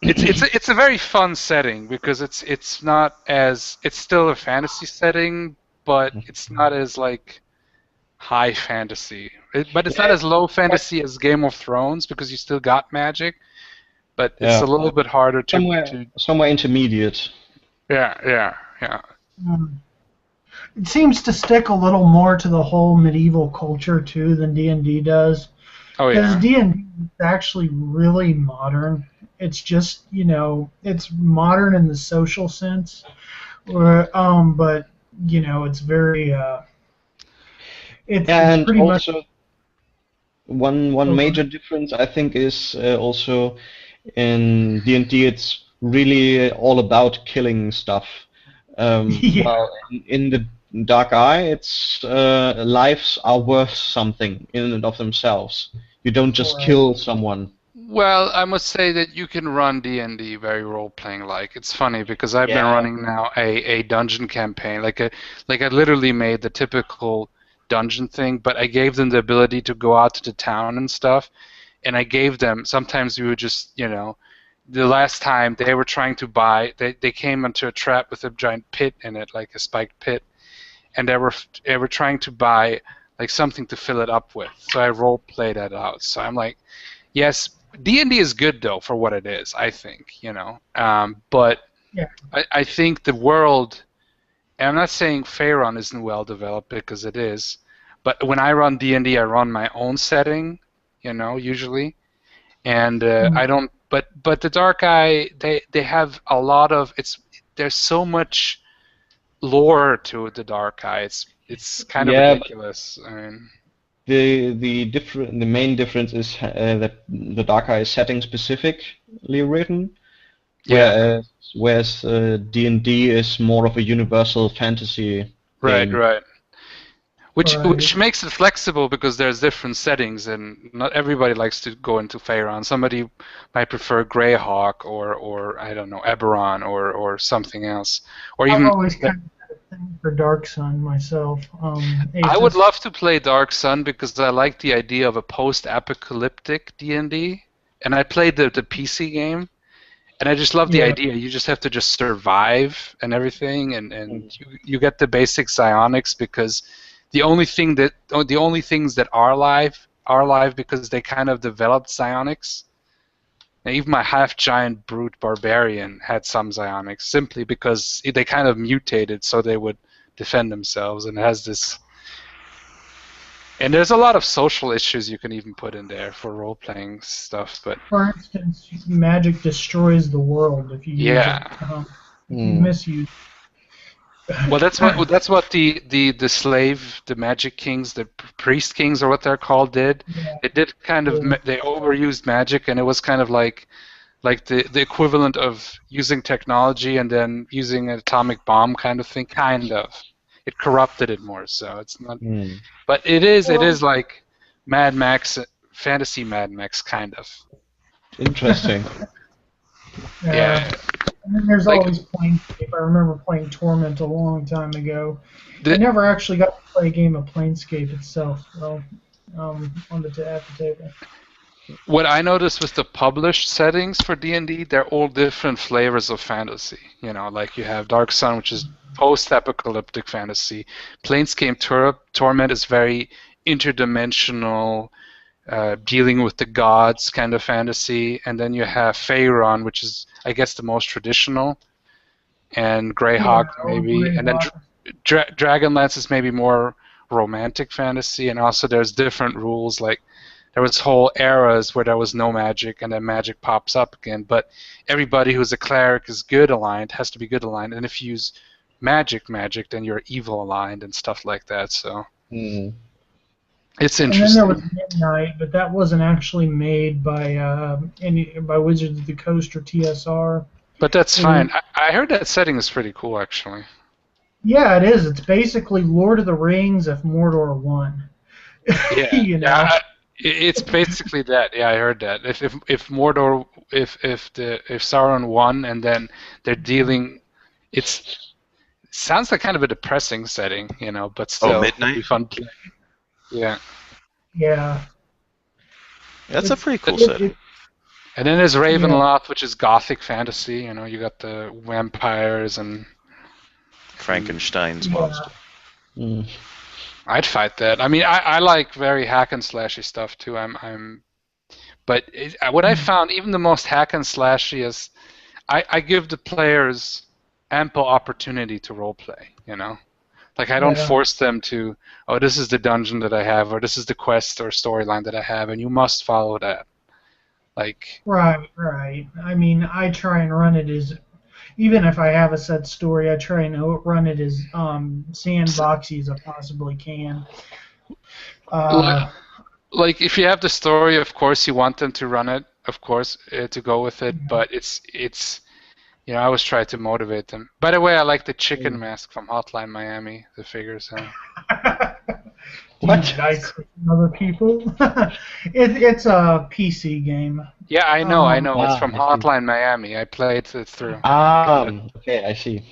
it's a very fun setting because it's not as it's still a fantasy setting, but it's not as like high fantasy. But it's not as low fantasy as Game of Thrones because you still got magic, but it's Yeah, a little bit harder to somewhere intermediate. yeah. It seems to stick a little more to the whole medieval culture too than D&D does. Oh Because yeah. D&D is actually really modern. It's just, it's modern in the social sense, but it's very, it's Yeah, and pretty much. also one Over. major difference I think is also in D&D it's really all about killing stuff. Yeah. While in the Dark Eye, it's lives are worth something in and of themselves. You don't just Right. kill someone. Well, I must say that you can run D&D very role-playing like. It's funny because I've been Yeah. running now a dungeon campaign. Like I literally made the typical dungeon thing, but I gave them the ability to go out to the town and stuff. And I gave them sometimes we would just, the last time they were trying to buy they came into a trap with a giant pit in it, like a spiked pit, and they were trying to buy like something to fill it up with. So I role played that out. So I'm like, yes, D&D is good though for what it is. I think but Yeah. I think the world. And I'm not saying Faerun isn't well developed because it is, but when I run D&D, I run my own setting, usually, and I don't. But the Dark Eye, they have a lot of it's. There's so much lore to the Dark Eye. It's kind of Yeah, but ridiculous. I mean, the main difference is that the Dark Eye is setting specifically written, yeah, whereas D&D is more of a universal fantasy right, game. right. Which Right. which makes it flexible because there's different settings and not everybody likes to go into Faerun. Somebody might prefer Greyhawk or I don't know Eberron or something else or I've even. always kind of had a thing for Dark Sun myself. I would Aethys. love to play Dark Sun because I like the idea of a post-apocalyptic D&D, and I played the PC game, and I just love the Yeah. idea. You just have to just survive and everything, and you get the basic psionics because the only things that are alive because they kind of developed psionics. And even my half-giant brute barbarian had some psionics simply because they kind of mutated so they would defend themselves, and it has this. And there's a lot of social issues you can even put in there for role-playing stuff, but For instance, magic destroys the world if you use it. yeah. If you misuse Well, that's what the slave, the magic kings, the priest kings, or what they're called, did. Yeah. It did kind of they overused magic, and it was kind of like the equivalent of using technology and then using an atomic bomb kind of thing. Kind of, it corrupted it more. So it's not, but it is like Mad Max, fantasy Mad Max kind of. Interesting. Yeah. And then there's Like always Planescape. I remember playing Torment a long time ago. I the, never actually got to play a game of Planescape itself, though, at the table. what I noticed with the published settings for D&D, they're all different flavors of fantasy. Like you have Dark Sun, which is post-apocalyptic fantasy. Planescape Torment is very interdimensional, dealing with the gods kind of fantasy. And then you have Faerun, which is, I guess, the most traditional, and Greyhawk maybe. And then Dragonlance is maybe more romantic fantasy. And also there's different rules, like there was whole eras where there was no magic and then magic pops up again, but everybody who's a cleric is good aligned, has to be good aligned, and if you use magic then you're evil aligned and stuff like that. So it's And then there interesting. was Midnight, but that wasn't actually made by by Wizards of the Coast or TSR. But that's fine. I heard that setting is pretty cool actually. Yeah, it is. It's basically Lord of the Rings if Mordor won. Yeah, yeah. It's basically that. Yeah, I heard that. If Mordor, if Sauron won, and then they're dealing, it sounds like kind of a depressing setting, but still, Midnight? it'd be fun. Yeah. Yeah. That's a pretty cool setting. And then there's Ravenloft, which is gothic fantasy. You know, you got the vampires and Frankenstein's monster. Mm. I'd fight that. I mean, I like very hack and slashy stuff too. But what I found, even the most hack and slashy is, I give the players ample opportunity to roleplay. You know, like I don't force them to, oh, this is the dungeon that I have, or this is the quest or storyline that I have, and you must follow that. Like. Right. I mean, I try and run it as, even if I have a set story, I try and run it as sandboxy as I possibly can. Like if you have the story, of course you want them to run it, of course, to go with it. But it's you know, I always try to motivate them. By the way, I like the chicken mask from Hotline Miami. The figures. What? Did I click other people? It's a PC game. Yeah, I know. It's from Hotline Miami. I played it through. Okay, I see.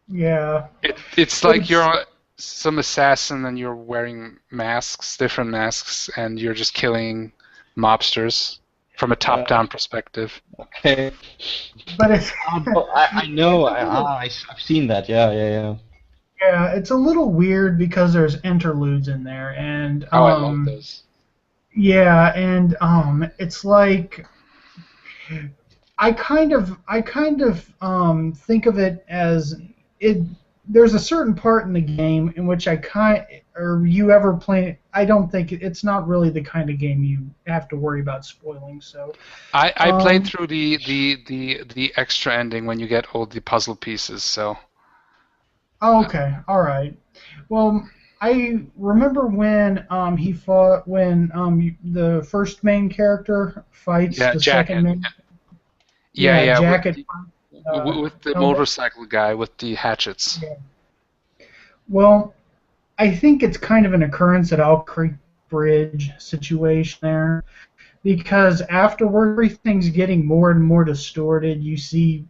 Yeah. It's like you're some assassin and you're wearing masks, different masks, and you're just killing mobsters from a top-down perspective. Okay. But it's. I know. I've seen that. Yeah. Yeah, it's a little weird because there's interludes in there, and I love those. Yeah, and it's like I kind of think of it as it. There's a certain part in the game in which you ever play. I don't think it's not really the kind of game you have to worry about spoiling. So I played through the extra ending when you get all the puzzle pieces. So. Oh, okay, all right. Well, I remember when he fought the first main character fights the second main. Yeah. Jacket. With the motorcycle guy with the hatchets. Yeah. Well, I think it's kind of an occurrence at Elk Creek Bridge situation there, because afterward everything's getting more and more distorted. You see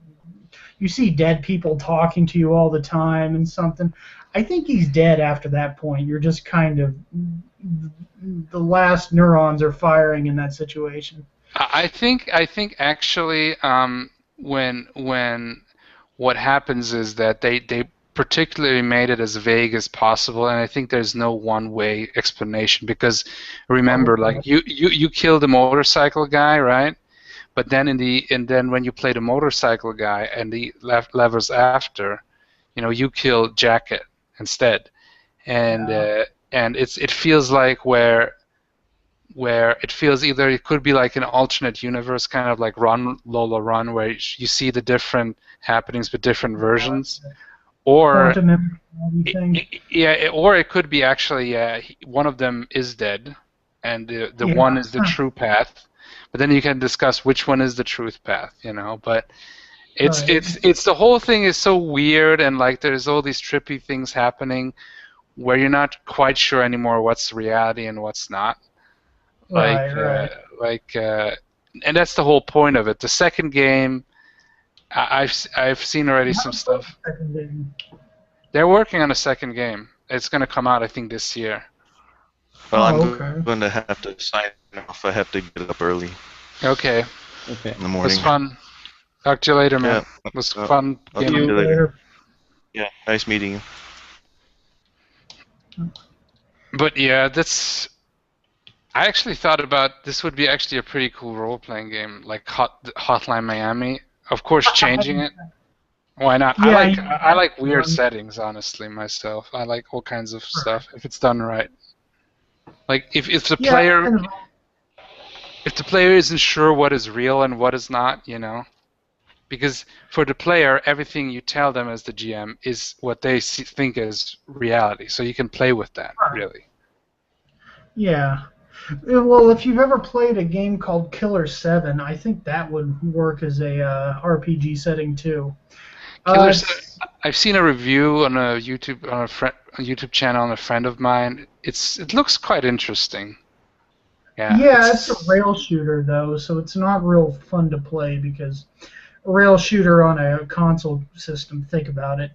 dead people talking to you all the time and something. I think he's dead after that point. You're just kind of the last neurons are firing in that situation. I think actually when what happens is that they particularly made it as vague as possible, and I think there's no one-way explanation, because remember, like you kill the motorcycle guy, right? But then then when you play the motorcycle guy and the levels after, you know, you kill Jacket instead, and it feels like where it feels either it could be like an alternate universe, kind of like Run Lola Run, where you see the different happenings with different versions, or or it could be actually one of them is dead, and the one is the true path. But then you can discuss which one is the truth path, you know. But it's the whole thing is so weird, and like there's all these trippy things happening where you're not quite sure anymore what's reality and what's not. And that's the whole point of it. The second game, I've seen already some stuff. They're working on a second game. It's going to come out, I think, this year. Well, I'm going to have to sign off. I have to get up early. Okay. In the morning. It was fun. Talk to you later, man. It was fun. I'll talk to you later. Yeah, nice meeting you. But yeah, I actually thought about this would be actually a pretty cool role-playing game, like Hotline Miami. Of course, changing it. Why not? Yeah, I like weird settings, honestly, myself. I like all kinds of stuff if it's done right. Like if the player isn't sure what is real and what is not, you know, because for the player, everything you tell them as the GM is what they think is reality. So you can play with that, really. Yeah. Well, if you've ever played a game called Killer 7, I think that would work as a RPG setting too. Killer 7. I've seen a review on a YouTube channel on a friend of mine. It looks quite interesting. Yeah, it's a rail shooter though, so it's not real fun to play because a rail shooter on a console system. Think about it,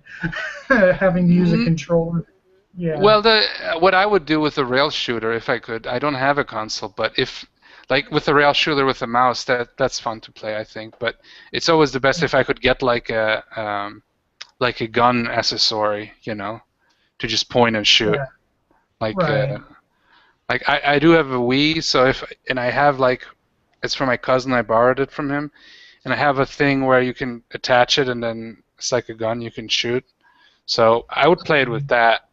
having to use a controller. Yeah. Well, what I would do with a rail shooter, if I could, I don't have a console, but if, like with the rail shooter with the mouse, that's fun to play, I think. But it's always the best if I could get like a gun accessory, you know, to just point and shoot. Yeah. Like Right. like I do have a Wii, so I have like, it's from my cousin. I borrowed it from him, and I have a thing where you can attach it and then it's like a gun you can shoot. So I would play it with that.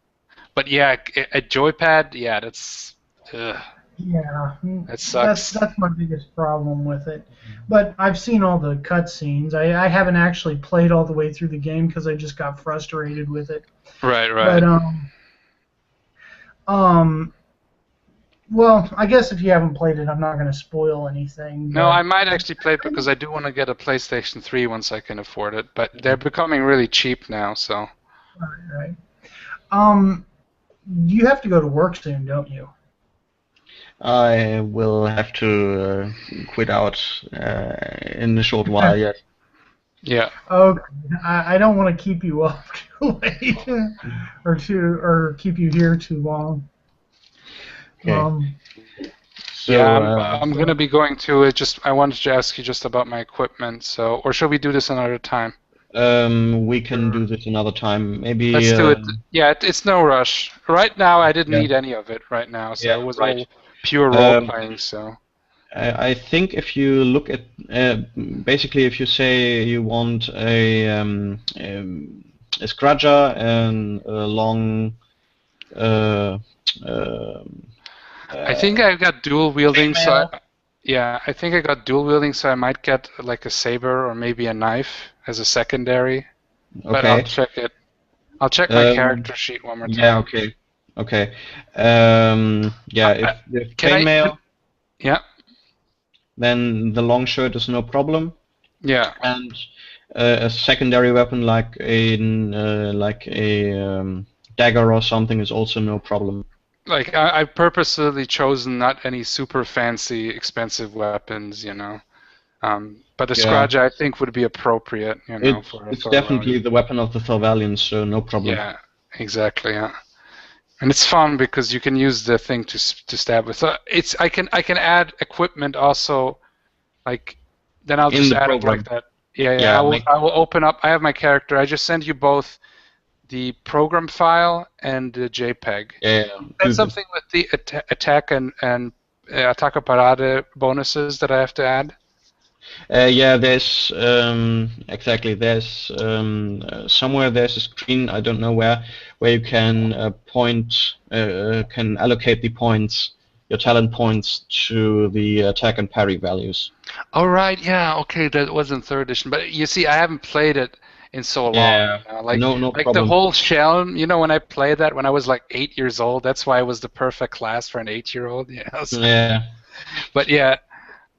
But yeah, a joypad, yeah, that's. Yeah, That sucks. that's my biggest problem with it. But I've seen all the cutscenes. I haven't actually played all the way through the game because I just got frustrated with it. Right. But well, I guess if you haven't played it, I'm not going to spoil anything. No, I might actually play it because I do want to get a PlayStation 3 once I can afford it. But they're becoming really cheap now, so. Right. You have to go to work soon, don't you? I will have to quit out in a short while yet. Yeah. Okay. I don't want to keep you up too late, or keep you here too long. Okay. So, yeah, I'm gonna be going to it. I wanted to ask you just about my equipment. So, or should we do this another time? we can do this another time. Maybe. Let's do it. Yeah, it's no rush. Right now, I didn't Yeah. need any of it right now, so Yeah, it was right. all pure role playing. So. I think if you look at basically if you say you want a scrudger and a long I think I got dual wielding, chainmail. I think I got dual wielding, so I might get like a saber or maybe a knife as a secondary. But I'll Okay. check it. I'll check my character sheet one more time. Yeah. Okay. Okay. Yeah. If chainmail, Yeah. then the long shirt is no problem. Yeah. And a secondary weapon like a dagger or something is also no problem. Like I've purposely chosen not any super fancy, expensive weapons, you know. But the Scrudge I think would be appropriate, you know. It's definitely the weapon of the Thorvalians, so no problem. Yeah, exactly. Yeah, and it's fun because you can use the thing to stab with. I can add equipment also, like then I'll just add it like that. Yeah. I will open up. I have my character. I just send you both the program file and the JPEG. Yeah. That's something with the attack and Attacca Parade bonuses that I have to add. Yeah, there's exactly. There's somewhere there's a screen, I don't know where you can can allocate the points, your talent points, to the attack and parry values. All right. Yeah. Okay. That was in 3rd edition, but you see, I haven't played it in so long. Yeah. Like no like problem. the whole shell. You know, when I played that when I was like 8 years old, that's why I was the perfect class for an 8-year-old. Yeah. So. Yeah. But yeah.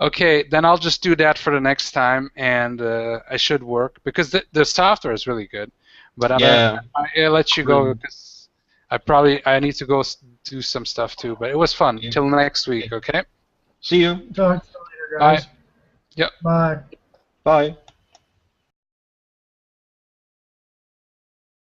Okay, then I'll just do that for the next time, and I should work because the software is really good. But I'll let you go because I need to go do some stuff too. But it was fun. Yeah. Till next week, okay? See you. Talk to you later, guys. Bye. Yep. Bye. Bye.